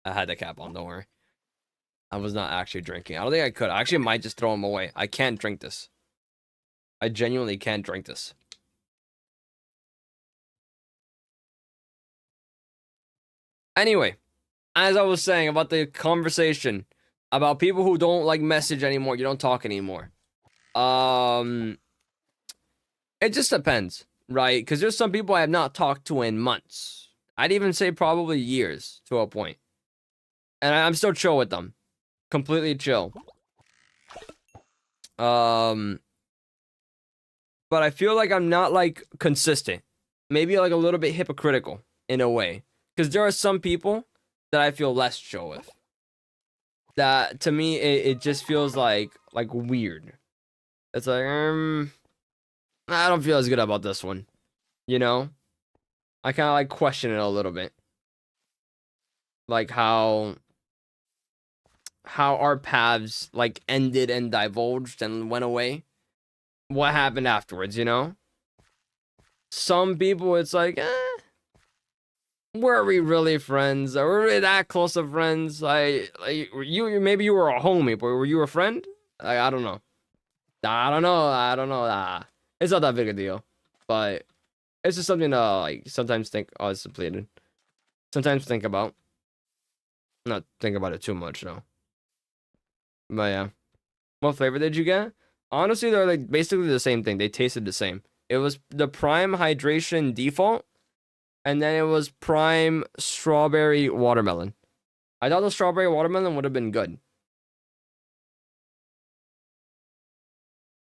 I had the cap on, don't worry. I was not actually drinking. I don't think I could. I actually might just throw them away. I can't drink this. I genuinely can't drink this. Anyway, as I was saying about the conversation about people who don't like message anymore, you don't talk anymore. It just depends, right? Because there's some people I have not talked to in months. I'd even say probably years to a point. And I'm still chill with them. Completely chill. But I feel like I'm not like consistent. Maybe like a little bit hypocritical in a way. Because there are some people that I feel less chill with. That to me it just feels like weird. It's like I don't feel as good about this one. You know? I kind of like question it a little bit. Like how our paths like ended and divulged and went away. What happened afterwards, you know? Some people it's like, were we really friends? Are we really that close of friends? Like you maybe you were a homie, but were you a friend? Like, I don't know. I don't know. It's not that big a deal. But it's just something to like sometimes think, oh, it's depleted. Sometimes think about. Not think about it too much though. But yeah. What flavor did you get? Honestly, they're like basically the same thing. They tasted the same. It was the prime hydration default. And then it was prime strawberry watermelon. I thought the strawberry watermelon would have been good.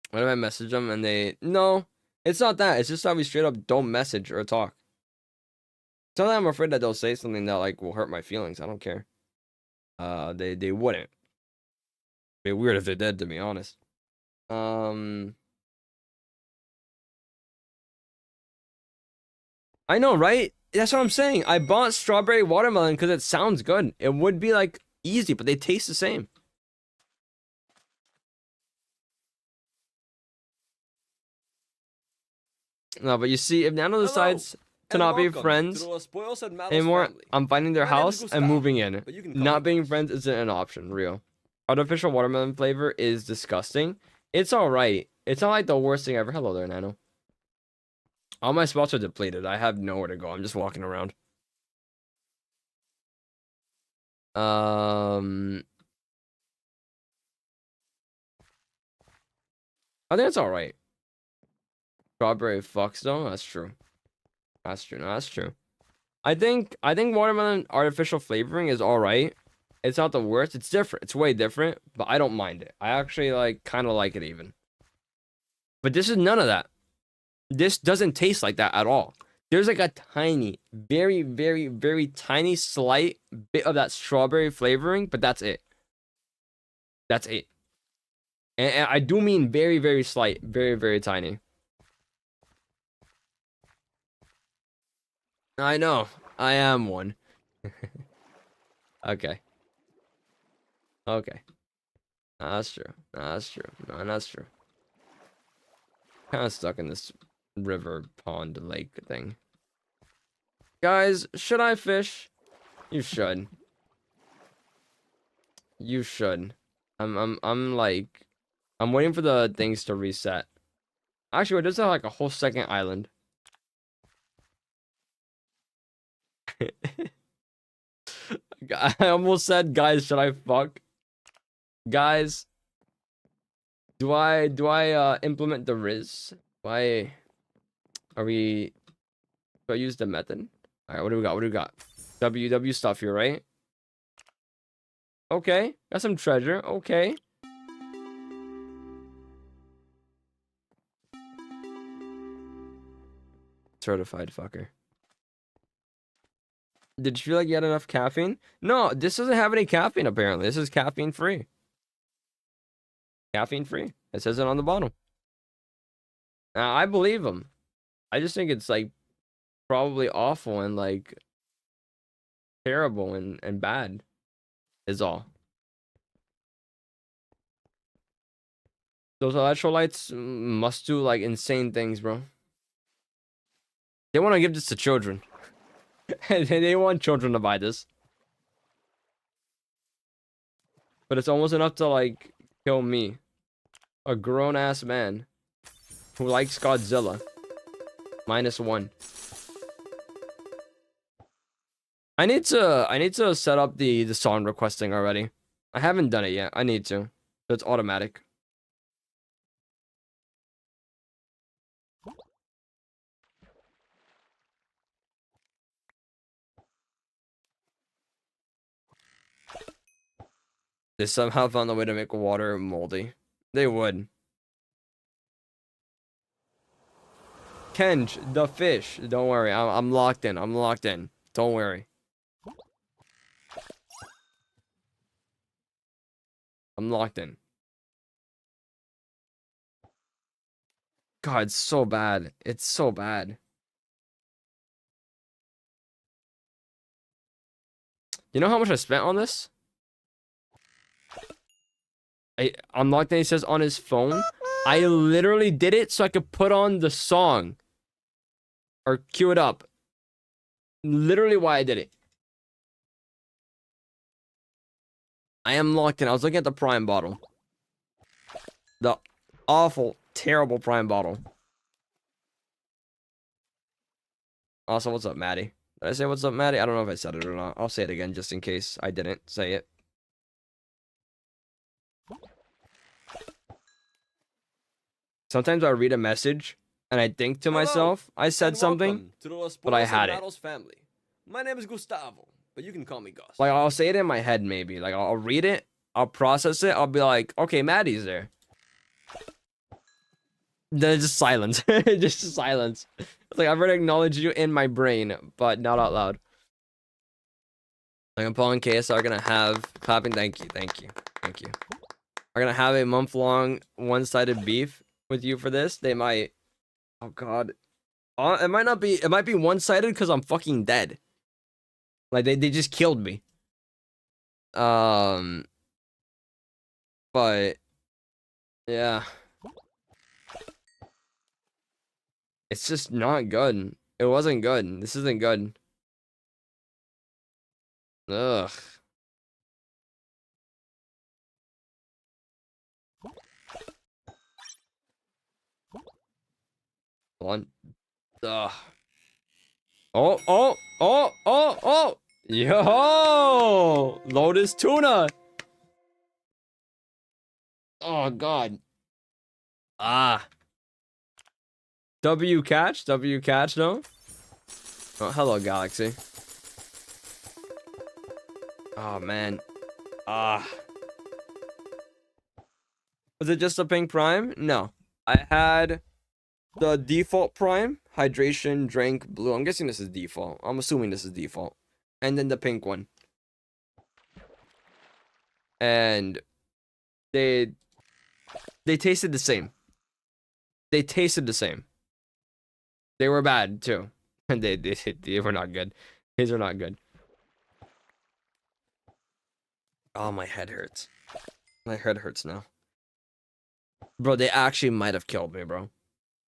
What if I message them and they... No, it's not that. It's just that we straight up don't message or talk. Sometimes I'm afraid that they'll say something that like will hurt my feelings. I don't care. They wouldn't. It'd be weird if they did, to be honest. I know, right? That's what I'm saying. I bought strawberry watermelon because it sounds good. It would be like easy, but they taste the same. No, but you see, if Nano decides to not be friends anymore, I'm finding their house and moving in. Not being friends isn't an option, real. Artificial watermelon flavor is disgusting. It's alright. It's not like the worst thing ever. Hello there, Nano. All my spots are depleted. I have nowhere to go. I'm just walking around. I think it's alright. Strawberry fucks though. That's true. That's true. No, that's true. I think watermelon artificial flavoring is alright. It's not the worst. It's different. It's way different, but I don't mind it. I actually like kind of like it even. But this is none of that. This doesn't taste like that at all. There's like a tiny, very, very, very tiny, slight bit of that strawberry flavoring, but that's it. That's it. And I do mean very, very slight, very, very tiny. I know. I am one. Okay. Okay. No, that's true. No, that's true. No, that's true. Kind of stuck in this river, pond, lake thing. Guys, should I fish? You should. You should. I'm like, I'm waiting for the things to reset. Actually, it does have like a whole second island. I almost said, guys, should I fuck? Guys, do I implement the Riz? Why are we? Do I use the method? All right, what do we got? What do we got? WW stuff here, right? Okay, got some treasure. Okay. Certified fucker. Did you feel like you had enough caffeine? No, this doesn't have any caffeine, apparently. This is caffeine free. Caffeine free. It says it on the bottom. Now, I believe him. I just think it's like probably awful and like terrible and bad is all. Those electrolytes must do like insane things, bro. They want to give this to children. They want children to buy this. But it's almost enough to like kill me. A grown-ass man who likes Godzilla. -1. I need to set up the song requesting already. I haven't done it yet. I need to. So it's automatic. They somehow found a way to make water moldy. They would. Kenj, the fish. Don't worry. I'm locked in. I'm locked in. Don't worry. I'm locked in. God, it's so bad. It's so bad. You know how much I spent on this? I'm locked in. He says on his phone. I literally did it so I could put on the song. Or cue it up. Literally why I did it. I am locked in. I was looking at the Prime bottle. The awful, terrible Prime bottle. Also, what's up, Maddie? Did I say what's up, Maddie? I don't know if I said it or not. I'll say it again just in case I didn't say it. Sometimes I read a message and I think to myself, I said something, but I had it. Family. My name is Gustavo, but you can call me Gus. Like, I'll say it in my head, maybe. Like, I'll read it, I'll process it, I'll be like, okay, Maddie's there. Then it's just silence. Just silence. It's like, I've already acknowledged you in my brain, but not out loud. Like, I'm Paul and KS are gonna have clapping. Thank you. Are gonna have a month-long one-sided beef with you for this. They might. Oh God. It might not be. It might be one-sided because I'm fucking dead. Like they just killed me. But yeah. It's just not good. It wasn't good. This isn't good. Ugh. One. Ugh. Oh. Yo! Lotus tuna. Oh, God. Ah. W catch, no? Oh, hello, Galaxy. Oh, man. Ah. Was it just a pink prime? No. I had the default prime, hydration, drink, blue. I'm guessing this is default. I'm assuming this is default. And then the pink one. And they tasted the same. They tasted the same. They were bad too. And they were not good. These are not good. Oh, my head hurts. My head hurts now. Bro, they actually might have killed me, bro.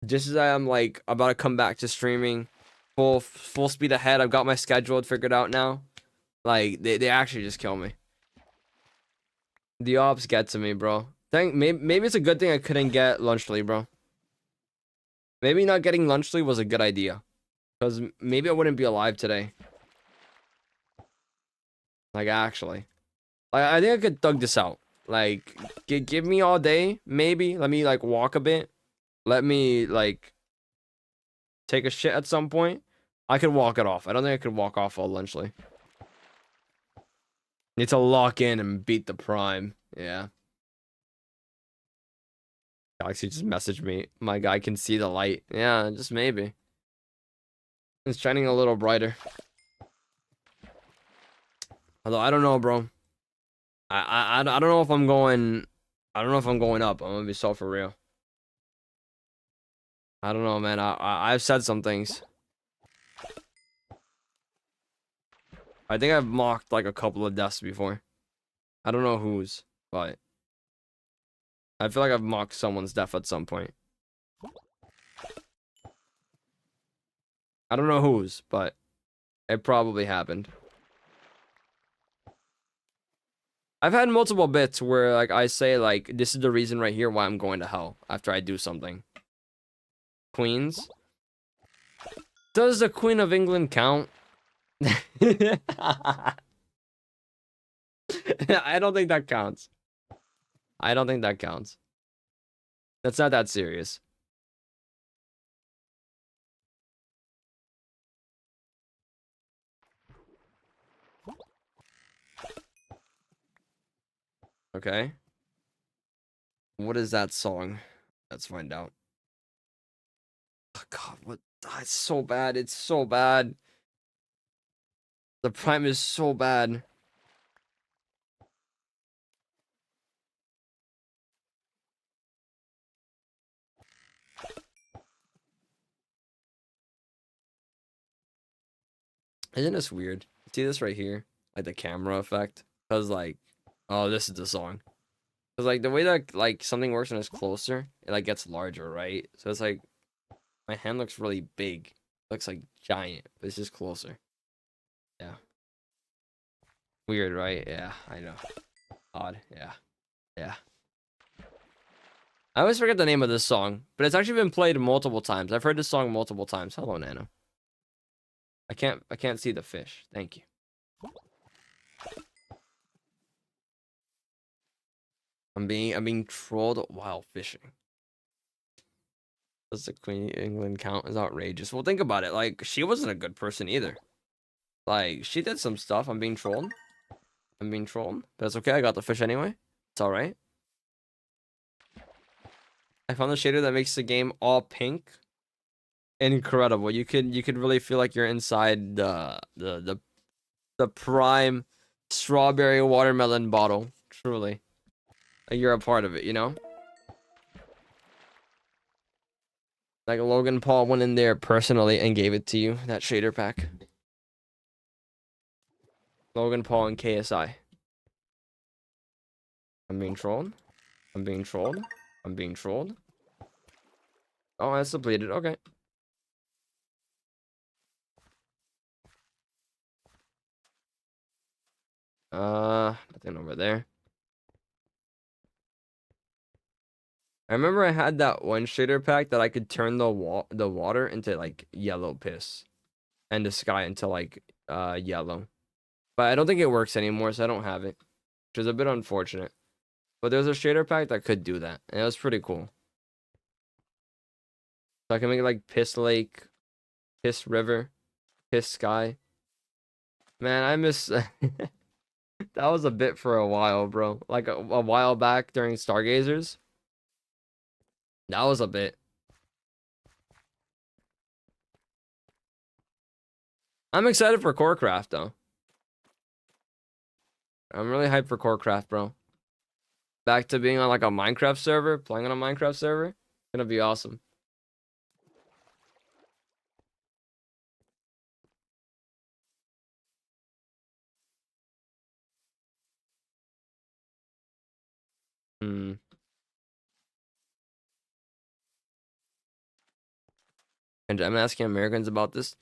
Just as I'm like about to come back to streaming, full speed ahead. I've got my schedule figured out now. Like they actually just kill me. The ops get to me, bro. Maybe it's a good thing I couldn't get Lunchly, bro. Maybe not getting Lunchly was a good idea, because maybe I wouldn't be alive today. Like actually, I think I could thug this out. Like give me all day, maybe. Let me like walk a bit. Let me like take a shit at some point. I could walk it off. I don't think I could walk off all Lunchly. Need to lock in and beat the prime. Yeah. Galaxy just messaged me. My guy can see the light. Yeah, just maybe. It's shining a little brighter. Although I don't know, bro. I don't know if I'm going. I don't know if I'm going up. I'm gonna be so for real. I don't know, man. I've said some things. I think I've mocked like a couple of deaths before. I don't know whose, but I feel like I've mocked someone's death at some point. I don't know whose, but it probably happened. I've had multiple bits where like I say like this is the reason right here why I'm going to hell after I do something. Queens. Does the Queen of England count? I don't think that counts. I don't think that counts. That's not that serious. Okay. What is that song? Let's find out. Oh, God, what? Oh, it's so bad. It's so bad. The prime is so bad. Isn't this weird? See this right here? Like the camera effect? Because like, oh, this is the song. Because like the way that like something works when it's closer, it like gets larger, right? So it's like, my hand looks really big. Looks like giant, but it's just closer. Yeah. Weird, right? Yeah, I know. Odd, yeah. Yeah. I always forget the name of this song, but it's actually been played multiple times. I've heard this song multiple times. Hello, Nano. I can't see the fish. Thank you. I'm being trolled while fishing. Does the Queen of England count as outrageous? Well, think about it. Like, she wasn't a good person either. Like, she did some stuff. I'm being trolled. I'm being trolled. But it's okay. I got the fish anyway. It's alright. I found the shader that makes the game all pink. Incredible. You could really feel like you're inside the prime strawberry watermelon bottle. Truly. Like you're a part of it, you know? Like Logan Paul went in there personally and gave it to you, that shader pack. Logan Paul and KSI. I'm being trolled. I'm being trolled. I'm being trolled. Oh, that's depleted. Okay. Nothing over there. I remember I had that one shader pack that I could turn the water into like yellow piss and the sky into like yellow. But I don't think it works anymore, so I don't have it, which is a bit unfortunate. But there's a shader pack that could do that, and it was pretty cool. So I can make it like piss lake, piss river, piss sky. Man, I miss that was a bit for a while, bro. Like a while back during Stargazers. That was a bit. I'm excited for Corecraft, though. I'm really hyped for Corecraft, bro. Back to being on like a Minecraft server, playing on a Minecraft server. It's gonna be awesome. Hmm. And I'm asking Americans about this.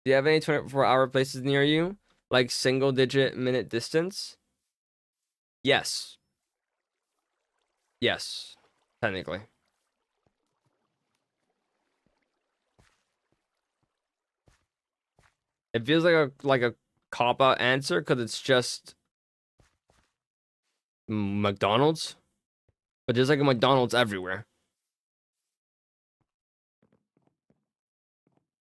Do you have any 24-hour places near you? Like single-digit minute distance? Yes. Yes. Technically. It feels like a cop-out answer because it's just McDonald's. But there's like a McDonald's everywhere.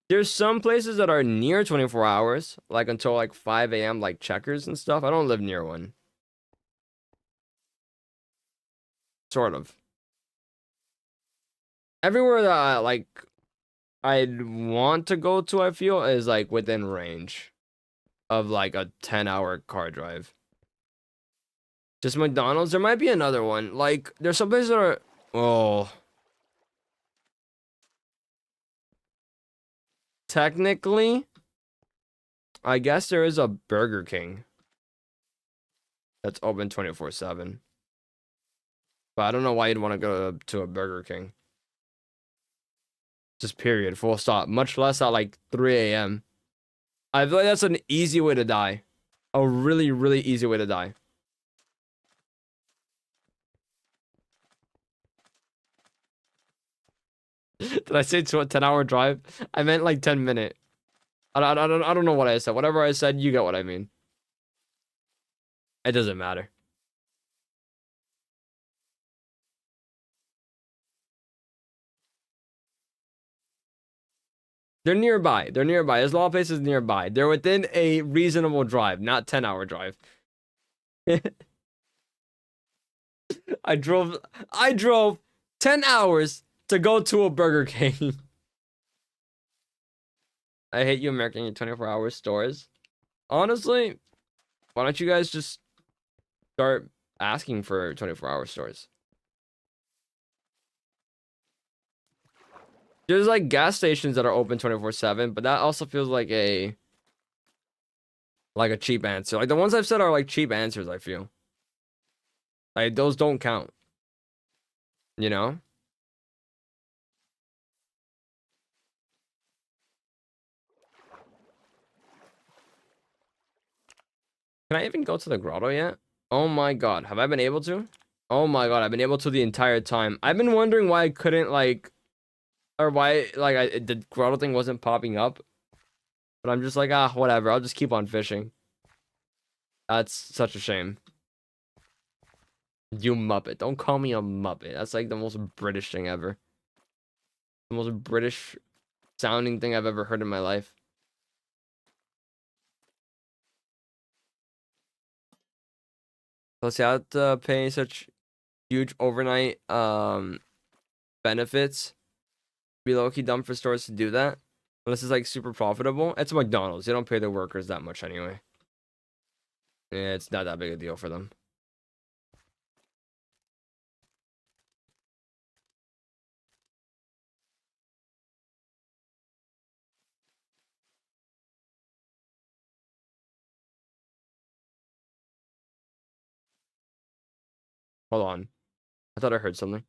There's some places that are near 24 hours, like until like 5 a.m., like Checkers and stuff. I don't live near one. Sort of. Everywhere that I'd want to go to, I feel, is like within range of like a 10-hour car drive. Just McDonald's. There might be another one. Like, there's some places that are... Oh. Technically, I guess there is a Burger King that's open 24/7. But I don't know why you'd want to go to a Burger King. Just period, full stop. Much less at like 3 a.m. I feel like that's an easy way to die. A really, really easy way to die. Did I say 10-hour drive? I meant like 10-minute. I don't know what I said. Whatever I said, you get what I mean. It doesn't matter. They're nearby. They're nearby. There's a lot of places nearby. They're within a reasonable drive, not 10-hour drive. I drove 10 hours to go to a Burger King. I hate you, American, your 24-hour stores. Honestly, why don't you guys just start asking for 24-hour stores? There's like gas stations that are open 24/7, but that also feels like a cheap answer. Like the ones I've said are like cheap answers, I feel. Like those don't count. You know? Can I even go to the grotto yet? Oh my god, have I been able to? Oh my god, I've been able to the entire time. I've been wondering why I couldn't like, or why like the grotto thing wasn't popping up. But I'm just like, whatever, I'll just keep on fishing. That's such a shame. You Muppet. Don't call me a Muppet. That's like the most British thing ever. The most British sounding thing I've ever heard in my life. Plus, you have to pay such huge overnight benefits. Be low-key dumb for stores to do that. Unless it's like super profitable. It's McDonald's. They don't pay their workers that much anyway. Yeah, it's not that big a deal for them. Hold on. I thought I heard something.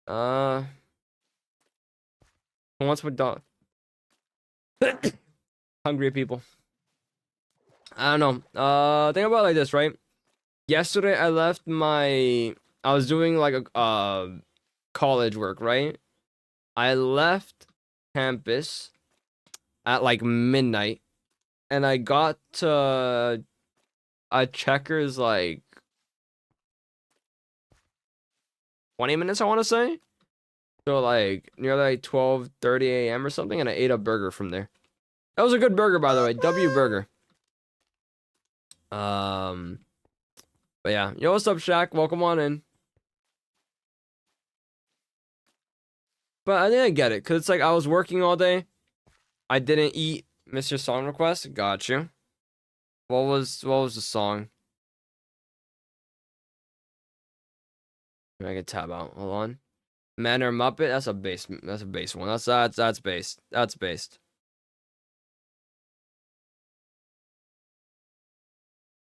Who wants McDonald's? Hungry people. I don't know. Think about it like this, right? Yesterday I left I was doing like a college work, right? I left campus at like midnight and I got to a Checkers like 20 minutes, I want to say. So like near like 12:30 a.m. or something, and I ate a burger from there. That was a good burger, by the way. W Burger. But yeah. Yo, what's up, Shaq? Welcome on in. But I think I get it, because it's like I was working all day. I didn't eat. Mr. Song Request. Got you. What was the song? I can tab out. Hold on. Man or Muppet? That's a base one. That's based. That's based.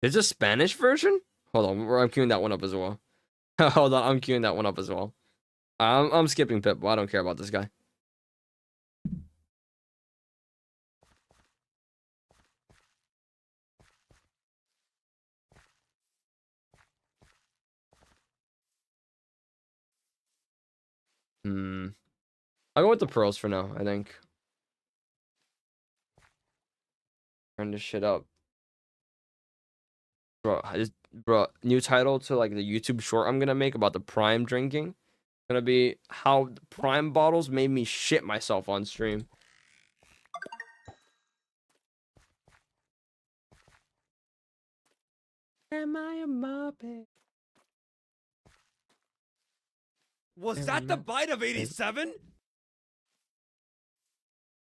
There's a Spanish version? Hold on, I'm queuing that one up as well. Hold on, I'm queuing that one up as well. I'm skipping Pitbull. I don't care about this guy. I'll go with the pearls for now, I think. Turn this shit up. Bro, new title to like the YouTube short I'm gonna make about the Prime drinking. Gonna be how Prime bottles made me shit myself on stream. Am I a Muppet? Was that the bite of 87?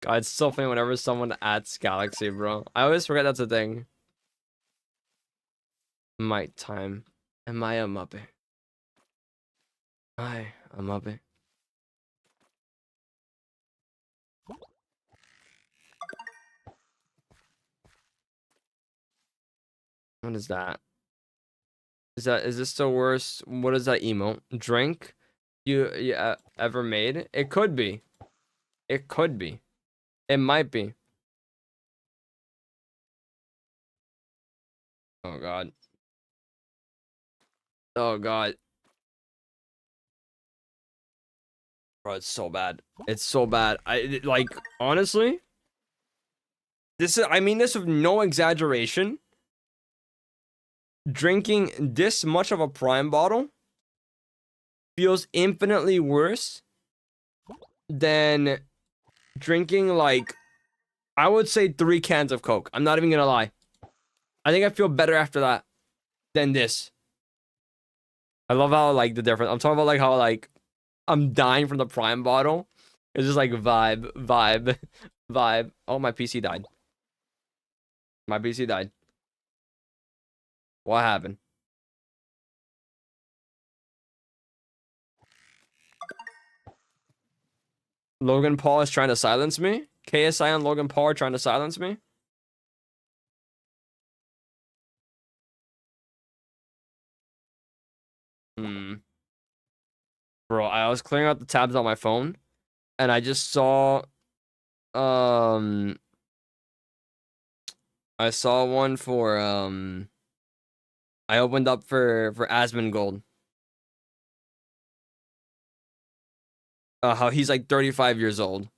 God, it's so funny whenever someone adds Galaxy, bro. I always forget that's a thing. Might time. Am I a Muppet? I a Muppet. What is that? Is this still worse? What is that emote? Drink you ever made? It could be. It could be. It might be. Oh god. Oh god. Bro, it's so bad. It's so bad. Like, honestly, I mean this with no exaggeration. Drinking this much of a prime bottle feels infinitely worse than drinking, like, I would say 3 cans of Coke. I'm not even gonna lie. I think I feel better after that than this. I love how, like, the difference. I'm talking about, like, how, like, I'm dying from the prime bottle. It's just like vibe. Oh, my PC died. My PC died. What happened? Logan Paul is trying to silence me? KSI and Logan Paul are trying to silence me? Bro, I was clearing out the tabs on my phone, and I just saw, I saw one for, I opened up for Asmongold. How he's like 35 years old.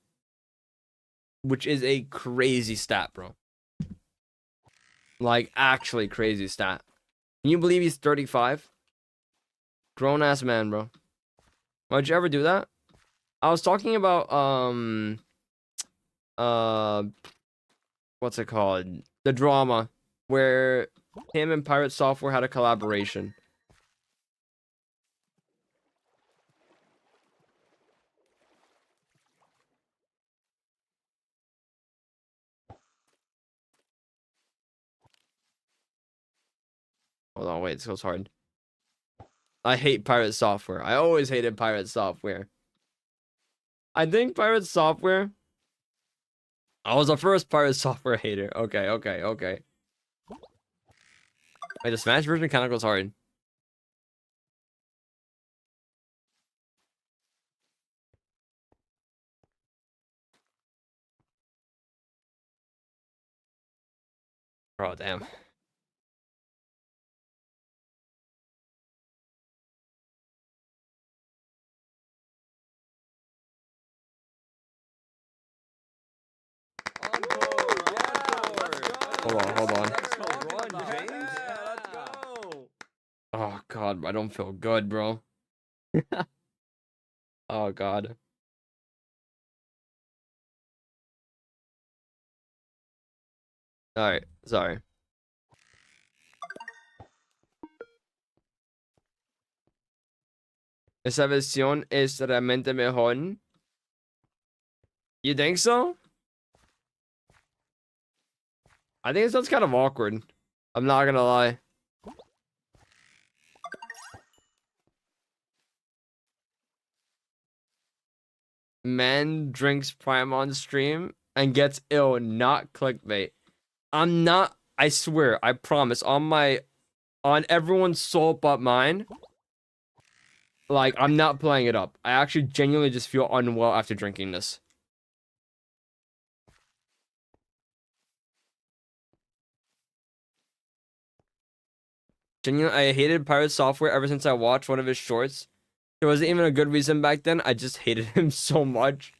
Which is a crazy stat, bro. Like, actually crazy stat. Can you believe he's 35? Grown-ass man, bro. Why'd you ever do that? I was talking about, what's it called? The drama, where him and Pirate Software had a collaboration. Hold on, wait, this goes hard. I hate Pirate Software. I always hated Pirate Software. I think Pirate Software... I was the first Pirate Software hater. Okay. Wait, the Smash version kind of goes hard. Bro, damn. Hold on. Oh god, I don't feel good, bro. Oh god. Alright, sorry. Esa versión es realmente mejor. You think so? I think it sounds kind of awkward. I'm not gonna lie. Man drinks Prime on stream and gets ill, not clickbait. I'm not, I swear, I promise, on everyone's soul but mine. Like, I'm not playing it up. I actually genuinely just feel unwell after drinking this. Genuinely, I hated Pirate Software ever since I watched one of his shorts. There wasn't even a good reason back then. I just hated him so much.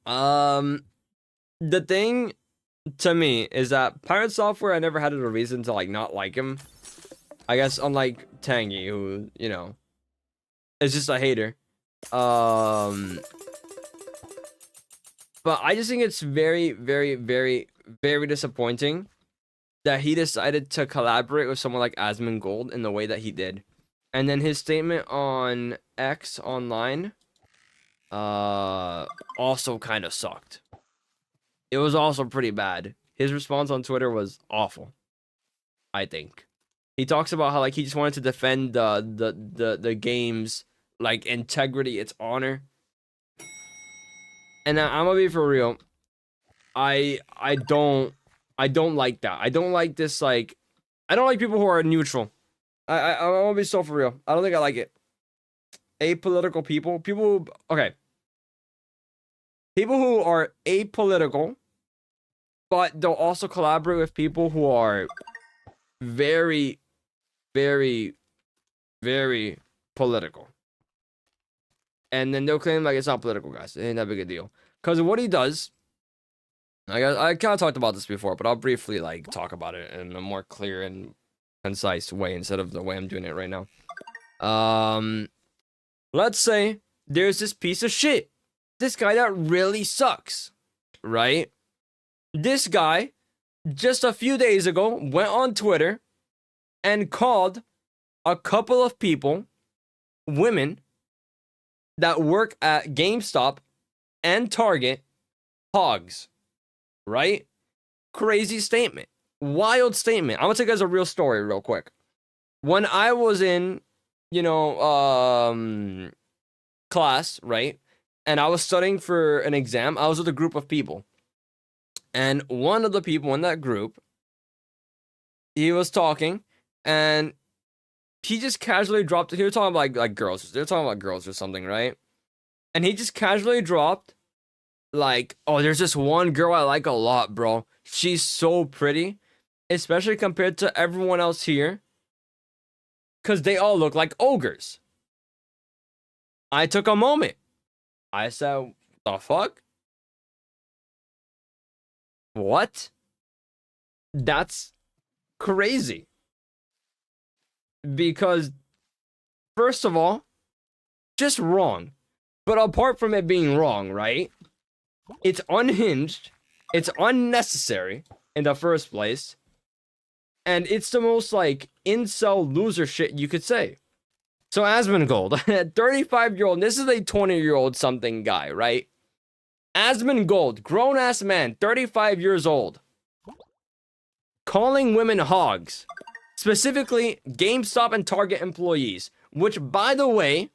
The thing to me is that Pirate Software, I never had a reason to like not like him. I guess unlike Tangy, who, you know, is just a hater. But I just think it's very, very, very, very disappointing that he decided to collaborate with someone like Asmongold in the way that he did. And then his statement on X online also kind of sucked. It was also pretty bad. His response on Twitter was awful, I think. He talks about how like he just wanted to defend the game's like integrity, its honor. And I'm gonna be for real. I don't like that. I don't like this, like, I don't like people who are neutral. I want to be so for real. I don't think I like it. Apolitical people, okay. People who are apolitical, but they'll also collaborate with people who are very, very, very political. And then they'll claim like it's not political, guys. It ain't that big a deal. Because what he does, I kind of talked about this before, but I'll briefly like talk about it in a more clear and concise way instead of the way I'm doing it right now. Let's say there's this piece of shit. This guy that really sucks, right? This guy, just a few days ago, went on Twitter and called a couple of people, women, that work at GameStop and Target, hogs, right? Crazy statement. Wild statement. I'm gonna take it as a real story real quick. When I was in, class, right? And I was studying for an exam, I was with a group of people. And one of the people in that group, he was talking, and he just casually dropped, he was talking about like girls. They were talking about girls or something, right? And he just casually dropped, like, oh, there's this one girl I like a lot, bro. She's so pretty, especially compared to everyone else here, because they all look like ogres. I took a moment. I said, the fuck? What? That's crazy. Because, first of all, just wrong. But apart from it being wrong, right? It's unhinged. It's unnecessary in the first place. And it's the most, like, incel loser shit you could say. So Asmongold, a 35-year-old, this is a 20-year-old something guy, right? Asmongold, grown-ass man, 35 years old. Calling women hogs. Specifically, GameStop and Target employees. Which, by the way,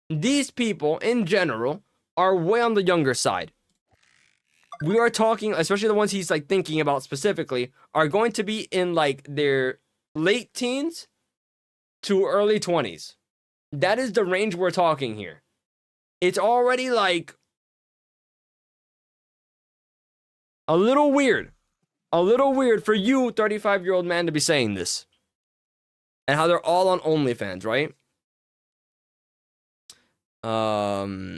these people, in general, are way on the younger side. We are talking, especially the ones he's, like, thinking about specifically, are going to be in, like, their late teens to early 20s. That is the range we're talking here. It's already, like, a little weird. A little weird for you, 35-year-old man, to be saying this. And how they're all on OnlyFans, right? Oh,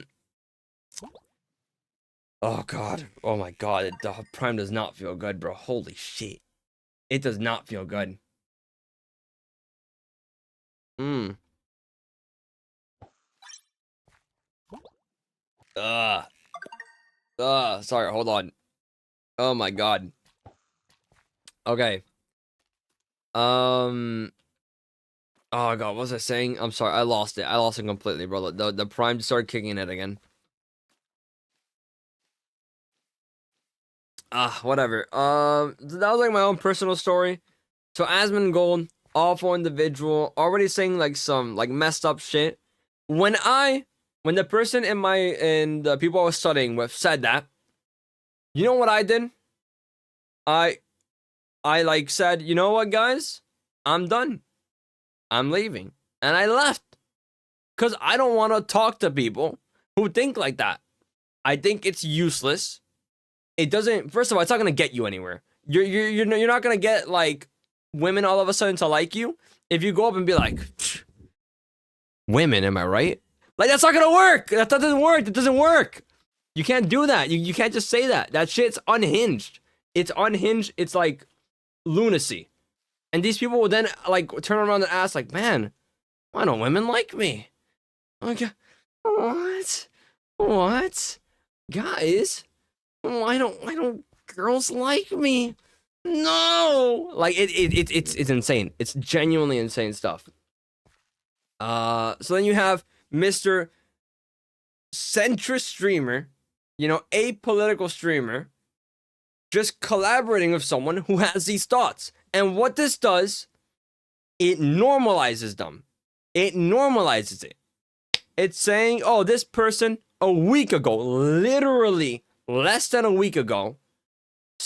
God. Oh, my God. The Prime does not feel good, bro. Holy shit. It does not feel good. Sorry, hold on. Oh my god. Okay. Oh god, what was I saying? I'm sorry, I lost it. I lost it completely, bro. The Prime just started kicking it again. Whatever. That was like my own personal story. So Asmongold, awful individual, already saying like some like messed up shit. When the person in the people I was studying with said that, you know what I did? I like said, you know what, guys? I'm done. I'm leaving. And I left. Because I don't want to talk to people who think like that. I think it's useless. It doesn't, first of all, it's not going to get you anywhere. You're not going to get, like, women all of a sudden to like you if you go up and be like, women, am I right? Like, that's not going to work. That doesn't work. That doesn't work. You can't do that. You can't just say that. That shit's unhinged. It's unhinged. It's like lunacy. And these people will then like turn around and ask like, man, why don't women like me? Okay. What? Guys, why don't girls like me? No! Like it's insane. It's genuinely insane stuff. So then you have Mr. Centrist streamer, you know, apolitical streamer, just collaborating with someone who has these thoughts. And what this does, it normalizes them. It normalizes it. It's saying, oh, this person a week ago, literally less than a week ago,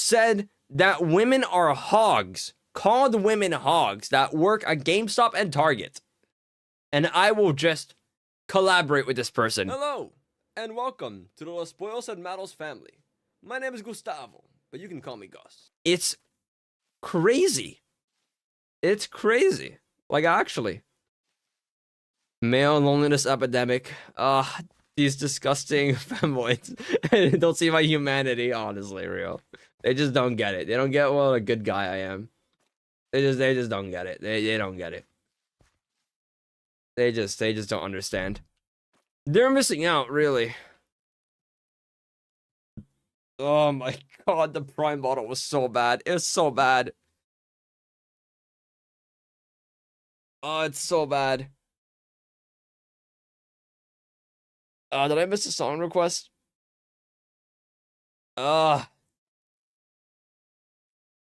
said that women are hogs, called women hogs that work at GameStop and Target. And I will just collaborate with this person. Hello, and welcome to the Los Pollos and Matos family. My name is Gustavo, but you can call me Gus. It's crazy. It's crazy. Like, actually. Male loneliness epidemic. These disgusting femboids don't see my humanity, honestly, real. They just don't get it. They don't get what a good guy I am. They just don't get it. They don't get it. They just don't understand. They're missing out, really. Oh my god, the Prime bottle was so bad. It was so bad. Oh, it's so bad. Did I miss a song request?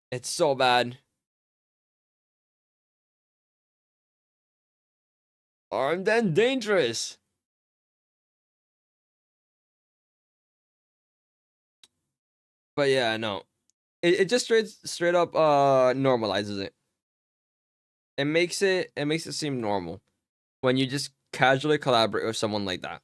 It's so bad. Armed and dangerous. But yeah, no. It just straight up normalizes it. It makes it seem normal when you just casually collaborate with someone like that.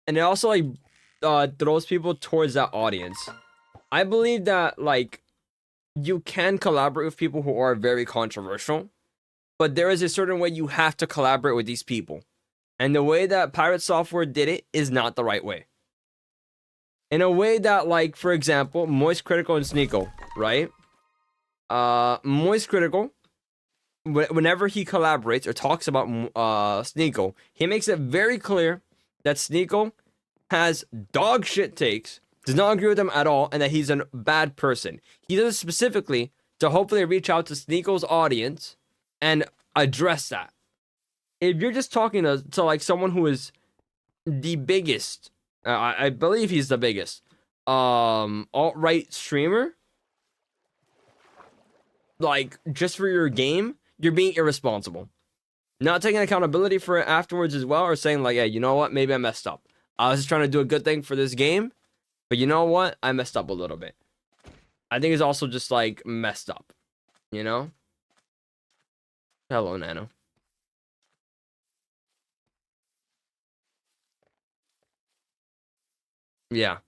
And it also like throws people towards that audience. I believe that like you can collaborate with people who are very controversial, but there is a certain way you have to collaborate with these people. And the way that Pirate Software did it is not the right way. In a way that, like, for example, Moist Critical and Sneeko, right? Moist Critical, whenever he collaborates or talks about Sneeko, he makes it very clear that Sneeko has dog shit takes, does not agree with him at all, and that he's a bad person. He does it specifically to hopefully reach out to Sneeko's audience and address that. If you're just talking to like someone who is the biggest, I believe he's the biggest, alt-right streamer, like just for your game, you're being irresponsible. Not taking accountability for it afterwards as well, or saying like, hey, you know what, maybe I messed up. I was just trying to do a good thing for this game, but you know what, I messed up a little bit. I think it's also just like messed up, you know? Hello, Nano. Yeah,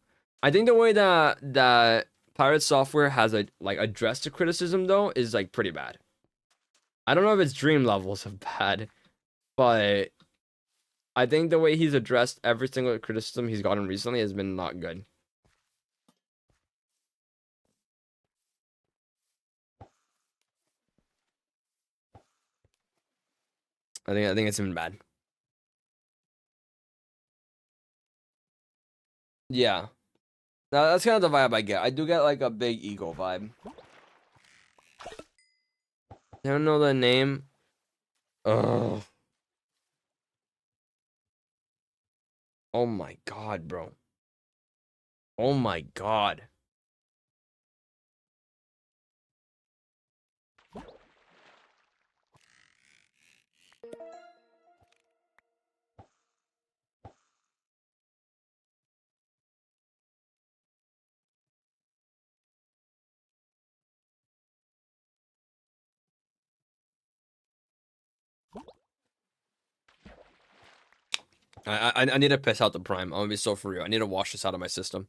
I think the way that Pirate Software has like addressed the criticism though is like pretty bad. I don't know if it's dream levels of bad, but I think the way he's addressed every single criticism he's gotten recently has been not good. I think it's been bad. Yeah. That's kind of the vibe I get. I do get like a big ego vibe. I don't know the name. Oh. Oh my god, bro. Oh my god. I need to piss out the Prime. I'm gonna be so for real. I need to wash this out of my system.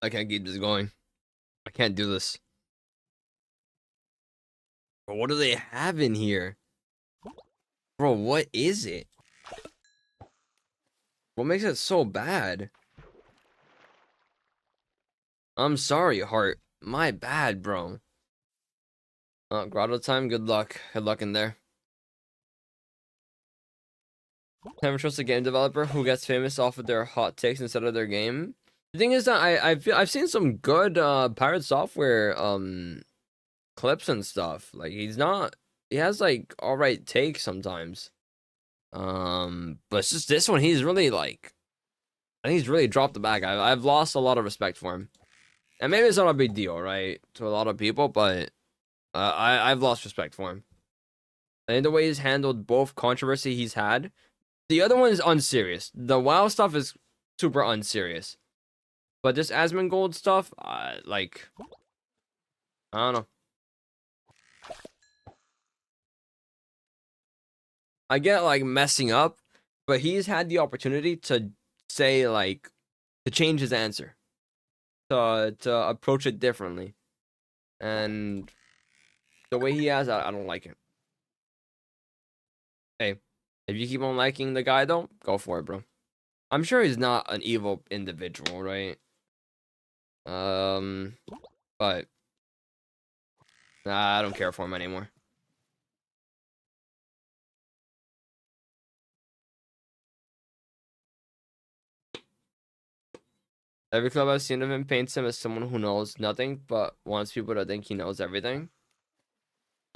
I can't keep this going. I can't do this. But what do they have in here? Bro, what is it? What makes it so bad? I'm sorry, Heart. My bad, bro. Grotto time, good luck. Good luck in there. Never trust a game developer who gets famous off of their hot takes instead of their game. The thing is that I've seen some good Pirate Software clips and stuff. Like he has like alright takes sometimes. But it's just this one, he's really like, I think he's really dropped the bag. I've lost a lot of respect for him. And maybe it's not a big deal, right, to a lot of people, but I've lost respect for him. I think the way he's handled both controversy he's had, the other one is unserious. The WoW stuff is super unserious. But this Asmongold stuff, like, I don't know. I get like messing up, but he's had the opportunity to say like, to change his answer, to approach it differently, and the way he has, I don't like it. Hey, if you keep on liking the guy though, go for it, bro. I'm sure he's not an evil individual, right? But nah, I don't care for him anymore. Every club I've seen of him paints him as someone who knows nothing but wants people to think he knows everything.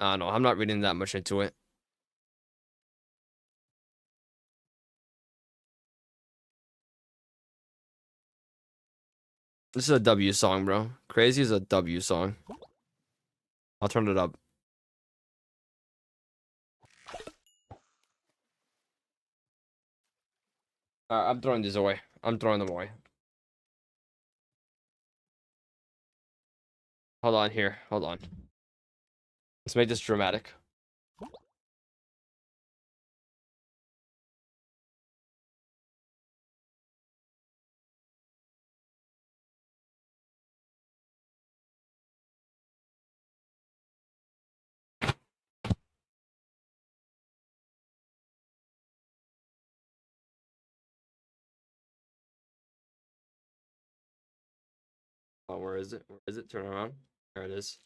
I don't know. I'm not reading that much into it. This is a W song, bro. Crazy is a W song. I'll turn it up. I'm throwing these away. I'm throwing them away. Hold on here. Hold on. Let's make this dramatic. Oh, where is it? Where is it? Turn around. There it is.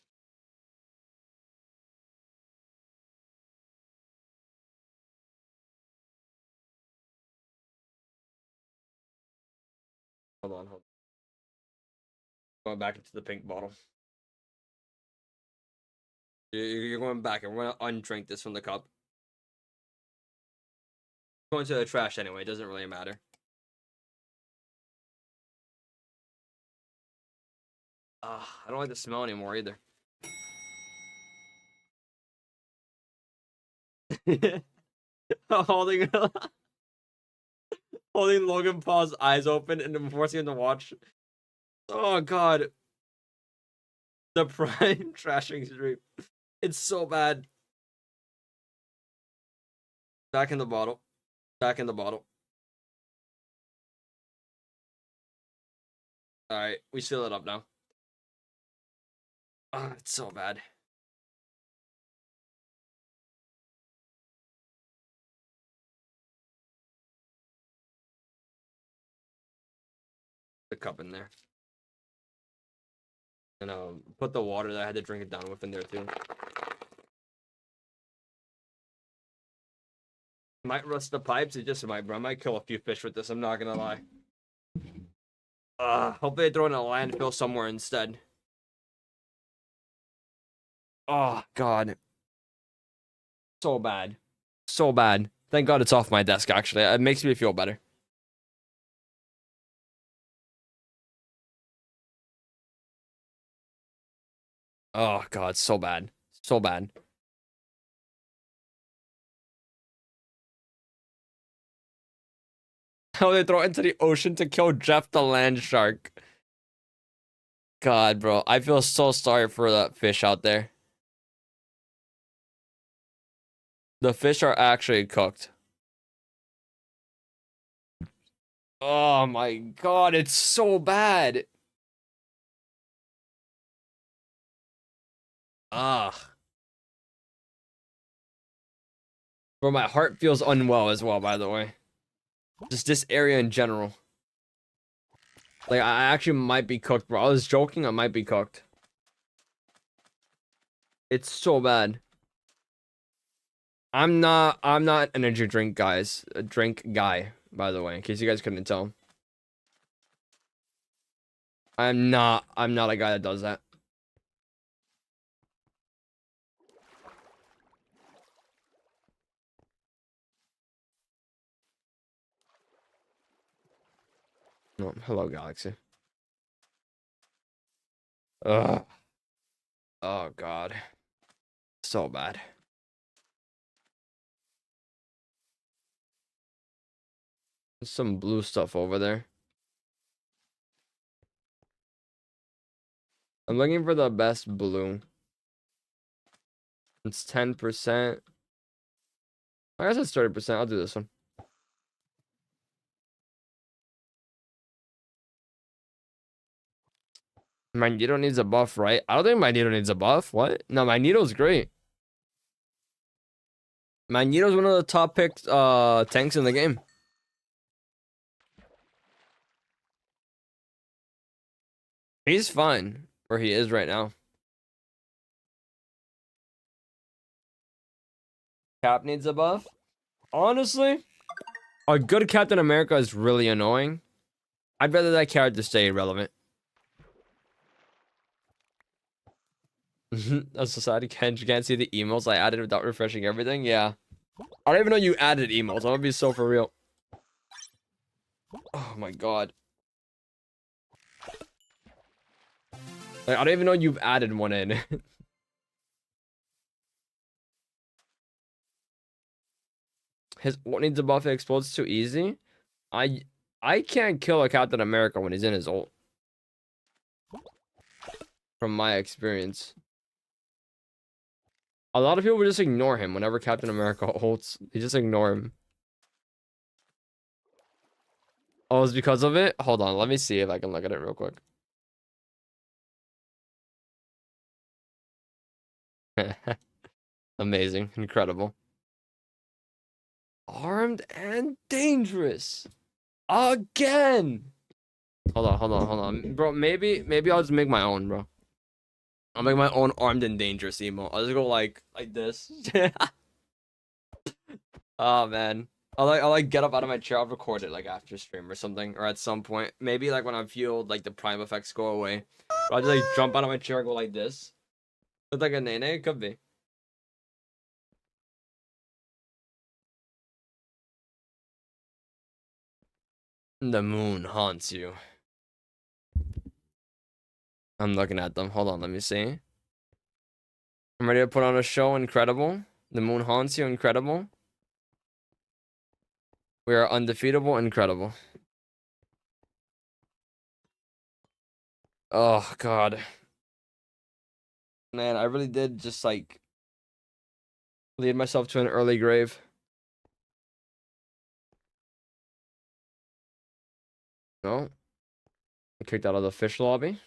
Hold on, hold on. Going back into the pink bottle. You're going back, and we're gonna undrink this from the cup. Going to the trash anyway. It doesn't really matter. I don't like the smell anymore either. holding holding Logan Paul's eyes open and forcing him to watch. Oh god. The prime trashing stream. It's so bad. Back in the bottle. Back in the bottle. Alright, we seal it up now. Ah, it's so bad. The cup in there. And put the water that I had to drink it down with in there too. Might rust the pipes, it just might, bro. I might kill a few fish with this, I'm not gonna lie. Hopefully they throw it in a landfill somewhere instead. Oh god. So bad. So bad. Thank god it's off my desk, actually. It makes me feel better. Oh god, so bad. So bad. How they throw it into the ocean to kill Jeff the land shark. God, bro. I feel so sorry for that fish out there. The fish are actually cooked. Oh my god, it's so bad. Ugh. Bro, my heart feels unwell as well, by the way. Just this area in general. Like, I actually might be cooked, bro. I was joking, I might be cooked. It's so bad. I'm not an energy drink guy, by the way, in case you guys couldn't tell. I'm not a guy that does that. No, hello, Galaxy. Ugh. Oh, God. So bad. There's some blue stuff over there. I'm looking for the best blue. It's 10%. I guess it's 30%. I'll do this one. Magneto needs a buff, right? I don't think Magneto needs a buff. What? No, Magneto's great. Magneto's one of the top picked tanks in the game. He's fine where he is right now. Cap needs a buff. Honestly, a good Captain America is really annoying. I'd rather that character stay irrelevant. A society Kenj can't see the emails I added without refreshing everything. Yeah. I don't even know you added emails. I'm gonna be so for real. Oh my god. Like, I don't even know you've added one in. His ult needs a buff. It explodes too easy. I can't kill a Captain America when he's in his ult. From my experience. A lot of people would just ignore him whenever Captain America ults. They just ignore him. Oh, it's because of it? Hold on, let me see if I can look at it real quick. Amazing. Incredible. Armed and dangerous. Again. Hold on. Bro, maybe I'll just make my own, bro. I'll make my own armed and dangerous emo. I'll just go like this. Oh man. I'll like get up out of my chair, I'll record it like after stream or something. Or at some point. Maybe like when I feel like the prime effects go away. I'll just like jump out of my chair and go like this. Look like a nene, it could be. The moon haunts you. I'm looking at them. Hold on, let me see. I'm ready to put on a show. Incredible. The moon haunts you. Incredible. We are undefeatable. Incredible. Oh, God. Man, I really did just, like, lead myself to an early grave. No. I kicked out of the fish lobby.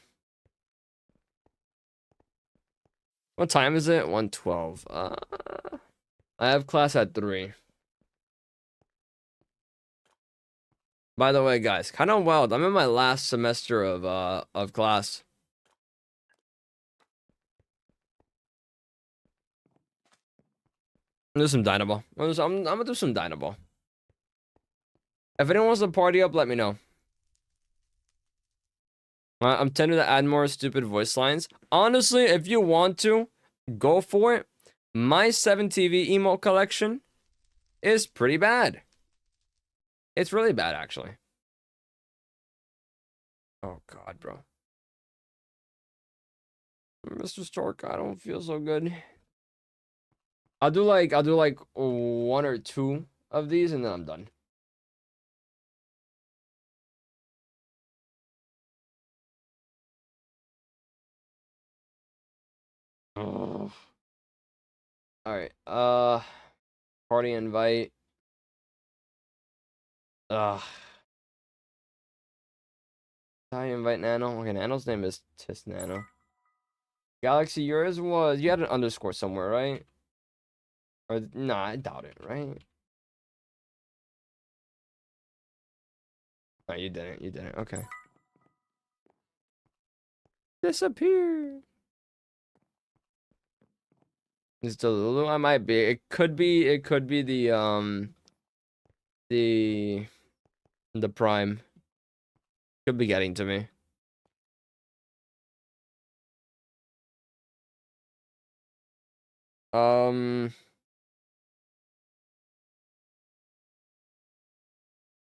What time is it? 1:12. I have class at 3. By the way, guys, kind of wild. I'm in my last semester of class. I'm gonna do some Dynaball. I'm gonna do some Dynaball. If anyone wants to party up, let me know. I'm tempted to add more stupid voice lines. Honestly, if you want to, go for it. My 7TV emote collection is pretty bad. It's really bad, actually. Oh, God, bro. Mr. Stork, I don't feel so good. I'll do like 1 or 2 of these and then I'm done. Oh. All right. Party invite. I invite Nano. Okay, Nano's name is Tis Nano. Galaxy, yours was, you had an underscore somewhere, right? Or nah, I doubt it, right? No, you didn't. You didn't. Okay. Disappear. Is Delulu? I might be. It could be. It could be the prime. Could be getting to me.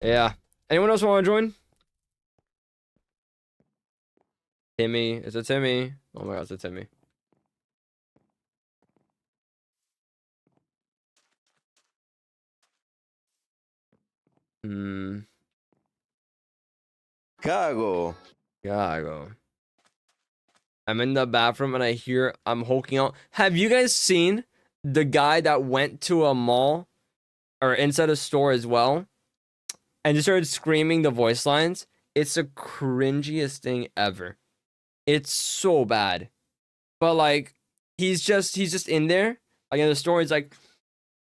Yeah. Anyone else want to join? Timmy. It's a Timmy. Oh my god, it's a Timmy. Cago. Cago. I'm in the bathroom and I hear I'm hulking out. Have you guys seen the guy that went to a mall or inside a store as well and just started screaming the voice lines? It's the cringiest thing ever. It's so bad. But like he's just in there, like in the store, he's like,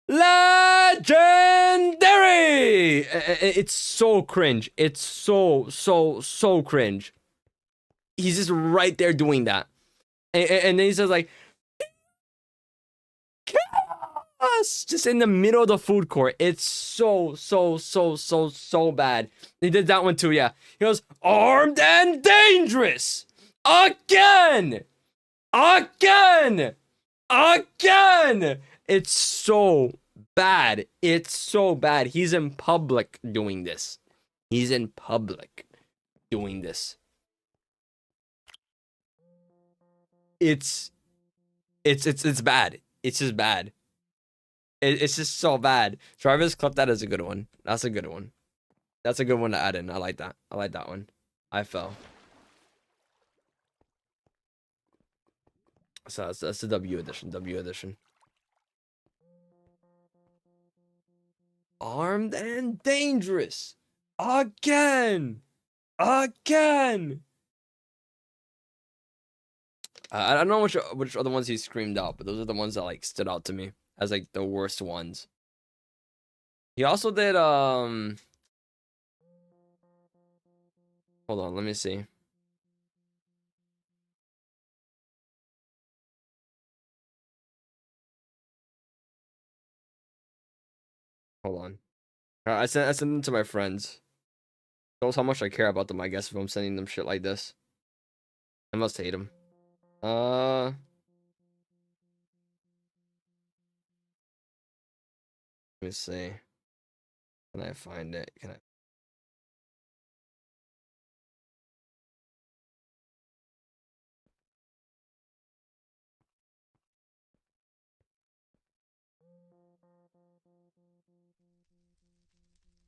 legendary. It's so cringe. It's so cringe. He's just right there doing that, and then he says like, chaos, just in the middle of the food court. It's so bad. He did that one too. Yeah, he goes, armed and dangerous again. It's so bad. It's so bad. He's in public doing this. He's in public doing this. It's bad. It's just bad. It's just so bad. Travis, clip that as a good one. That's a good one. That's a good one to add in. I like that. I like that one. I fell. So that's the W edition. W edition. Armed and dangerous. Again. I don't know which other ones he screamed out, but those are the ones that like stood out to me as like the worst ones. He also did hold on, let me see. Hold on. I sent them to my friends. Shows how much I care about them, I guess, if I'm sending them shit like this. I must hate them. Let me see. Can I find it? Can I?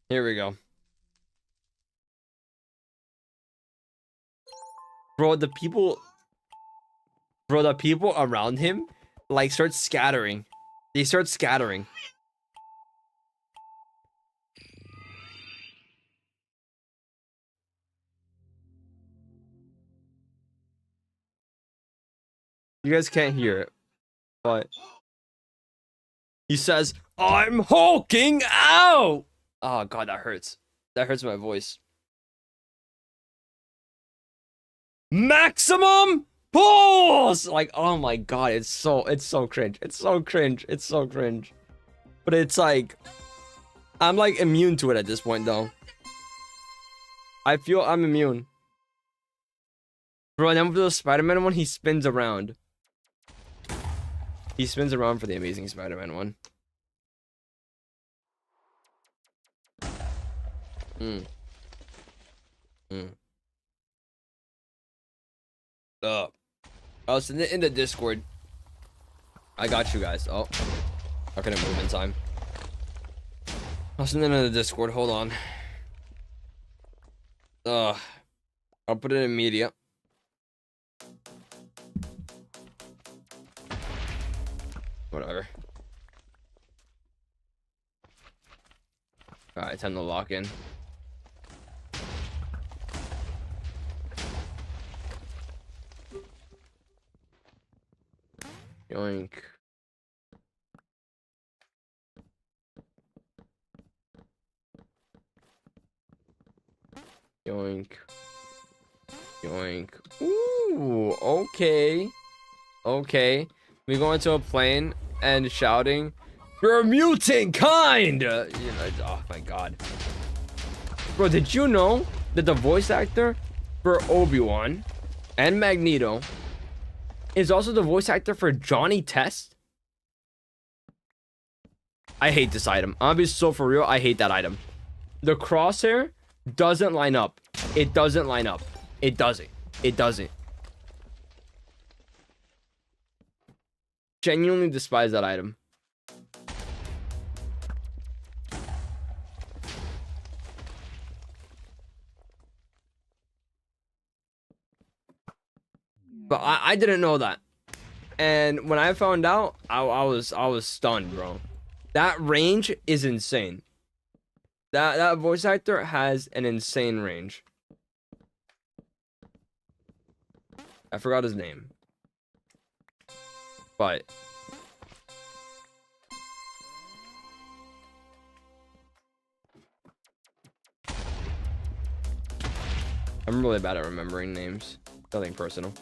Here we go. Bro, the people around him like start scattering. They start scattering. You guys can't hear it, but he says, "I'm hulking out." Oh god, that hurts. That hurts my voice. Maximum pulls! Like, oh my god, it's so cringe. It's so cringe. It's so cringe. But it's like, I'm like immune to it at this point though. I feel I'm immune. Bro, and then for the Spider-Man one, he spins around. He spins around for the Amazing Spider-Man one. Oh, so in the Discord. I got you guys. Oh, I couldn't move in time. I'll send it in the Discord. Hold on. I'll put it in media. Whatever. Alright, time to lock in. Yoink. Yoink. Yoink. Ooh, okay. Okay. We go into a plane and shouting, "You're a mutant kind!" You know, oh my god. Bro, did you know that the voice actor for Obi-Wan and Magneto is also the voice actor for Johnny Test? I hate this item. I'm gonna be so for real, I hate that item. The crosshair doesn't line up. It doesn't line up. It doesn't. It doesn't. genuinely despise that item. But I didn't know that. And when I found out, I was stunned, bro. That range is insane. That voice actor has an insane range. I forgot his name. But I'm really bad at remembering names. Nothing personal.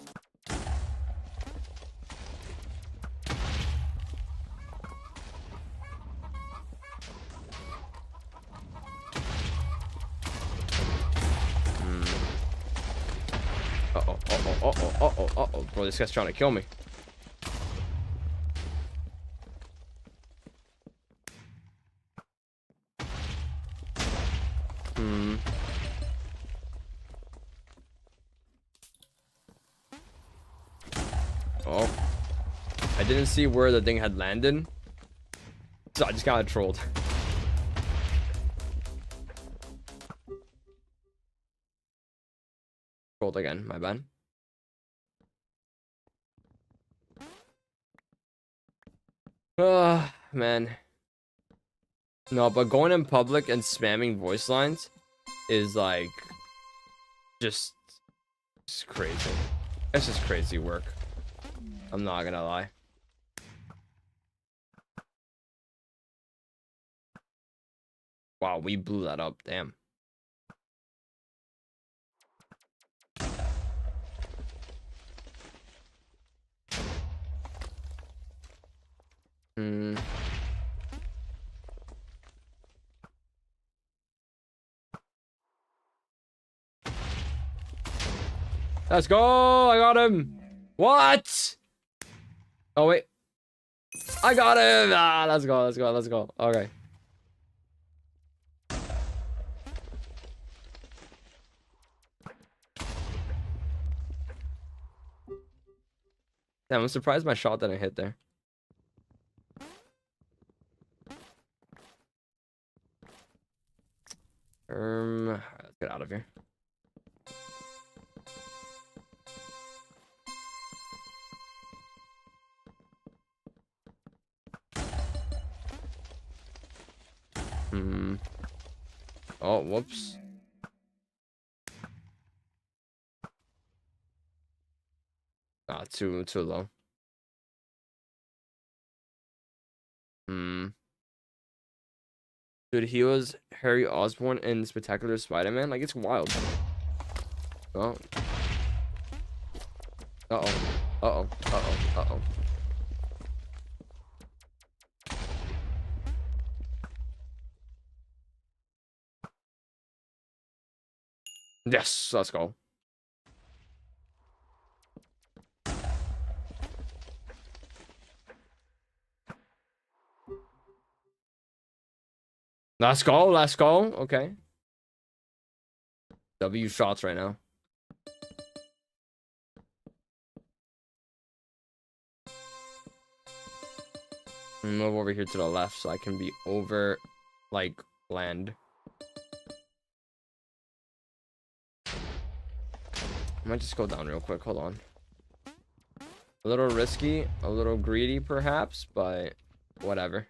Uh-oh. Bro, this guy's trying to kill me. Oh. I didn't see where the thing had landed. So I just got trolled. Trolled again, my bad. Man. No, but going in public and spamming voice lines is like just crazy. It's just crazy work. I'm not gonna lie. Wow, we blew that up. Damn. Let's go! I got him! What? Oh, wait. I got him! Ah, let's go. Okay. Damn, I'm surprised my shot didn't hit there. Let's get out of here. Oh, whoops. Ah, too low. Dude, he was Harry Osborn in Spectacular Spider-Man. Like, it's wild. Oh. Uh-oh. Yes, let's go. Let's go. Okay. W shots right now. Move over here to the left so I can be over, like, land. I might just go down real quick. Hold on. A little risky, a little greedy, perhaps, but whatever.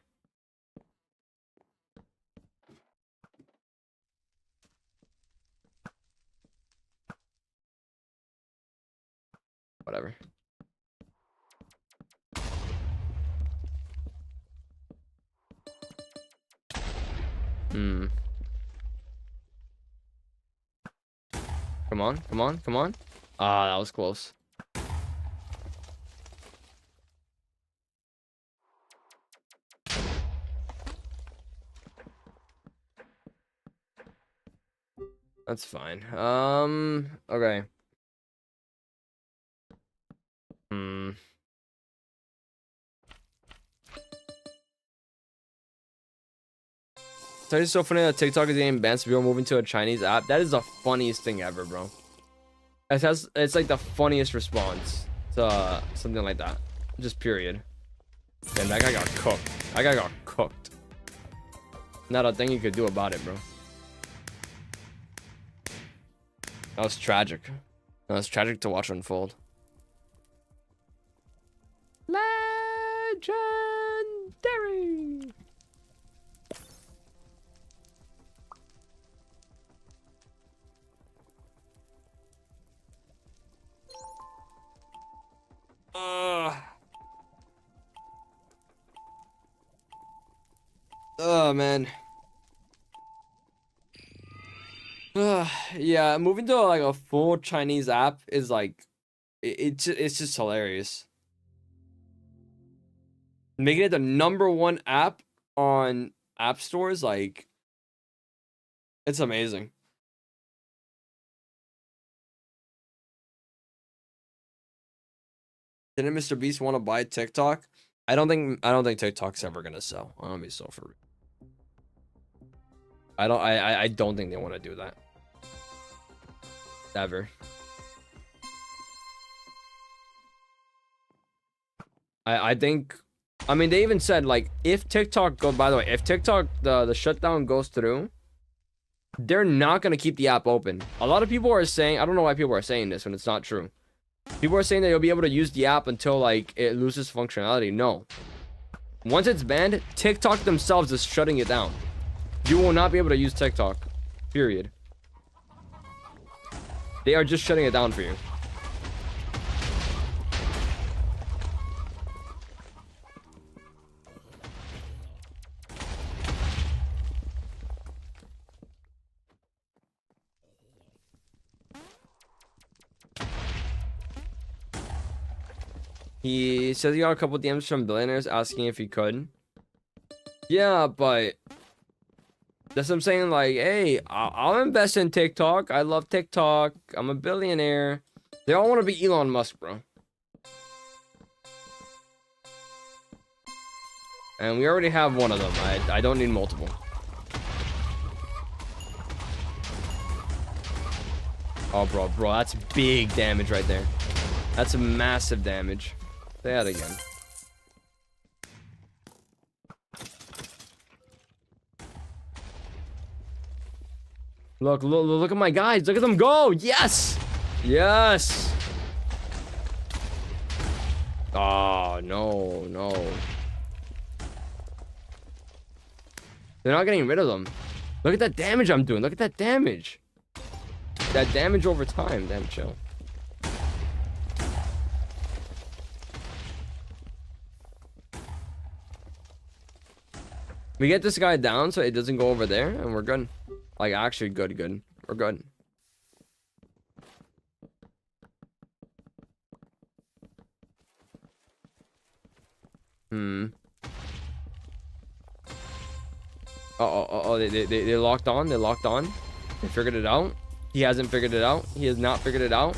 Whatever. Come on. Ah, that was close. That's fine. Okay. It's so funny that TikTok is getting banned, so people are moving to a Chinese app. That is the funniest thing ever, bro. It's like the funniest response to something like that. Just period. Damn, that guy got cooked. That guy got cooked. Not a thing you could do about it, bro. That was tragic. That was tragic to watch unfold. Legendary. Oh man. Yeah, moving to like a full Chinese app is like it's just hilarious. Making it the #1 app on app stores, like it's amazing. Didn't Mr. Beast want to buy TikTok? I don't think TikTok's ever gonna sell. I'm gonna be so for real. I don't think they want to do that. Ever. I think, I mean, they even said like if TikTok by the way, if TikTok the shutdown goes through, they're not gonna keep the app open. A lot of people are saying, I don't know why people are saying this when it's not true. People are saying that you'll be able to use the app until like it loses functionality. No. Once it's banned, TikTok themselves is shutting it down. You will not be able to use TikTok. Period. They are just shutting it down for you. He says he got a couple DMs from billionaires asking if he could. Yeah, but that's what I'm saying. Like, hey, I'll invest in TikTok. I love TikTok. I'm a billionaire. They all want to be Elon Musk, bro. And we already have one of them. I don't need multiple. Oh, bro, that's big damage right there. That's massive damage. Say that again. Look at my guys. Look at them go. Yes. Yes. Oh, no. They're not getting rid of them. Look at that damage I'm doing. Look at that damage. That damage over time. Damn, chill. We get this guy down so it doesn't go over there, and we're good. Like, actually, good. We're good. They locked on. They locked on. They figured it out. He hasn't figured it out. He has not figured it out.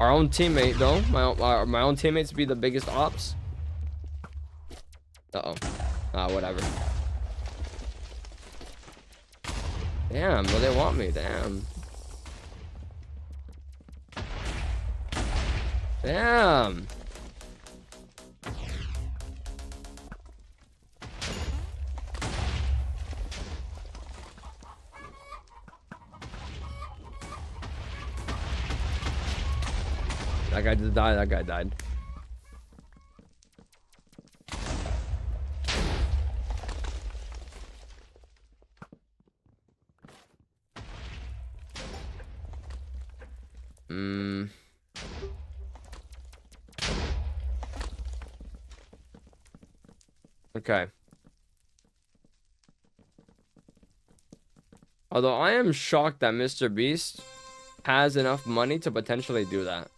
Our own teammate, though. My own teammates be the biggest ops. Whatever. Damn, well, they want me. Damn. Damn. That guy just died. That guy died. Okay. Although I am shocked that Mr. Beast has enough money to potentially do that.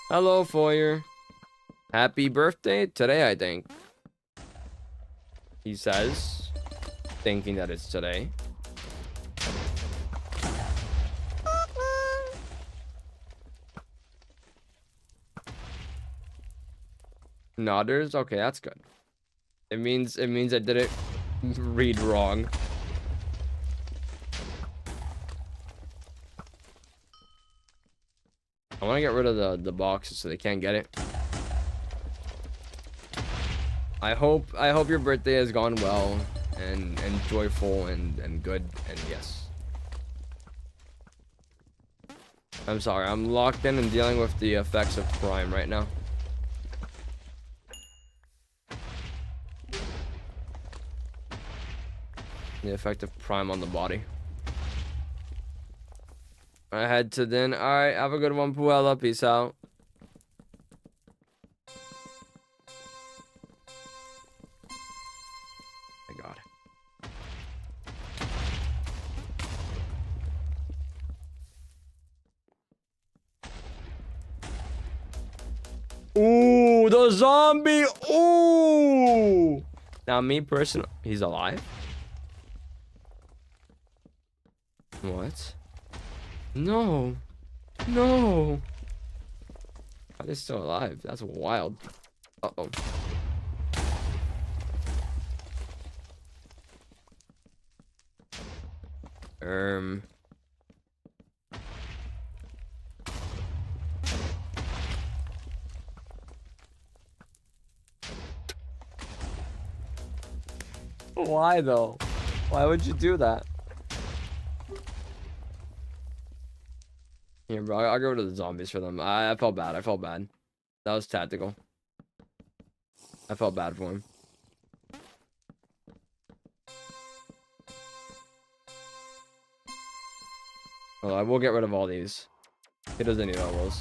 Hello, Foyer. Happy birthday today, I think. He says, thinking that it's today. Nodders? Okay, that's good. It means I didn't read wrong. I want to get rid of the boxes so they can't get it. I hope your birthday has gone well and joyful and good, and yes. I'm sorry, I'm locked in and dealing with the effects of Prime right now. The effect of Prime on the body. I head to then. Alright, have a good one, Puella. Peace out. My God. Ooh, the zombie. Ooh. Now, me personally, he's alive. What? No. No. How are they still alive? That's wild. Uh-oh. Why though? Why would you do that? Here, bro. I'll go to the zombies for them. I felt bad. I felt bad. That was tactical. I felt bad for him. Oh, I will get rid of all these. He doesn't need all those.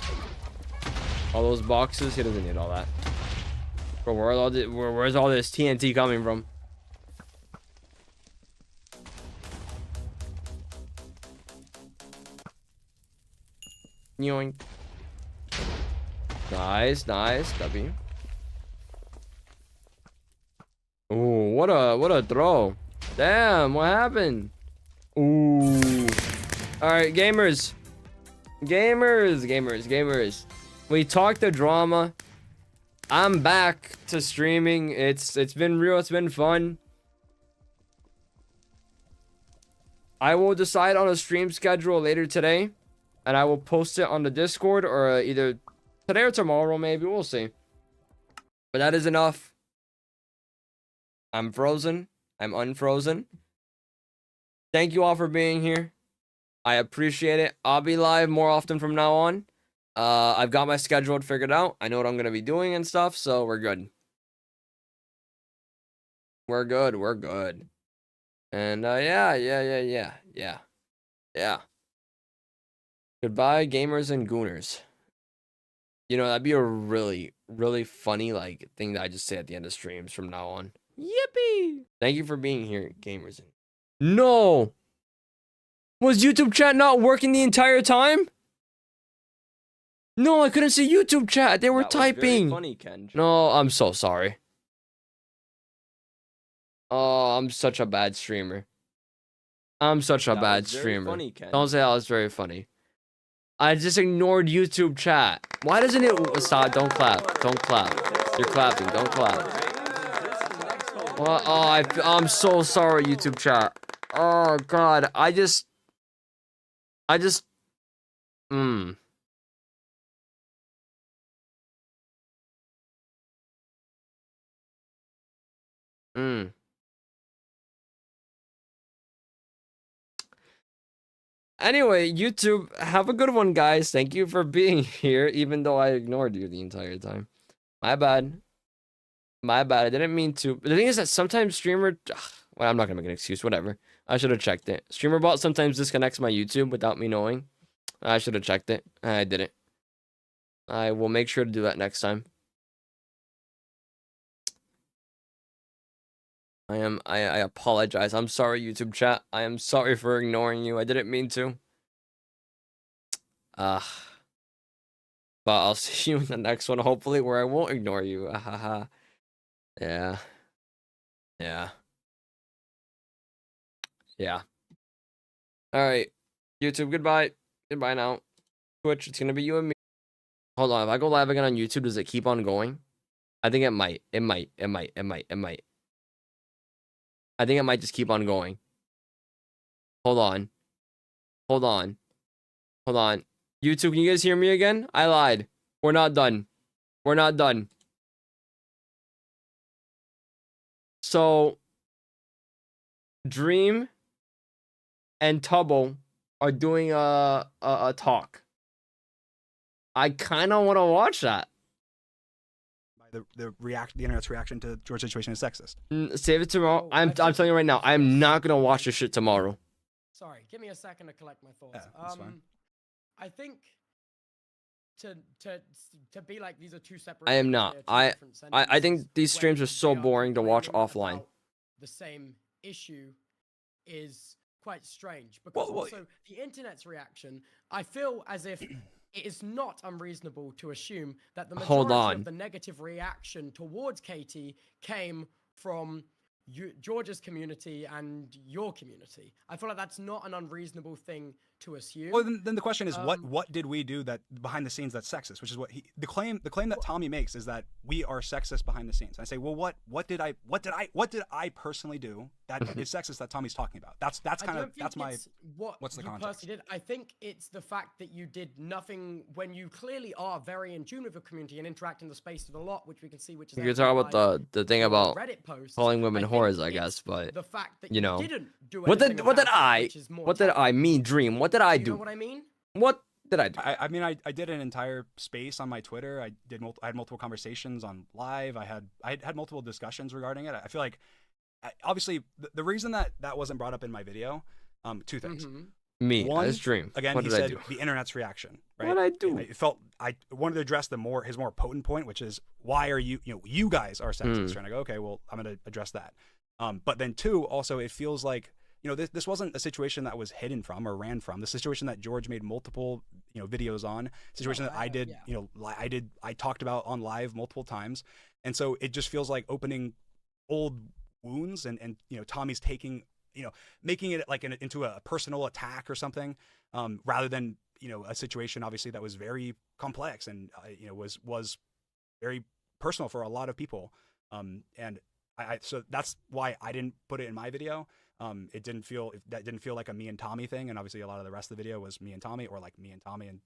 All those boxes, he doesn't need all that. Bro, where's all this TNT coming from? Yoink. Nice, nice, W. Ooh, what a throw. Damn, what happened? Ooh. Alright, gamers. Gamers. We talked the drama. I'm back to streaming. It's been real, it's been fun. I will decide on a stream schedule later today, and I will post it on the Discord, or either today or tomorrow, maybe. We'll see. But that is enough. I'm frozen. I'm unfrozen. Thank you all for being here. I appreciate it. I'll be live more often from now on. I've got my schedule figured out. I know what I'm going to be doing and stuff, so we're good. We're good. And, yeah. Goodbye, gamers and gooners. You know, that'd be a really, really funny, like, thing that I just say at the end of streams from now on. Yippee! Thank you for being here, gamers. No! Was YouTube chat not working the entire time? No, I couldn't see YouTube chat. They were typing. Funny, Kenj. No, I'm so sorry. Oh, I'm such a bad streamer. I'm such a bad streamer. Funny, don't say that was very funny. I just ignored YouTube chat. Why doesn't it stop? Don't clap. Don't clap. You're clapping. Don't clap. Well, oh, I'm so sorry, YouTube chat. Oh God, I just. Anyway, YouTube, have a good one, guys. Thank you for being here, even though I ignored you the entire time. My bad. I didn't mean to. But the thing is that sometimes streamer... Well, I'm not going to make an excuse. Whatever. I should have checked it. StreamerBot sometimes disconnects my YouTube without me knowing. I should have checked it. I didn't. I will make sure to do that next time. I apologize. I'm sorry, YouTube chat. I am sorry for ignoring you. I didn't mean to. But I'll see you in the next one, hopefully, where I won't ignore you. Yeah. Alright. YouTube, goodbye. Goodbye now. Twitch, it's gonna be you and me. Hold on, if I go live again on YouTube, does it keep on going? I think it might. It might. I think it might just keep on going. Hold on. YouTube, can you guys hear me again? I lied. We're not done. So Dream and Tubbo are doing a talk. I kind of want to watch that. The internet's reaction to George's situation is sexist. Save it tomorrow. I'm telling you right now, I'm not gonna watch this shit tomorrow. Sorry, give me a second to collect my thoughts. Yeah, that's fine. I think to be like these are two separate. I am not. I think these streams are so boring to watch offline. The same issue is quite strange because also the internet's reaction. I feel as if it is not unreasonable to assume that the majority of the negative reaction towards Katie came from George's community and your community. I feel like that's not an unreasonable thing to assume. Well, then the question is, what did we do that behind the scenes that's sexist? Which is what the claim that Tommy makes is that we are sexist behind the scenes. I say, well, what did I personally do that is sexist that Tommy's talking about? That's what's the context? Did. I think it's the fact that you did nothing when you clearly are very in tune with your community and interact in the space a lot, which we can see. Which is you can talk about the thing about Reddit posts, calling women whores, I guess, but the fact that you know, didn't do what did I mean, Dream? What did I do? You know what I mean? What did I do? I mean, I did an entire space on my Twitter. I had multiple conversations on live. I had multiple discussions regarding it. I feel like, obviously, the reason that wasn't brought up in my video, two things. Me, one, as Dream. Again, what he did said I do? The internet's reaction. Right? What did I do? I wanted to address his more potent point, which is why are you guys are sexist? And I go, okay, well, I'm going to address that. But then two, also, it feels like, this wasn't a situation that was hidden from or ran from. The situation that George made multiple, videos on, situation that I did, I talked about on live multiple times. And so it just feels like opening old wounds and Tommy's taking, making it like into a personal attack or something, rather than, a situation obviously that was very complex and, was very personal for a lot of people. And so that's why I didn't put it in my video. That didn't feel like a me and Tommy thing, and obviously a lot of the rest of the video was me and Tommy, or like me and Tommy and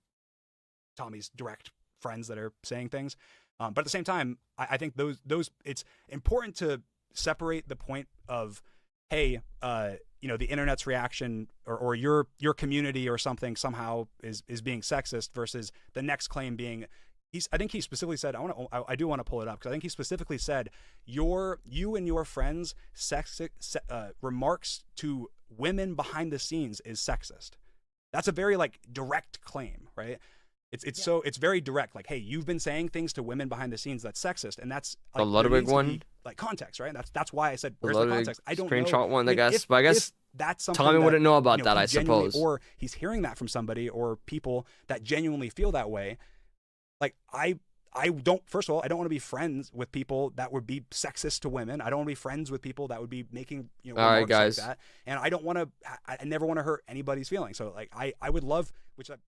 Tommy's direct friends that are saying things. But at the same time, I think those it's important to separate the point of, hey, the internet's reaction or your community or something somehow is being sexist versus the next claim being. I think he specifically said, I do want to pull it up because I think he specifically said you and your friends' remarks to women behind the scenes is sexist. That's a very direct claim, right? It's very direct. Like, hey, you've been saying things to women behind the scenes that's sexist, and that's the Ludwig one, context, right? That's why I said where's the context. I don't screenshot know. one, I guess. But I guess that's something Tommy wouldn't know about that, I suppose. Or he's hearing that from somebody or people that genuinely feel that way. Like, I don't, first of all, I don't want to be friends with people that would be sexist to women. I don't want to be friends with people that would be making, remarks all right, guys. like that. And I don't want to, I never want to hurt anybody's feelings. So I would love,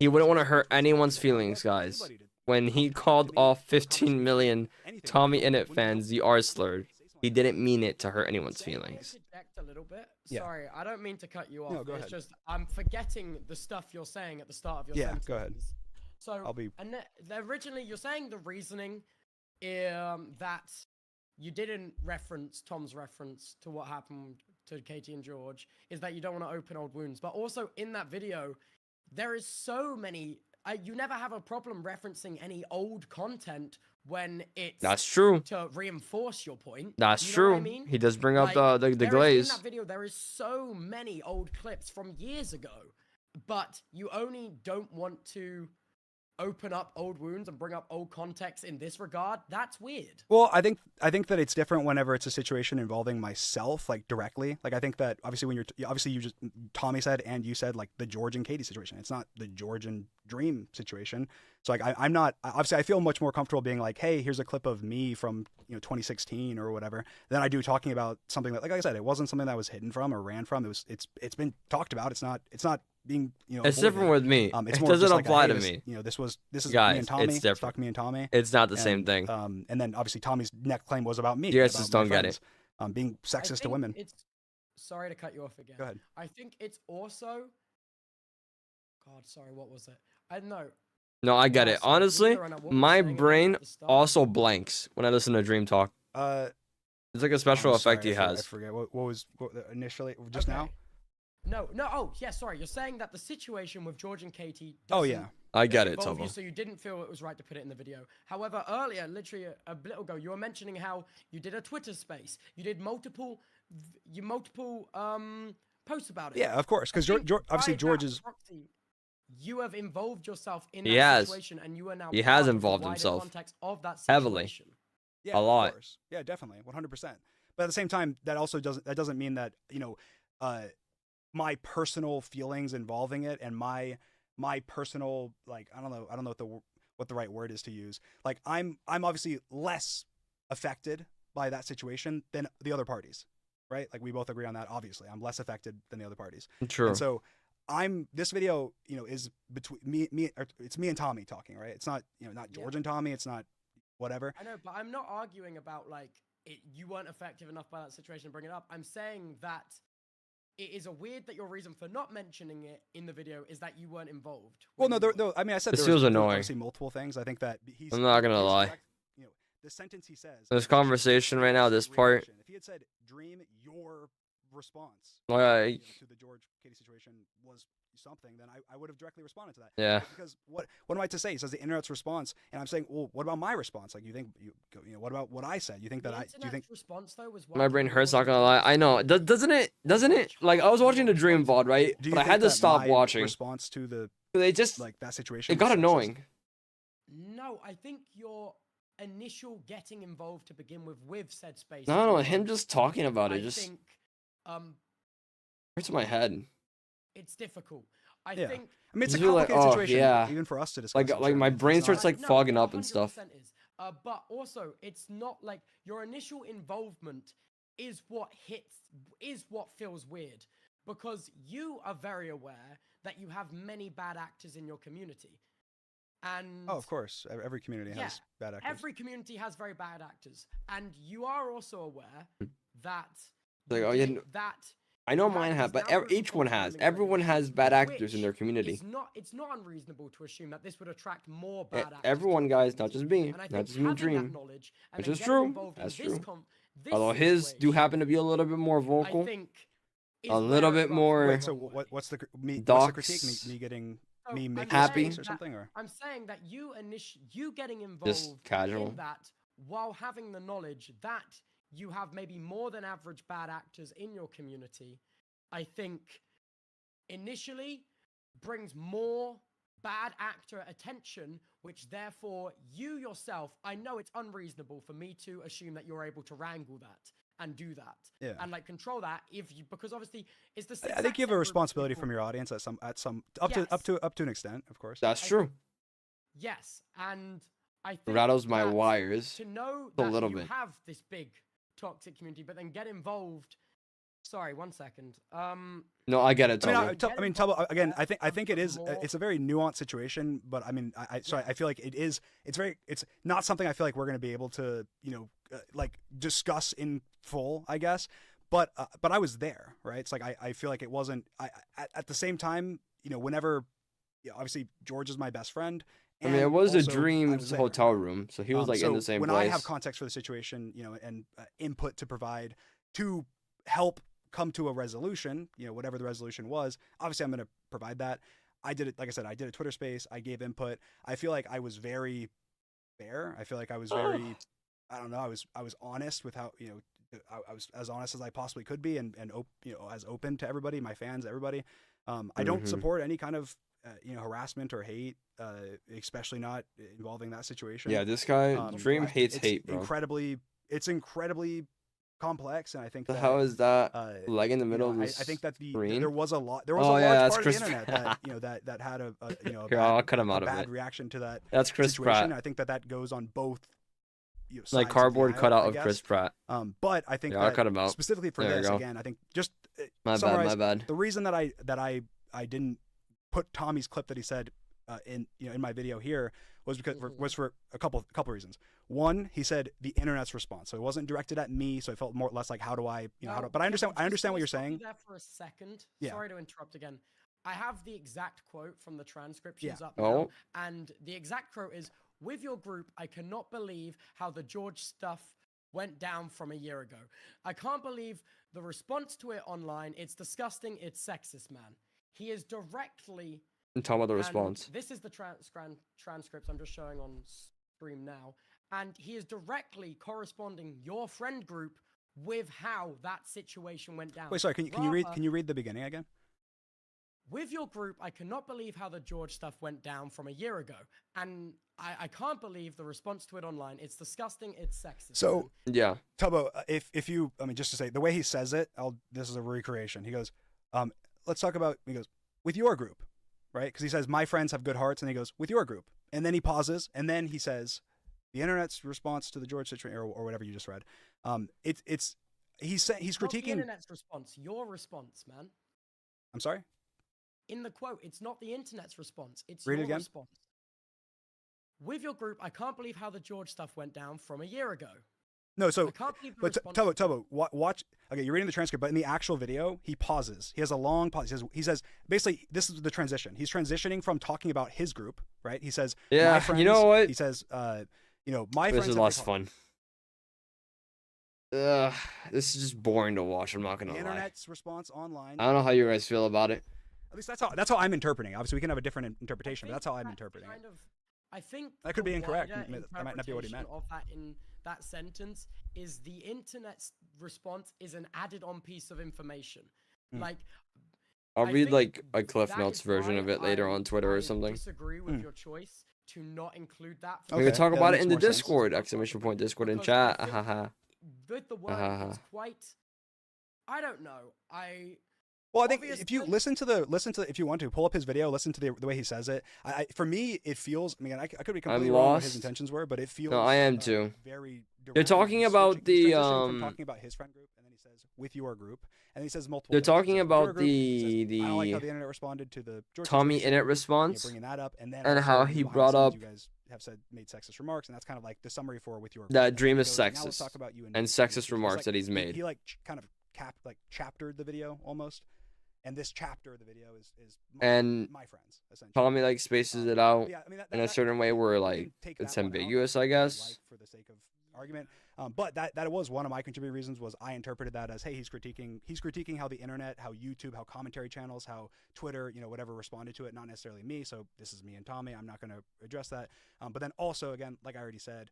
he wouldn't want to hurt anyone's feelings, guys. When he called off 15 million Tommy Innit fans the R slur, he didn't mean it to hurt anyone's feelings. A little bit. Sorry, I don't mean to cut you off. No, go ahead. It's just I'm forgetting the stuff you're saying at the start of your sentence. Go ahead. So originally you're saying the reasoning that you didn't reference Tom's reference to what happened to Katie and George is that you don't want to open old wounds. But also in that video, there is so many. You never have a problem referencing any old content when it's that's true to reinforce your point. That's you know true. What I mean? He does bring up the glaze. In that video, there is so many old clips from years ago, but you only don't want to open up old wounds and bring up old context in this regard. That's weird. Well, I think that it's different whenever it's a situation involving myself, directly. I think that obviously when you just Tommy said and you said the George and Katie situation. It's not the George and Dream situation. So I'm not, obviously I feel much more comfortable being hey, here's a clip of me from 2016 or whatever than I do talking about something that, like I said, it wasn't something that was hidden from or ran from. It's been talked about. It's not being it's different with me. It's it more doesn't just apply to me. This is guys, me and Tommy. it's different. Talk me and Tommy. It's not the same thing. And then obviously Tommy's next claim was about me. You guys just don't get it. Being sexist to women. Sorry to cut you off again. Go ahead. I think it's also. God, sorry. What was it? I don't know. No, I get it. Honestly, my brain also blanks when I listen to Dream talk. It's like a special effect he I has. forget what was initially just now. No. Oh, yeah. Sorry. You're saying that the situation with George and Katie. Oh yeah. I get it, involve Tobo. you, so you didn't feel it was right to put it in the video. However, earlier, literally a little ago, you were mentioning how you did a Twitter space. You did multiple posts about it. Yeah, of course, because obviously George is. You have involved yourself in He that has. situation, and you are now. He has part of the involved wider himself context of that heavily. situation. Yeah, a lot. Of course. Yeah, definitely, 100%. But at the same time, that doesn't mean that my personal feelings involving it and my personal, like, I don't know what the right word is to use. Like, I'm obviously less affected by that situation than the other parties, right? Like, we both agree on that. Obviously, I'm less affected than the other parties. True. And so this video, is between me. It's me and Tommy talking, right? It's not not George and Tommy. It's not whatever. I know, but I'm not arguing about like you weren't effective enough by that situation to bring it up. I'm saying that it is a weird that your reason for not mentioning it in the video is that you weren't involved. Well, no, I mean, I said this there was annoying. Obviously, multiple things. I think that he's. I'm not gonna lie. Correct, the sentence he says. This conversation right now, this part. If he had said, "Dream, your response to the George Katie situation was something," then I would have directly responded to that. Yeah. Because what am I to say? He says the internet's response, and I'm saying, well, what about my response? Like, you think what about what I said? You think that do you think response though was my brain hurts? Not gonna lie. I know. Doesn't it? Like, I was watching the Dream VOD, right? But I had to stop watching. Response to the they just like that situation. It got annoying. No, I think your initial getting involved to begin with said space. No, him just talking about it I just think, hurts my head. It's difficult. I Yeah. think. I mean, it's a You're like, complicated oh, situation, yeah. even for us to discuss. Like my brain starts like fogging up and stuff. Is. But also, it's not like your initial involvement is what feels weird, because you are very aware that you have many bad actors in your community. And of course, every community has bad actors. Every community has very bad actors, and you are also aware that that I know mine have, but each one has. Everyone has bad actors in their community. It's not unreasonable to assume that this would attract more bad actors. Everyone, guys, not just me, not just me. Dream, which is true. That's true. Although his do happen to be a little bit more vocal, a little bit more. Wait, so what's the critique? Me getting. Me making happy or something, or I'm saying that you getting involved just casual in that while having the knowledge that you have maybe more than average bad actors in your community, I think initially brings more bad actor attention, which therefore you yourself, I know it's unreasonable for me to assume that you're able to wrangle that and do that, and like control that because obviously it's the. I think you have a responsibility from your audience up to an extent, of course. That's true. Yes, and I think rattles my wires to know a that little you bit. have this big toxic community, but then get involved. Sorry, 1 second. No, I get it. I mean, Tubbo, again, I think it is. It's a very nuanced situation, but I mean, I feel like it is. It's not something I feel like we're going to be able to, like discuss in full, I guess. But I was there, right? It's like I feel like it wasn't. At the same time, whenever, obviously George is my best friend. I mean, it was a Dream's hotel room, so he was like in the same place. When I have context for the situation, and input to provide to help come to a resolution, whatever the resolution was, obviously I'm going to provide that. I did it, like I said, I did a Twitter space, I gave input. I feel like I was very fair. I feel like I was very, I don't know, I was honest with how, I was as honest as I possibly could be, and as open to everybody, my fans, everybody. I don't support any kind of, harassment or hate, especially not involving that situation. Yeah, this guy, Dream hates hate, bro. It's incredibly complex, and I think how is that leg in the middle of the I think that screen? there was a large part of the internet that had a I'll cut him out of bad it. reaction to that. That's Chris situation. Pratt. I think that goes on both. Like cardboard cutout of Chris Pratt. But I think I'll cut him out. Specifically for this, again, I think just my bad. The reason that I didn't put Tommy's clip that he said in my video here was because was for a couple reasons. One, he said the internet's response, so it wasn't directed at me, so I felt more or less like how do I, but I understand what you're saying. There for a second. Yeah. Sorry to interrupt again. I have the exact quote from the transcriptions up now, and the exact quote is, "With your group, I cannot believe how the George stuff went down from a year ago. I can't believe the response to it online. It's disgusting. It's sexist, man. He is directly... I'm talking about the and response. This is the transcript I'm just showing on stream now. And he is directly corresponding your friend group with how that situation went down. Wait, sorry, can you read the beginning again? With your group, I cannot believe how the George stuff went down from a year ago. And I can't believe the response to it online. It's disgusting. It's sexist. So, yeah. Tubbo, if you, I mean, just to say, the way he says it, this is a recreation. He goes, let's talk about, he goes, with your group, right? Because he says, my friends have good hearts, and he goes, with your group. And then he pauses, and then he says, the internet's response to the George situation, or whatever you just read. He's critiquing... Not the internet's response, your response, man. I'm sorry? In the quote, it's not the internet's response. It's Read your it again. response. With your group, I can't believe how the George stuff went down from a year ago. No, so, I can't believe the but response. Tubbo, watch. Okay, you're reading the transcript, but in the actual video, he pauses. He has a long pause. He says, basically, this is the transition. He's transitioning from talking about his group, right? He says, yeah, my friends, you know what? He says, my friends. This is less fun. This is just boring to watch. I'm not gonna lie. The internet's response online. I don't know how you guys feel about it. At least that's how I'm interpreting. Obviously, we can have a different interpretation, but that's how I'm interpreting it. I think that could be incorrect. That might not be what he meant. Of that in that sentence is the internet's response is an added-on piece of information. Like, I'll read like a Cliff Notes version of it later on Twitter or something. I disagree with your choice to not include that. We can talk about it in the Discord! Exclamation point Discord in chat. With the word, it's quite. I don't know. Well, I think if you listen to if you want to pull up his video, listen to the way he says it. For me, it feels. I mean, I could be completely wrong what his intentions were, but it feels. No, I am too. Very. They're talking about the talking about his friend group, and then he says with your group, and then he says multiple. They're things. talking about the. I don't like how the internet responded to the George Tommy Innit response, bringing that up, and then how he brought up. You guys have made sexist remarks, and that's kind of like the summary for with your. That Dream is sexist. Let's talk about you and sexist remarks that he's made. He kind of chaptered the video almost. And this chapter of the video is my friends, essentially. Tommy spaces it out in a certain way where it's ambiguous, I guess. For the sake of argument, but that was one of my contributing reasons. Was I interpreted that as, hey, he's critiquing how the internet, how YouTube, how commentary channels, how Twitter, whatever responded to it, not necessarily me. So this is me and Tommy. I'm not going to address that. But then also, again, like I already said,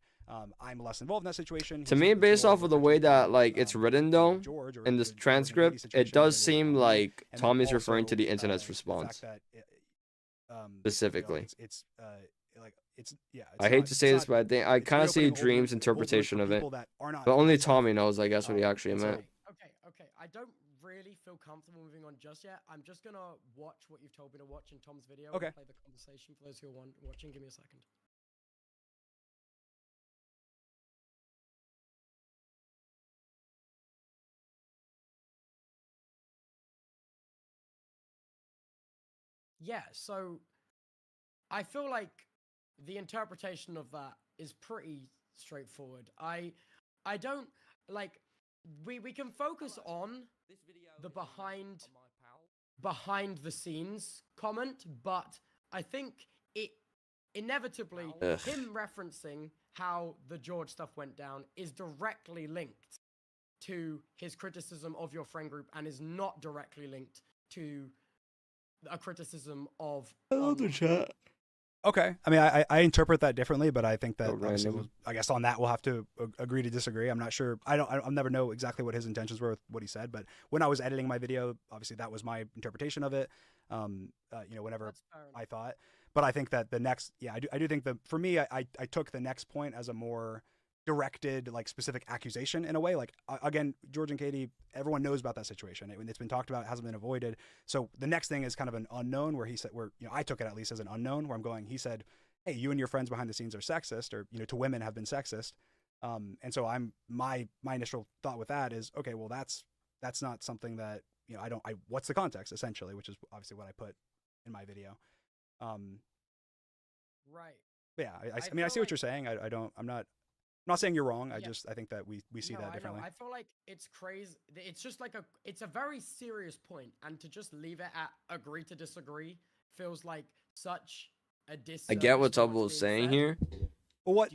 I'm less involved in that situation. To me, based off of the way that it's written though, in this transcript, it does seem like Tommy's referring to the internet's response specifically. I hate to say this, but I kind of see Dream's interpretation of it. But only Tommy knows, I guess, what he actually meant. Okay. I don't really feel comfortable moving on just yet. I'm just gonna watch what you've told me to watch in Tom's video. Okay. And play the conversation for those who are watching. Give me a second. Yeah, so I feel like the interpretation of that is pretty straightforward. I don't we can focus on the behind the scenes comment, but I think it inevitably him referencing how the George stuff went down is directly linked to his criticism of your friend group and is not directly linked to a criticism of the chat. Okay, I mean, I interpret that differently, but I think that I guess on that we'll have to agree to disagree. I'm not sure. I'll never know exactly what his intentions were with what he said, but when I was editing my video, obviously that was my interpretation of it. Whenever I thought, but I think that the next, I do think that for me, I took the next point as a more directed, specific accusation in a way. Again, George and Katie, everyone knows about that situation. It's been talked about, it hasn't been avoided. So the next thing is kind of an unknown where he said, I took it at least as an unknown, where I'm going, he said, hey, you and your friends behind the scenes are sexist, or, to women have been sexist. And so my initial thought with that is, okay, well, that's not something that, what's the context essentially, which is obviously what I put in my video. Right. But yeah, I see what you're saying. I'm not saying you're wrong. I think that we see that differently. I feel like it's crazy. It's just it's a very serious point, and to just leave it at agree to disagree feels like such a disservice. I get what Tubbo was saying here. Well,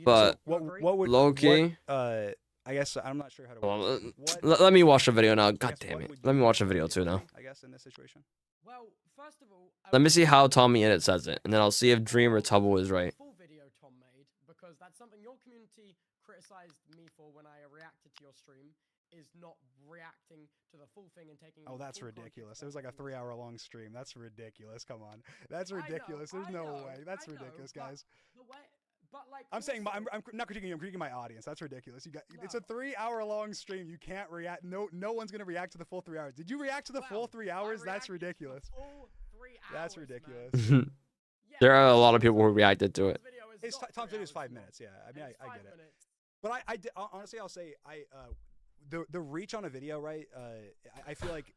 what would low key? I guess I'm not sure how to. Well, what, let me watch the video now. I God guess damn what it. would Let you me watch the do video too now. I guess in this situation. Well, first of all, Let me see how Tommy in it says it, and then I'll see if Dream or Tubble is right. Full video Tom made, because that's something your community criticized me for when I reacted to your stream, is not reacting to the full thing and taking. Oh, that's full ridiculous. context It was like a 3-hour-long stream. That's ridiculous. Come on, that's ridiculous. There's no way. That's ridiculous, guys. Like, I'm saying I'm not critiquing you. I'm critiquing my audience. That's ridiculous. It's a 3-hour-long stream. You can't react. No one's gonna react to the full 3 hours. Did you react to the full 3 hours? That's ridiculous. That's ridiculous. There are a lot of people who reacted to it. Tom's video is 5 minutes. Yeah, I mean, I get it. But honestly, I'll say the reach on a video, right? I feel like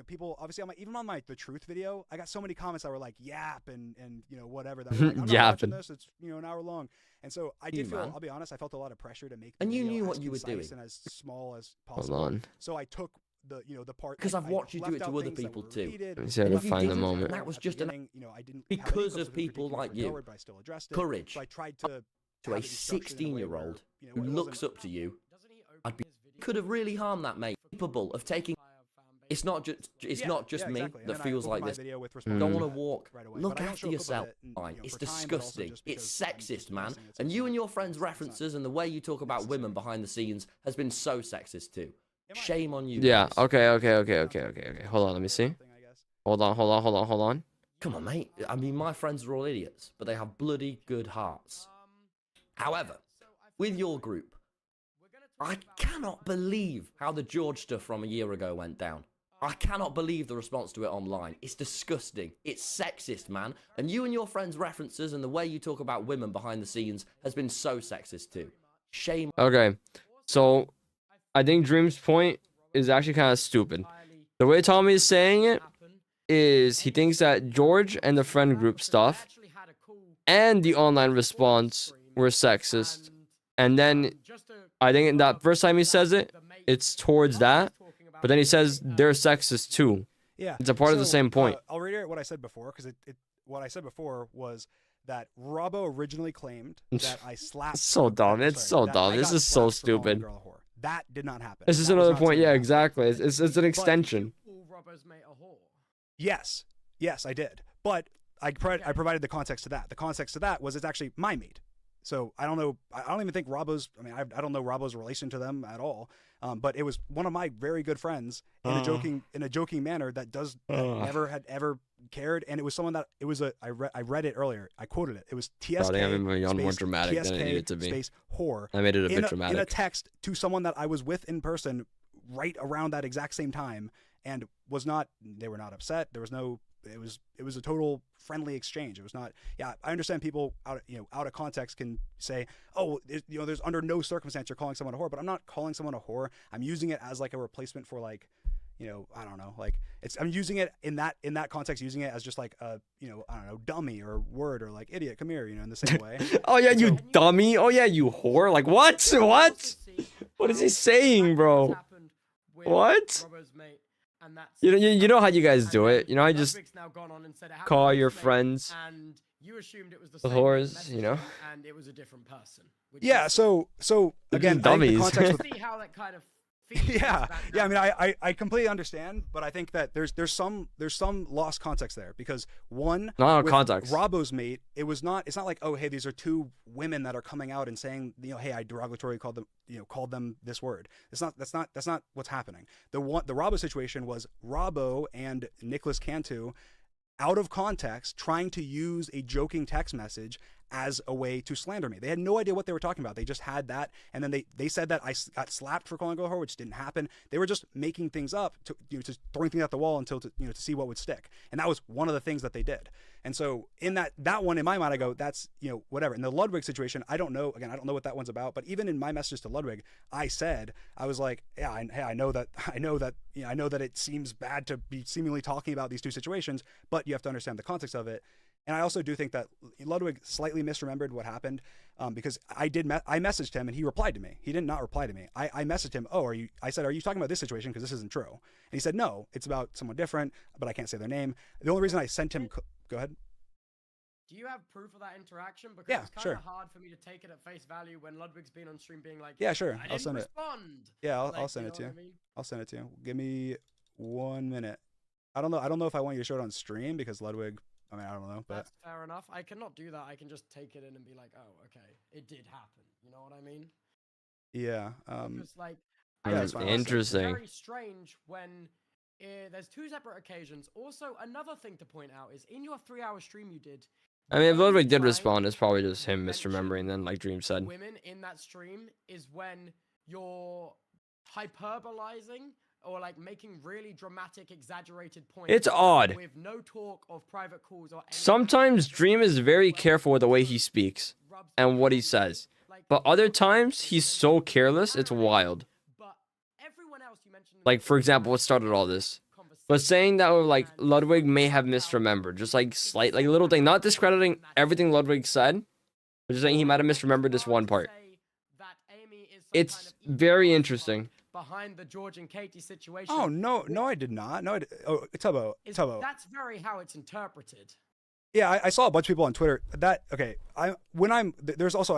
people obviously even on the truth video, I got so many comments that were like yap and whatever. That were like, I'm not watching this. It's an hour long, and so I did feel. I'll be honest, I felt a lot of pressure to make. And you knew what you were doing, and as small as possible. Hold on. So I took the part because I've watched you do it to other people too. Let me see if I can find the moment. That was just I didn't because of people like you. But I still addressed it. Courage. So I tried to a 16-year-old who looks up to you. Could have really harmed that mate. Capable of taking. It's not just me that feels like this. Don't want to walk. Look after yourself. It's disgusting. It's sexist, man. And you and your friends' references and the way you talk about women behind the scenes has been so sexist too. Shame on you. Yeah. Guys. Okay. Hold on. Let me see. Hold on. Come on, mate. I mean, my friends are all idiots, but they have bloody good hearts. However, with your group, I cannot believe how the George stuff from a year ago went down. I cannot believe the response to it online. It's disgusting. It's sexist, man. And you and your friends' references and the way you talk about women behind the scenes has been so sexist too. Shame. Okay, so I think Dream's point is actually kind of stupid. The way Tommy is saying it is he thinks that George and the friend group stuff and the online response were sexist. And then I think in that first time he says it, it's towards that. But then he says they're sexist too. Yeah, it's a part of the same point. I'll reiterate what I said before, because what I said before was that Robbo originally claimed that I slapped. It's so dumb. It's so dumb. This is so stupid. That did not happen. This is another point. Yeah, exactly. It's an extension. Yes, I did. But I provided the context to that. The context to that was it's actually my mate. So I don't know. I don't even think Robbo's. I mean, I don't know Robbo's relation to them at all. But it was one of my very good friends in a joking manner that never had ever cared, and it was someone that it was I read it earlier. I quoted it. It was TSK. I made my more dramatic than it needed to be. Space whore. I made it a bit dramatic. In a text to someone that I was with in person right around that exact same time, and was not. They were not upset. There was no. It was a total friendly exchange. It was not. Yeah, I understand people out of context can say, oh, there's under no circumstance you're calling someone a whore, but I'm not calling someone a whore. I'm using it as like a replacement for like, I don't know, like I'm using it in that context, using it as just like a, I don't know, dummy or word or like idiot, come here, in the same way. Oh yeah, you dummy. Oh yeah, you whore. Like what? What is he saying, bro? What? You know how you guys do it. I just call your friends the whores, and it was a different person. Yeah, so again, dummies. See how that kind of yeah. I mean, I completely understand, but I think that there's some lost context there, because one, no context. Robbo's mate, it's not like, oh hey, these are two women that are coming out and saying, hey, I derogatorily called them this word. That's not what's happening. The Robbo situation was Robbo and Nicholas Cantu, out of context, trying to use a joking text message as a way to slander me. They had no idea what they were talking about. They just had that, and then they said that I got slapped for calling a whore, which didn't happen. They were just making things up, just throwing things at the wall until to see what would stick. And that was one of the things that they did. And so in that one, in my mind, I go, that's whatever. In the Ludwig situation, I don't know. Again, I don't know what that one's about. But even in my messages to Ludwig, I was like, yeah, I know that it seems bad to be seemingly talking about these two situations, but you have to understand the context of it. And I also do think that Ludwig slightly misremembered what happened, because I messaged him and he replied to me. He did not reply to me. I messaged him, I said, are you talking about this situation? Because this isn't true. And he said, no, it's about someone different, but I can't say their name. The only reason I sent him, go ahead. Do you have proof of that interaction? Because Yeah, it's kind sure. of hard for me to take it at face value when Ludwig's been on stream being like, Yeah, sure. I I'll didn't send respond. it. Yeah, I'll Like, send you it to know you. what I mean? I'll send it to you. Give me 1 minute. I don't know if I want you to show it on stream because Ludwig. I mean, I don't know, but That's fair enough. I cannot do that. I can just take it in and be like, oh, okay, it did happen. You know what I mean? yeah. Because like, Yeah, it's fine. Interesting. It's very strange when there's two separate occasions. Also, another thing to point out is in your 3-hour stream you did. I mean, if the only Ludwig did time respond, it's probably just you him mention misremembering. Then, like Dream said, women in that stream is when you're hyperbolizing or like making really dramatic, exaggerated points. It's odd. With no talk of private calls or. Sometimes Dream is very careful with the way he speaks and what he says, but other times he's so careless, it's wild. Like, for example, what started all this? But saying that, like, Ludwig may have misremembered, just like slight, like little thing, not discrediting everything Ludwig said, but just saying he might have misremembered this one part. It's very interesting. Behind the George and Katie situation. Oh no, I did not. No, Tubbo. That's very how it's interpreted. Yeah, I saw a bunch of people on Twitter. I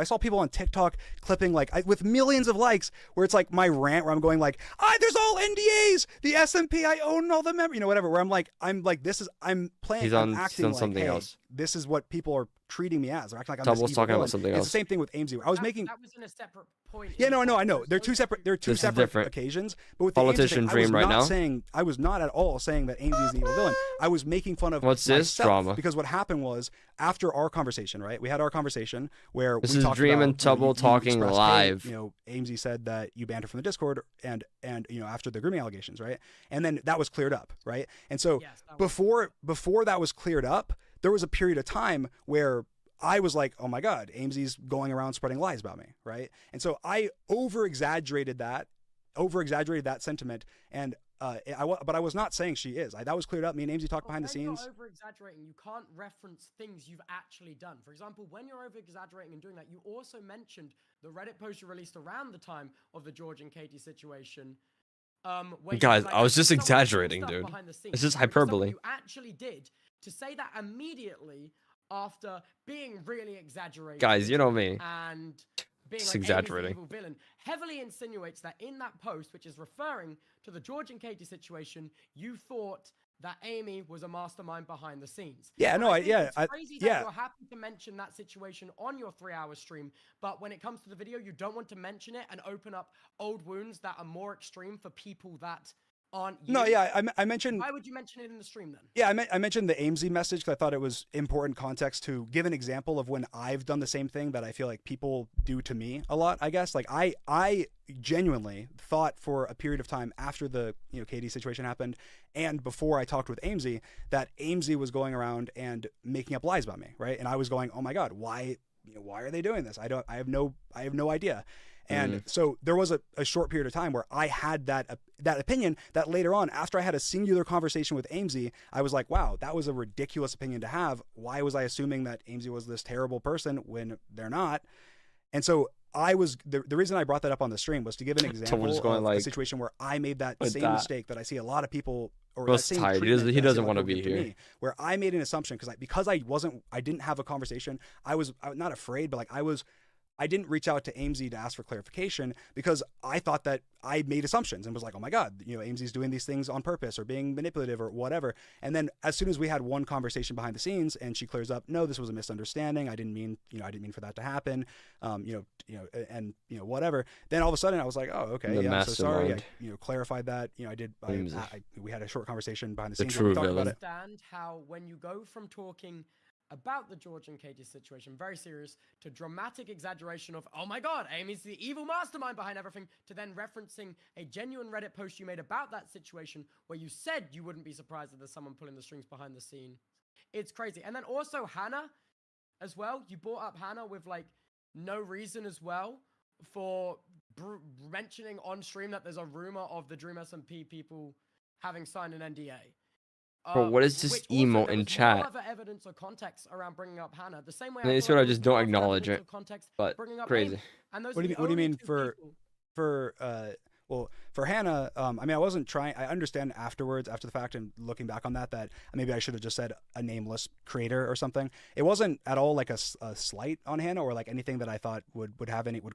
saw people on TikTok clipping like with millions of likes where it's like my rant where I'm going like, there's all NDAs, the SMP, I own all the members, whatever. Where I'm like, I'm playing, He's on something else. This is what people are treating me as. They're acting like I'm Tubble's this evil talking about villain. something It's else. the same thing with AIMSy. I was making. That was in a separate point. Yeah, no, I know. They're two separate. They're two This is separate different. occasions. But with Politician the AIMSy thing, Dream right now. I was not at all saying that AIMSy is an evil villain. I was making fun of What's this myself, drama? because what happened was after our conversation, right? We had our conversation where This we is talked Dream about, and Tubble talking expressed, live. Hey, AIMSy said that you banned her from the Discord, and after the grooming allegations, right? And then that was cleared up, right? And so before that was cleared up, there was a period of time where I was like, oh my God, AIMSy's going around spreading lies about me, right? And so I over-exaggerated that sentiment, and but I was not saying she is. That was cleared up. Me and AIMSy talked behind the scenes. You're over-exaggerating. You can't reference things you've actually done. For example, when you're over-exaggerating and doing that, you also mentioned the Reddit post you released around the time of the George and Katie situation. Guys, I was just exaggerating, dude. It's just hyperbole. You actually did to say that immediately after being really exaggerated. Guys, you know me. And being Just like exaggerating. evil villain heavily insinuates that in that post, which is referring to the George and Katie situation, you thought that Amy was a mastermind behind the scenes. Yeah, no, It's crazy that you're happy to mention that situation on your 3-hour stream, but when it comes to the video, you don't want to mention it and open up old wounds that are more extreme for people that aren't you. No, yeah, I mentioned. Why would you mention it in the stream then? Yeah, I mentioned the AIMSy message because I thought it was important context to give an example of when I've done the same thing that I feel like people do to me a lot, I guess. Like I genuinely thought for a period of time after the Katie situation happened and before I talked with AIMSy that AIMSy was going around and making up lies about me, right? And I was going, oh my God, why are they doing this? I have no idea. And so there was a short period of time where I had that opinion that later on, after I had a singular conversation with AIMSy, I was like, wow, that was a ridiculous opinion to have. Why was I assuming that AIMSy was this terrible person when they're not? And so I was the reason I brought that up on the stream was to give an example of a situation where I made that same mistake that I see a lot of people. Or that same tired. He doesn't want to be here. Where I made an assumption because I didn't have a conversation. I was not afraid, but like I didn't reach out to AIMSy to ask for clarification because I thought that I made assumptions and was like, oh my God, AIMSy's doing these things on purpose or being manipulative or whatever. And then as soon as we had one conversation behind the scenes and she clears up, no, this was a misunderstanding. I didn't mean for that to happen. Whatever. Then all of a sudden I was like, oh, okay, yeah, I'm so sorry. I clarified that. We had a short conversation behind the scenes. True I villain. understand how when you go from talking about the George and Katie situation, very serious, to dramatic exaggeration of, oh my God, Amy's the evil mastermind behind everything, to then referencing a genuine Reddit post you made about that situation where you said you wouldn't be surprised if there's someone pulling the strings behind the scene. It's crazy. And then also Hannah as well. You brought up Hannah with like no reason as well for mentioning on stream that there's a rumor of the Dream SMP people having signed an NDA. Bro, what is this emote in chat? No other evidence or context around bringing up Hannah. The same way It's what I just don't acknowledge it. But crazy. What do you mean Well, for Hannah, I mean, I wasn't trying. I understand afterwards, after the fact, and looking back on that, that maybe I should have just said a nameless creator or something. It wasn't at all like a slight on Hannah or like anything that I thought would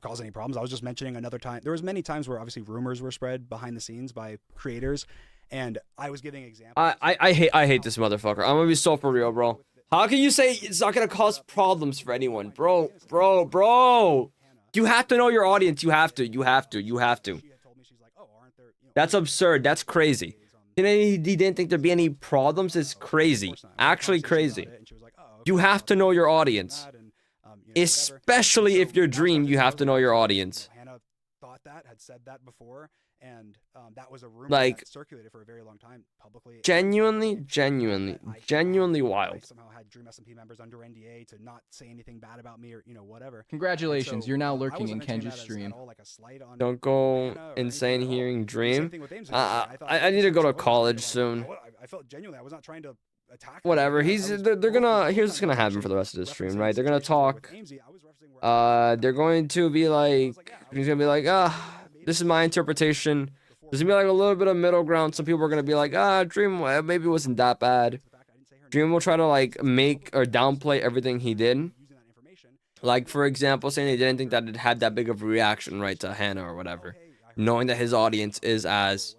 cause any problems. I was just mentioning another time. There was many times where obviously rumors were spread behind the scenes by creators, and I was giving examples. I hate this motherfucker. I'm gonna be so for real, bro. How can you say it's not gonna cause problems for anyone, bro? You have to know your audience. You have to. That's absurd. That's crazy. He didn't think there'd be any problems. It's crazy. Actually crazy. You have to know your audience. Especially if your dream, you have to know your audience. Hannah thought that, had said that before, and that was a rumor Like, that circulated for a very long time publicly. genuinely wild. Somehow had Dream SMP members under NDA to not say anything bad about me or whatever. Congratulations, you're now lurking in Kenj's stream. Don't go insane hearing Dream. I need to go to college soon. I felt genuinely I was not trying to attack. Whatever. They're gonna. Here's what's gonna happen for the rest of the stream, right? They're gonna talk. They're going to be like. He's gonna be like, this is my interpretation. There's gonna be like a little bit of middle ground. Some people are gonna be like, Dream maybe wasn't that bad. Dream will try to like make or downplay everything he did. Like, for example, saying he didn't think that it had that big of a reaction, right, to Hannah or whatever, knowing that his audience is as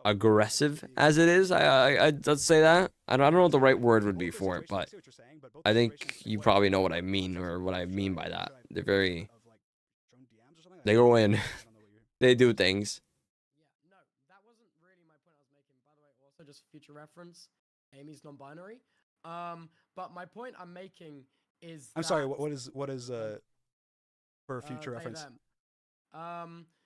aggressive as it is. Let's say that. I don't know what the right word would be for it, but I think you probably know what I mean, or what I mean by that. They're very, they go in, they do things. Yeah, no, that wasn't really my point I was making. By the way, also just future reference, Amy's non-binary. But my point I'm making is I'm sorry, what is for future reference?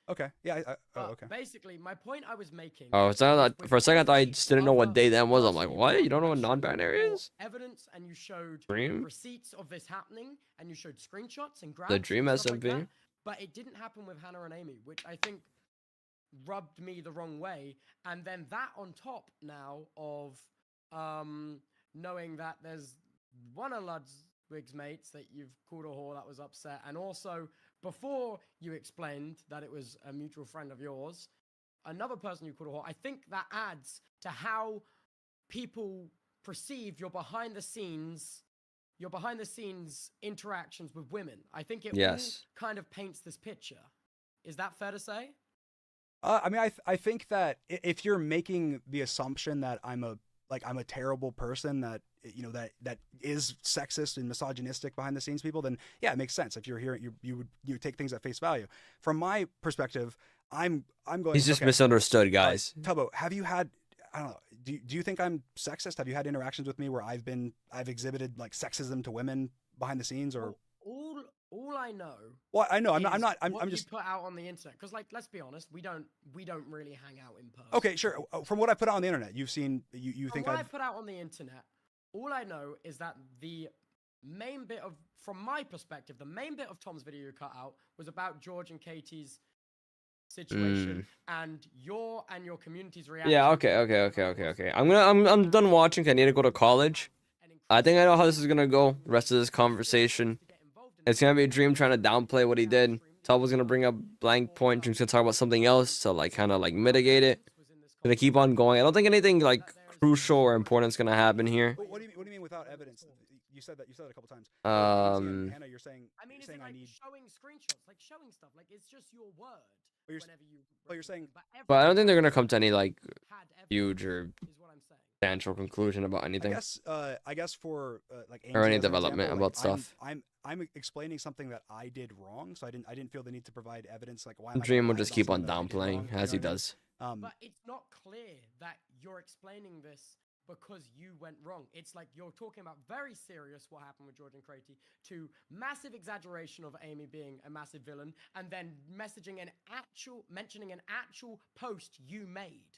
Okay. Yeah. Okay. Basically, my point I was making. Oh, it's not that, for a second I thought I just didn't know what day that was. I'm like, what? You don't know what non-binary is? Evidence, and you showed Dream? receipts of this happening, and you showed screenshots and grabs. The Dream and stuff like SMP. that, but it didn't happen with Hannah and Amy, which I think rubbed me the wrong way. And then that on top now of knowing that there's one of Ludwig's mates that you've called a whore that was upset, and also before you explained that it was a mutual friend of yours, another person you called a whore. I think that adds to how people perceive your behind the scenes interactions with women. I think it all kind of paints this picture. Is that fair to say? I mean, I think that if you're making the assumption that I'm a terrible person, that that is sexist and misogynistic behind the scenes people, then yeah, it makes sense. If you're hearing, you take things at face value. From my perspective, I'm going. He's just misunderstood, guys. Tubbo, have you had? I don't know. Do you think I'm sexist? Have you had interactions with me where I've exhibited like sexism to women behind the scenes, or? All I know. Well, I know. I'm not. I'm just put out on the internet, because like, let's be honest, we don't really hang out in person. Okay, sure. From what I put out on the internet, you've seen. You think I put out on the internet? All I know is that the main bit of, from my perspective, the main bit of Tom's video you cut out was about George and Katie's situation and your community's reaction. Yeah. Okay. I'm done watching. I need to go to college. I think I know how this is gonna go. The rest of this conversation. It's gonna be a Dream trying to downplay what he did. Tubbo's gonna bring up blank point. Dream's gonna talk about something else to like kind of like mitigate it. Gonna keep on going. I don't think anything like crucial or important is gonna happen here. What do you mean without evidence? You said that a couple times. Hannah, you're saying. I mean, is it like showing screenshots, like showing stuff? Like, it's just your word. You're saying. But I don't think they're gonna come to any like huge or substantial conclusion about anything. I guess for like or any development about stuff. I'm explaining something that I did wrong, so I didn't feel the need to provide evidence. Like, why? Dream will just keep on downplaying as he does. But it's not clear that you're explaining this because you went wrong. It's like you're talking about very serious what happened with George and Crati, to massive exaggeration of Amy being a massive villain, and then mentioning an actual post you made.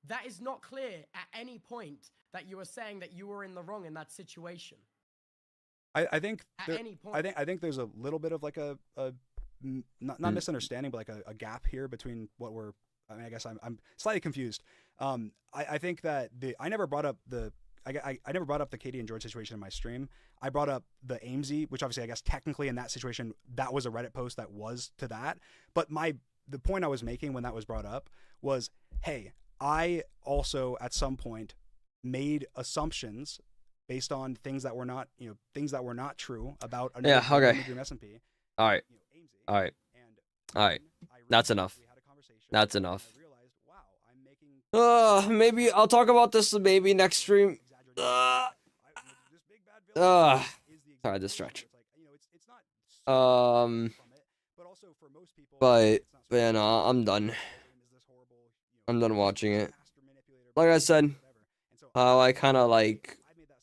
That is not clear at any point that you were saying that you were in the wrong in that situation. I think I think there's a little bit of like a not misunderstanding, but like a gap here between what we're. I mean, I guess I'm slightly confused. I think that I never brought up the I never brought up the Katie and George situation in my stream. I brought up the Amesy, which obviously I guess technically in that situation that was a Reddit post that was to that. But the point I was making when that was brought up was, hey, I also at some point made assumptions based on things that were not, things that were not true about another Dream SMP. All right. All right. All right. That's enough. That's enough. Maybe I'll talk about this maybe next stream. Sorry, this stretch. But yeah, no, I'm done. I'm done watching it. Like I said, how I kind of like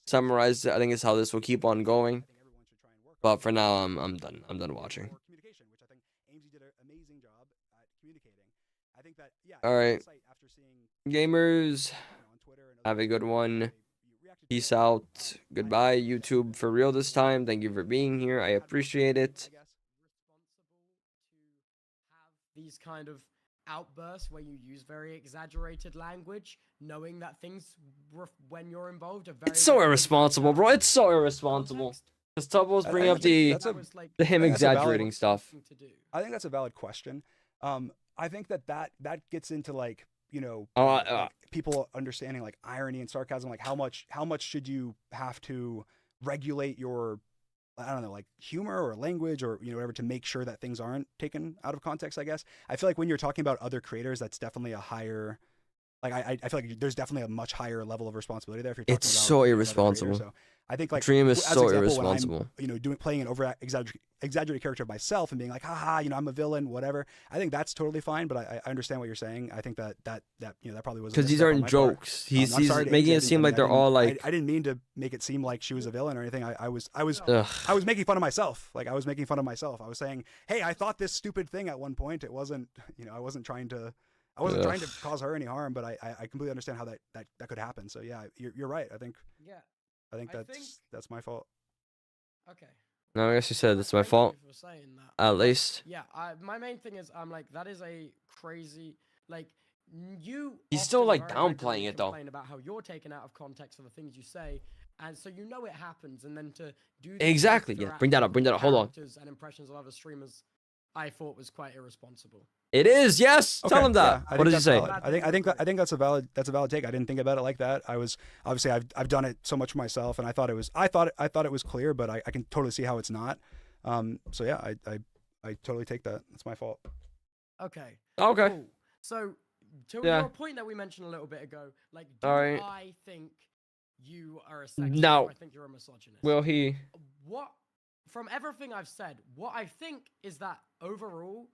summarized it, I think is how this will keep on going. But for now, I'm done. I'm done watching. All right, gamers, have a good one. Peace out. Goodbye, YouTube, for real this time. Thank you for being here. I appreciate it. These kind of outbursts where you use very exaggerated language, knowing that things when you're involved are very. It's so irresponsible, bro. It's so irresponsible. Because Tubbo's bringing up the him exaggerating stuff. I think that's a valid question. I think that gets into like, people understanding like irony and sarcasm, like how much should you have to regulate your, I don't know, like humor or language or whatever to make sure that things aren't taken out of context. I guess I feel like when you're talking about other creators, that's definitely a higher, like I feel like there's definitely a much higher level of responsibility there. If you're talking it's about so irresponsible. So I think like Dream is so example, irresponsible. When I'm, playing an over exaggerated character of myself and being like, haha, I'm a villain, whatever. I think that's totally fine. But I understand what you're saying. I think that probably was because these aren't jokes. He's making it seem like they're all like. I didn't mean to make it seem like she was a villain or anything. I was making fun of myself. Like I was making fun of myself. I was saying, hey, I thought this stupid thing at one point. It wasn't, I wasn't trying to cause her any harm. But I completely understand how that could happen. So yeah, you're right. I think that's my fault. Okay. No, I guess you said it's my fault. At least. Yeah, my main thing is I'm like that is a crazy like you. He's still like downplaying it though. Complain about how you're taken out of context for the things you say, and so it happens, and then to do exactly. Yeah, bring that up. Bring that up. Hold on. And impressions of other streamers, I thought was quite irresponsible. It is, yes. Okay, Tell him that. Yeah, what did you say? I think that's a valid take. I didn't think about it like that. I was obviously I've done it so much myself, and I thought it was clear, but I can totally see how it's not. So yeah, I totally take that. That's my fault. Okay. Okay. Cool. So to your point that we mentioned a little bit ago, like do right. I think you are a sexist? No. I think you're a misogynist. Will he? What from everything I've said, what I think is that overall,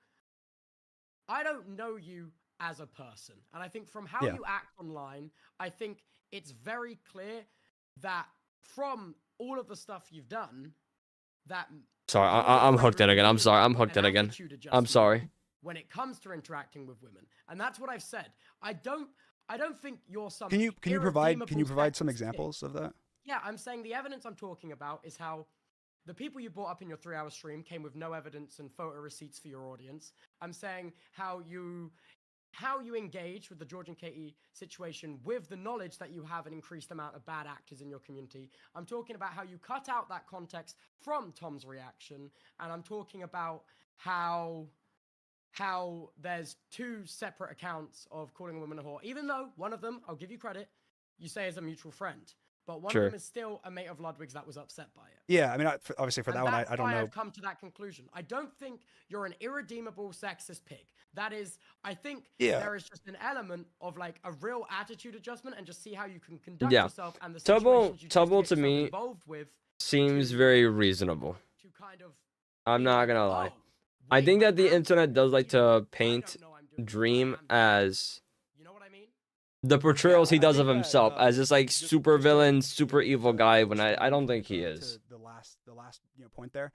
I don't know you as a person. And I think from how you act online, I think it's very clear that from all of the stuff you've done, that... Sorry, I'm hooked in again. I'm sorry. I'm hooked in again. I'm sorry. When it comes to interacting with women. And that's what I've said. I don't think you're some... Can you provide some examples of that? Yeah, I'm saying the evidence I'm talking about is how the people you brought up in your 3-hour stream came with no evidence and photo receipts for your audience. I'm saying how you engage with the George and Katie situation with the knowledge that you have an increased amount of bad actors in your community. I'm talking about how you cut out that context from Tom's reaction, and I'm talking about how there's 2 separate accounts of calling a woman a whore, even though one of them, I'll give you credit, you say is a mutual friend. But one of them is still a mate of Ludwig's that was upset by it. Yeah, I mean, obviously for that one, I don't know. I've come to that conclusion. I don't think you're an irredeemable sexist pig. That is, I think there is just an element of like a real attitude adjustment and just see how you can conduct yourself and the situations you Tubbo to me involved with seems very reasonable. To kind of I'm not gonna lie. I think that the internet does like to paint Dream as the portrayals he does of himself as this like super villain, super evil guy when I don't think he is. The last point there.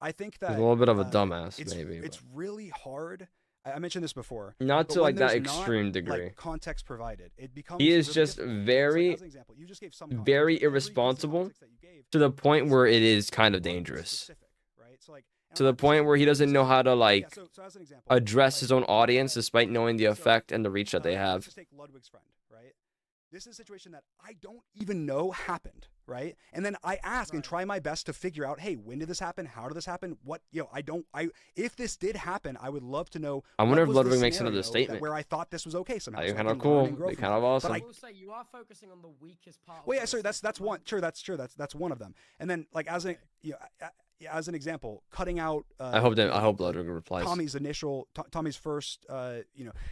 I think that he's a little bit of a dumbass, maybe. It's really hard. I mentioned this before. Not to like that extreme degree. Like, context provided. It becomes he is just very irresponsible to the point where it is kind of dangerous. To the point where he doesn't know how to like address his own audience despite knowing the effect and the reach that they have. Just take Ludwig's friend, right? this is a situation that I don't even know happened, right? And then I ask and try my best to figure out, hey, when did this happen? How did this happen? What, if this did happen, I would love to know. I wonder if what was the Ludwig makes scenario another statement. where I thought this was okay somehow. That'd So be I kind of can learn cool. and grow Be from kind it. of awesome. But I will say you are focusing on the weakest part. Well, yeah, sorry, that's one. Sure, that's true. That's one of them. And then, like, as an example, cutting out. I hope Ludwig replies. Tommy's first,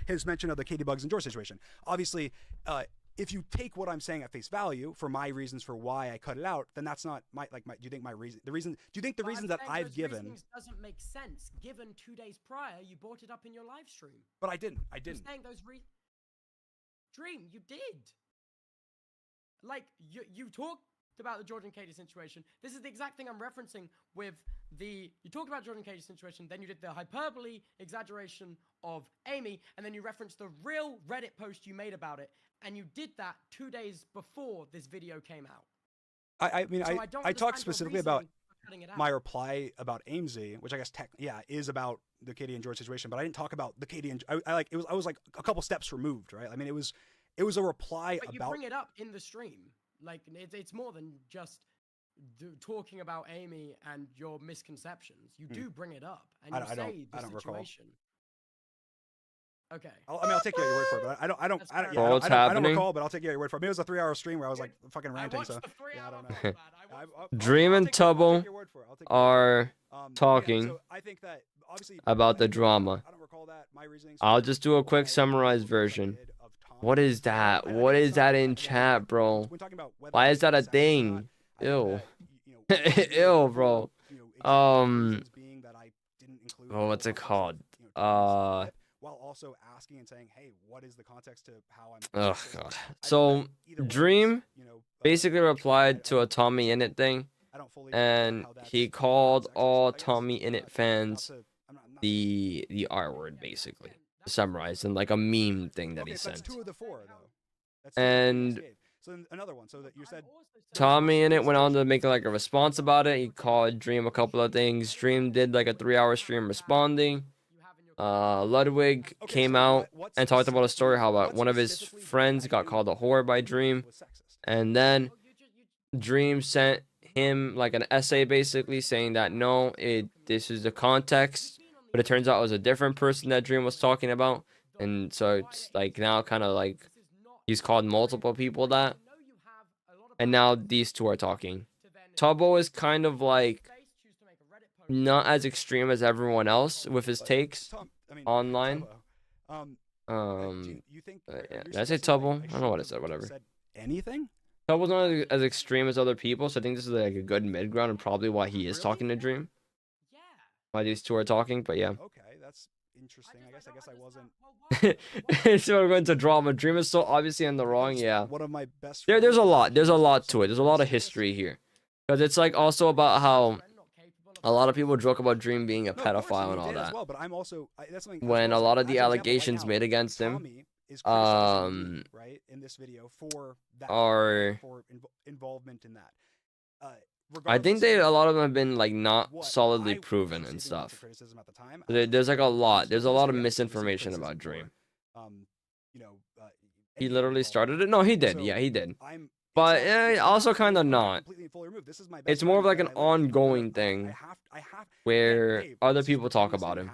his mention of the Katie Bugs and George situation. Obviously, if you take what I'm saying at face value for my reasons for why I cut it out, then that's not do you think the reasons that I've given doesn't make sense given 2 days prior you brought it up in your live stream? But I didn't. You're saying those Dream, you did. Like you talked about the Jordan Katie situation. This is the exact thing I'm referencing with you talked about Jordan Katie situation, then you did the hyperbole exaggeration of Amy, and then you referenced the real Reddit post you made about it, and you did that 2 days before this video came out. I talked specifically about my reply about Amesy, which I guess is about the Katie and George situation, but I didn't talk about the Katie and I was like a couple steps removed, right? I mean, it was a reply but about. You bring it up in the stream, like it's more than just talking about Amy and your misconceptions. You do bring it up, and you say the situation. Okay. I'll take your word for it, but I don't recall, but I'll take your word for it. Maybe it was a 3-hour stream where I was like fucking ranting. So yeah, I don't know. Dream and Tubbo are talking about the drama. I'll just do a quick summarized version. What is that? What is that in chat, bro? Why is that a thing? Ew. Ew, bro. What's it called? While also asking and saying, hey, what is the context to how I'm. Oh, God. So, Dream basically replied to a Tommy Innit thing, and he called all Tommy Innit fans the R word, basically, summarized in like a meme thing that he sent. That's 2 of the 4, though. And so then another one. So that you said Tommy Innit went on to make like a response about it. He called Dream a couple of things. Dream did like a 3-hour stream responding. Ludwig came out and talked about a story how one of his friends got called a whore by Dream, and then Dream sent him like an essay basically saying that no, this is the context, but it turns out it was a different person that Dream was talking about, and so it's like now kind of like he's called multiple people that, and now these two are talking. Tubbo is kind of like not as extreme as everyone else with his takes online. Did I say Tubbo? I don't know what I said. Whatever. Anything? Tubbo's not as extreme as other people, so I think this is like a good mid ground and probably why he is talking to Dream. Yeah. Why these two are talking, but yeah. Okay, that's interesting. I guess I wasn't. So we're going to drama. Dream is so obviously in the wrong. Yeah. One of my best. There's a lot. There's a lot to it. There's a lot of history here, because it's like also about how a lot of people joke about Dream being a pedophile and all that. Well, but I'm also when a lot of the allegations made against him right in this video for involvement in that. I think a lot of them have been like not solidly proven and stuff. There's like a lot. There's a lot of misinformation about Dream. He literally started it. No, he did. Yeah, he did. But also kind of not. It's more of like an ongoing thing where other people talk about him.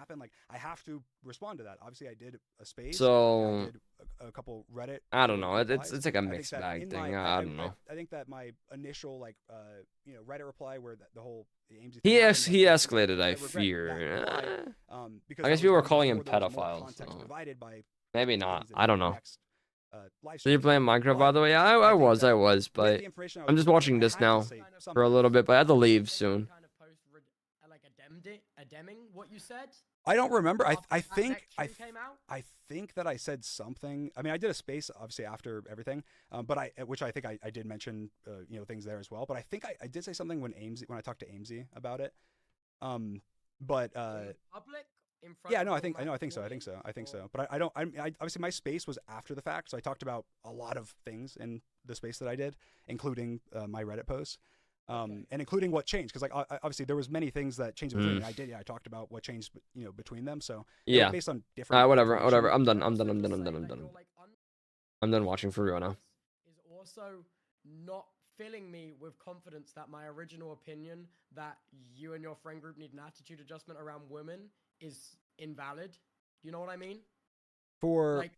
I have to respond to that. Obviously, I did a space. So a couple Reddit. I don't know. It's like a mixed bag thing. I don't know. I think that my initial Reddit reply where the whole he escalated. I fear. I guess people were calling him pedophiles. So. Maybe not. I don't know. So you're playing Minecraft, by the way? Yeah, I was, but I'm just watching this now for a little bit, but I have to leave soon. What you said? I don't remember. I think that I said something. I mean, I did a space obviously after everything, but which I think I did mention things there as well. But I think I did say something when I talked to Amesy about it. But public. Yeah, no, I think so. But I obviously my space was after the fact, so I talked about a lot of things in the space that I did, including my Reddit posts, and including what changed, because like obviously there was many things that changed between. I talked about what changed, between them. So yeah, based on different. Whatever. I'm done. I'm done watching for real now. also not filling me with confidence that my original opinion that you and your friend group need an attitude adjustment around women is invalid. You know what I mean? For like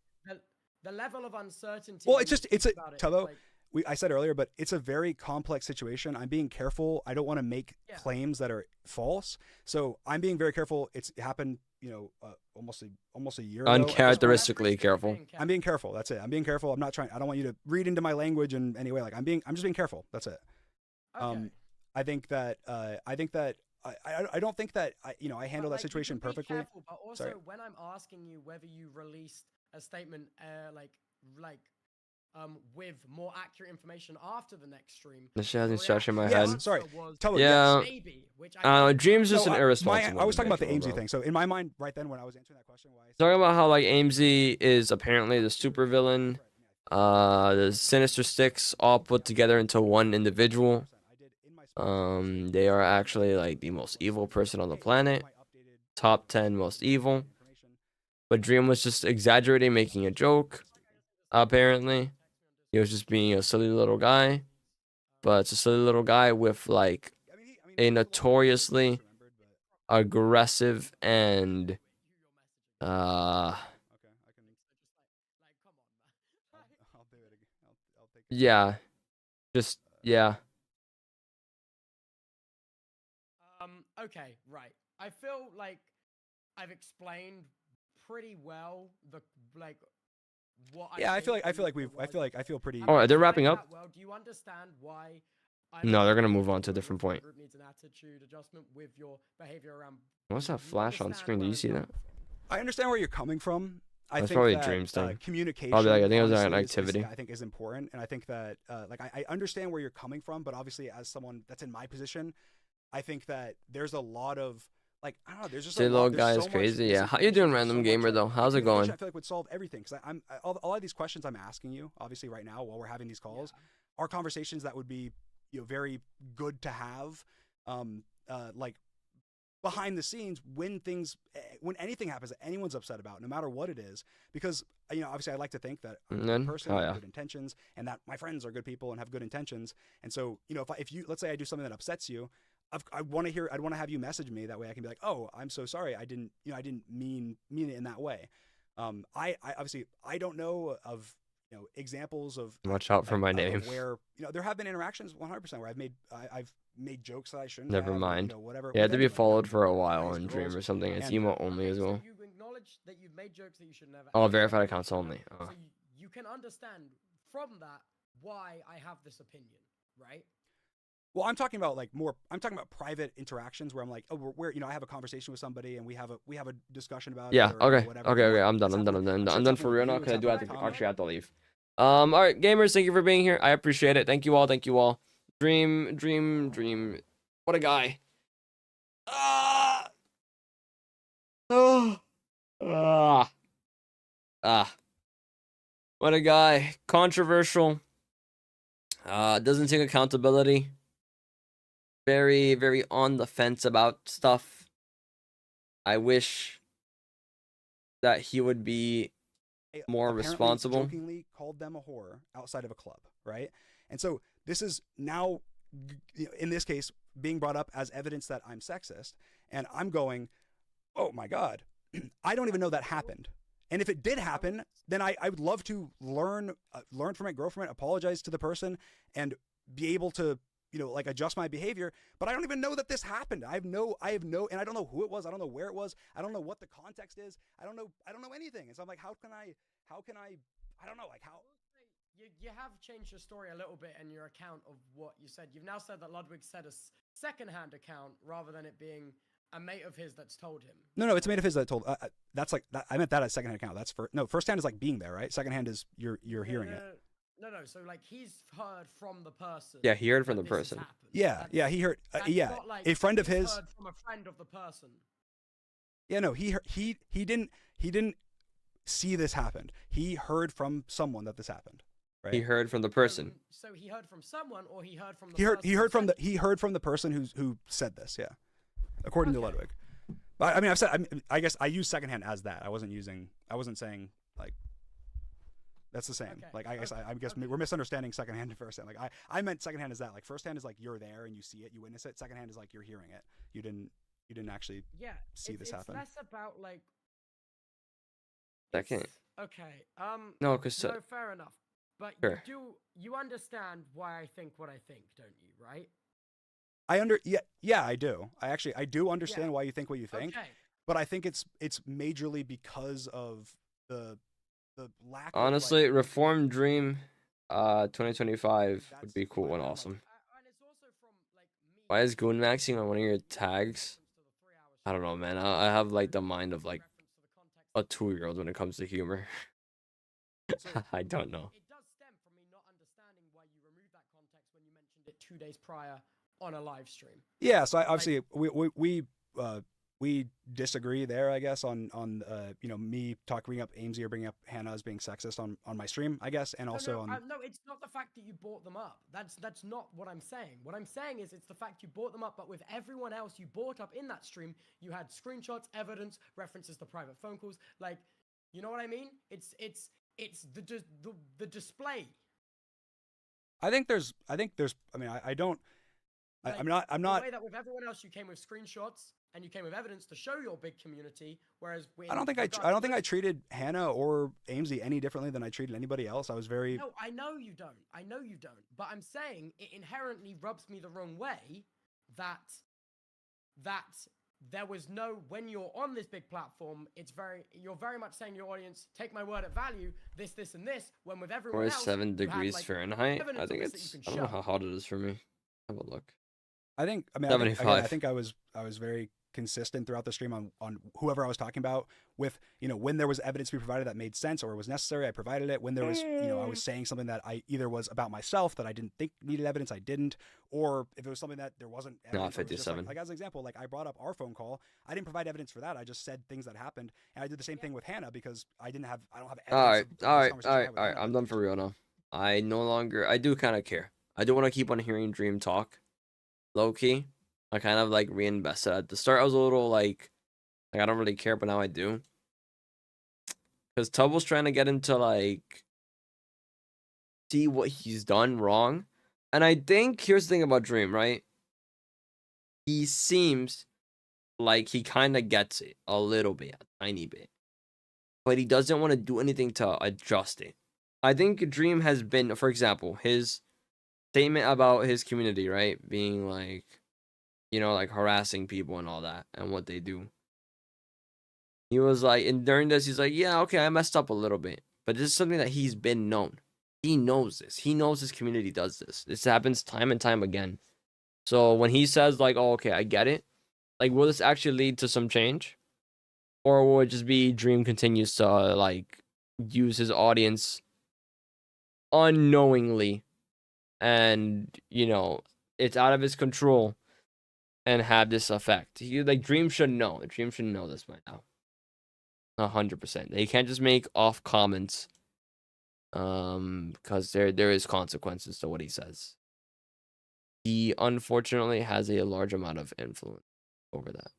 the level of uncertainty. well, when it's you just it's think a about it, Tubbo. like, I said earlier, but it's a very complex situation. I'm being careful. I don't want to make claims that are false. So I'm being very careful. It happened, almost a year ago. Uncharacteristically careful. I'm being careful. That's it. I'm being careful. I'm not trying. I don't want you to read into my language in any way. Like I'm just being careful. That's it. Okay. I think that I don't think that I handle that situation perfectly. Careful, but also Sorry. when I'm asking you whether you released a statement, with more accurate information after the next stream. This shit hasn't stretched in my Yes, head. sorry. Yeah. Maybe, which I Dream's just No, an irresponsible. I was talking about the individual, AIMSy bro. thing. So in my mind, right then when I was answering that question, Talking about how like AIMSy is apparently the supervillain, the Sinister Six all put together into one individual. They are actually like the most evil person on the planet, top 10 most evil. But Dream was just exaggerating, making a joke. Apparently, he was just being a silly little guy. But it's a silly little guy with like a notoriously aggressive and yeah, just yeah. Okay, right. I feel like I've explained pretty well what I feel pretty. All right, they're wrapping up. Well, do you understand why? No, they're gonna move on to a different point. Group needs an attitude adjustment with your behavior around. What's that flash on screen? Do you see that? I understand where you're coming from. I That's think probably that, Dream's thing. Communication. Probably like, I think it was an honestly, activity. I think is important, and I think that I understand where you're coming from, but obviously as someone that's in my position, I think that there's a lot of I don't know. There's just Say little guy is crazy. Yeah, how you doing, random gamer though? How's it going? I feel like would solve everything because all of these questions I'm asking you, obviously right now while we're having these calls, are conversations that would be very good to have, behind the scenes when anything happens that anyone's upset about, no matter what it is, because obviously I like to think that I'm a good person with good intentions, and that my friends are good people and have good intentions, and so if you let's say I do something that upsets you. I'd want to have you message me, that way I can be like, oh, I'm so sorry, I didn't mean it in that way. I obviously I don't know of examples of watch out for my name where there have been interactions 100% where I've made jokes that I shouldn't. Never have, mind. Whatever. You had to be followed for a while on Dream or something. It's emo only as well. You acknowledge that you've made jokes that you should never. Oh, verified accounts only. So you can understand from that why I have this opinion, right? Well, I'm talking about private interactions where I'm like, oh, where I have a conversation with somebody and we have a discussion about yeah. it. Or Okay. whatever. Okay. I'm done for real now because I do have to actually have to leave. All right, gamers, thank you for being here. I appreciate it. Thank you all. Thank you all. Dream. What a guy. What a guy. Controversial. Doesn't take accountability. Very, very on the fence about stuff. I wish that he would be more responsible. Jokingly called them a whore outside of a club, right? And so this is now, in this case, being brought up as evidence that I'm sexist, and I'm going, oh my God, I don't even know that happened. And if it did happen, then I would love to learn from it, grow from it, apologize to the person, and be able to adjust my behavior. But I don't even know that this happened. I have no, and I don't know who it was. I don't know where it was. I don't know what the context is. I don't know anything. And so I'm like, how can I, I don't know, like how. You have changed your story a little bit in your account of what you said. You've now said that Ludwig said a secondhand account rather than it being a mate of his that's told him. No, it's a mate of his that told. That's like that, I meant that as secondhand account. That's firsthand is like being there, right? Secondhand is you're hearing it. No. So like he's heard from the person. Yeah, he heard from the person. Yeah, he heard. Yeah, like a friend of his. Heard from a friend of the person. Yeah, no, he didn't see this happen. He heard from someone that this happened. Right? He heard from the person. So he heard from someone, or he heard from the. He heard from the person who said this. Yeah, according to Ludwig. But I mean, I guess I use secondhand as that. I wasn't saying like That's the same. Okay, Like I guess we're misunderstanding secondhand and firsthand. Like I meant secondhand is that like firsthand is like you're there and you see it, you witness it. Secondhand is like you're hearing it. You didn't actually see this happen. It's less about like Second. Okay. No, because no, fair enough. But sure. you understand why I think what I think, don't you? Right? Yeah, I do. I do understand why you think what you think. Okay. But I think it's majorly because of the lack. Honestly, of, like, Reform Dream, 2025 would be cool and awesome. And it's also from like me. Why is Goon Maxing on one of your tags? I don't know, man. I have like the mind of like a 2-year-old when it comes to humor. I don't know. It does stem from me not understanding why you removed that context when you mentioned it 2 days prior on a live stream. Yeah, so obviously we disagree there, I guess, on me bringing up Amesy or bringing up Hannah as being sexist on my stream, I guess, and also no, it's not the fact that you brought them up. That's not what I'm saying. What I'm saying is it's the fact you brought them up, but with everyone else you brought up in that stream, you had screenshots, evidence, references to private phone calls. Like, you know what I mean? It's the display. I think there's. I mean, I don't. Like, I'm not. The way that with everyone else you came with screenshots and you came with evidence to show your big community, whereas I don't think I treated Hannah or Amesy any differently than I treated anybody else. I was very. No, I know you don't. But I'm saying it inherently rubs me the wrong way that there was no, when you're on this big platform, you're very much saying to your audience, take my word at value, this, and this, when with everyone else. 7 degrees like, Fahrenheit. I think it's. I don't know how hot it is for me. Have a look. I mean, 75. I think I was very consistent throughout the stream on whoever I was talking about with, when there was evidence to be provided that made sense or was necessary, I provided it. When there was, I was saying something that I either was about myself that I didn't think needed evidence, I didn't, or if it was something that there wasn't evidence. 57. Like as an example, like I brought up our phone call. I didn't provide evidence for that. I just said things that happened. And I did the same thing with Hannah because I don't have evidence. All right. I'm done for real now. I do kind of care. I do want to keep on hearing Dream talk. Low key. I kind of like reinvested. At the start I was a little like I don't really care, but now I do. Because Tub was trying to get him to like see what he's done wrong. And I think here's the thing about Dream, right? He seems like he kind of gets it a little bit, a tiny bit. But he doesn't want to do anything to adjust it. I think Dream has been, for example, his statement about his community, right? Being like, like harassing people and all that and what they do. He was like, and during this, he's like, yeah, okay, I messed up a little bit. But this is something that he's been known. He knows this. He knows his community does this. This happens time and time again. So when he says like, oh, okay, I get it. Like, will this actually lead to some change? Or will it just be Dream continues to like use his audience unknowingly and, it's out of his control and have this effect? Dream should know. Dream should know this by now. 100%. They can't just make off comments because there is consequences to what he says. He unfortunately has a large amount of influence over that.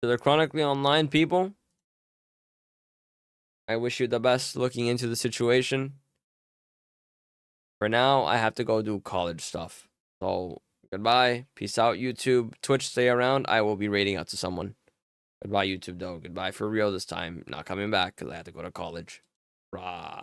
To the chronically online people, I wish you the best looking into the situation. For now, I have to go do college stuff. So, goodbye. Peace out, YouTube. Twitch, stay around. I will be raiding out to someone. Goodbye, YouTube, though. Goodbye for real this time. Not coming back because I have to go to college. Rah.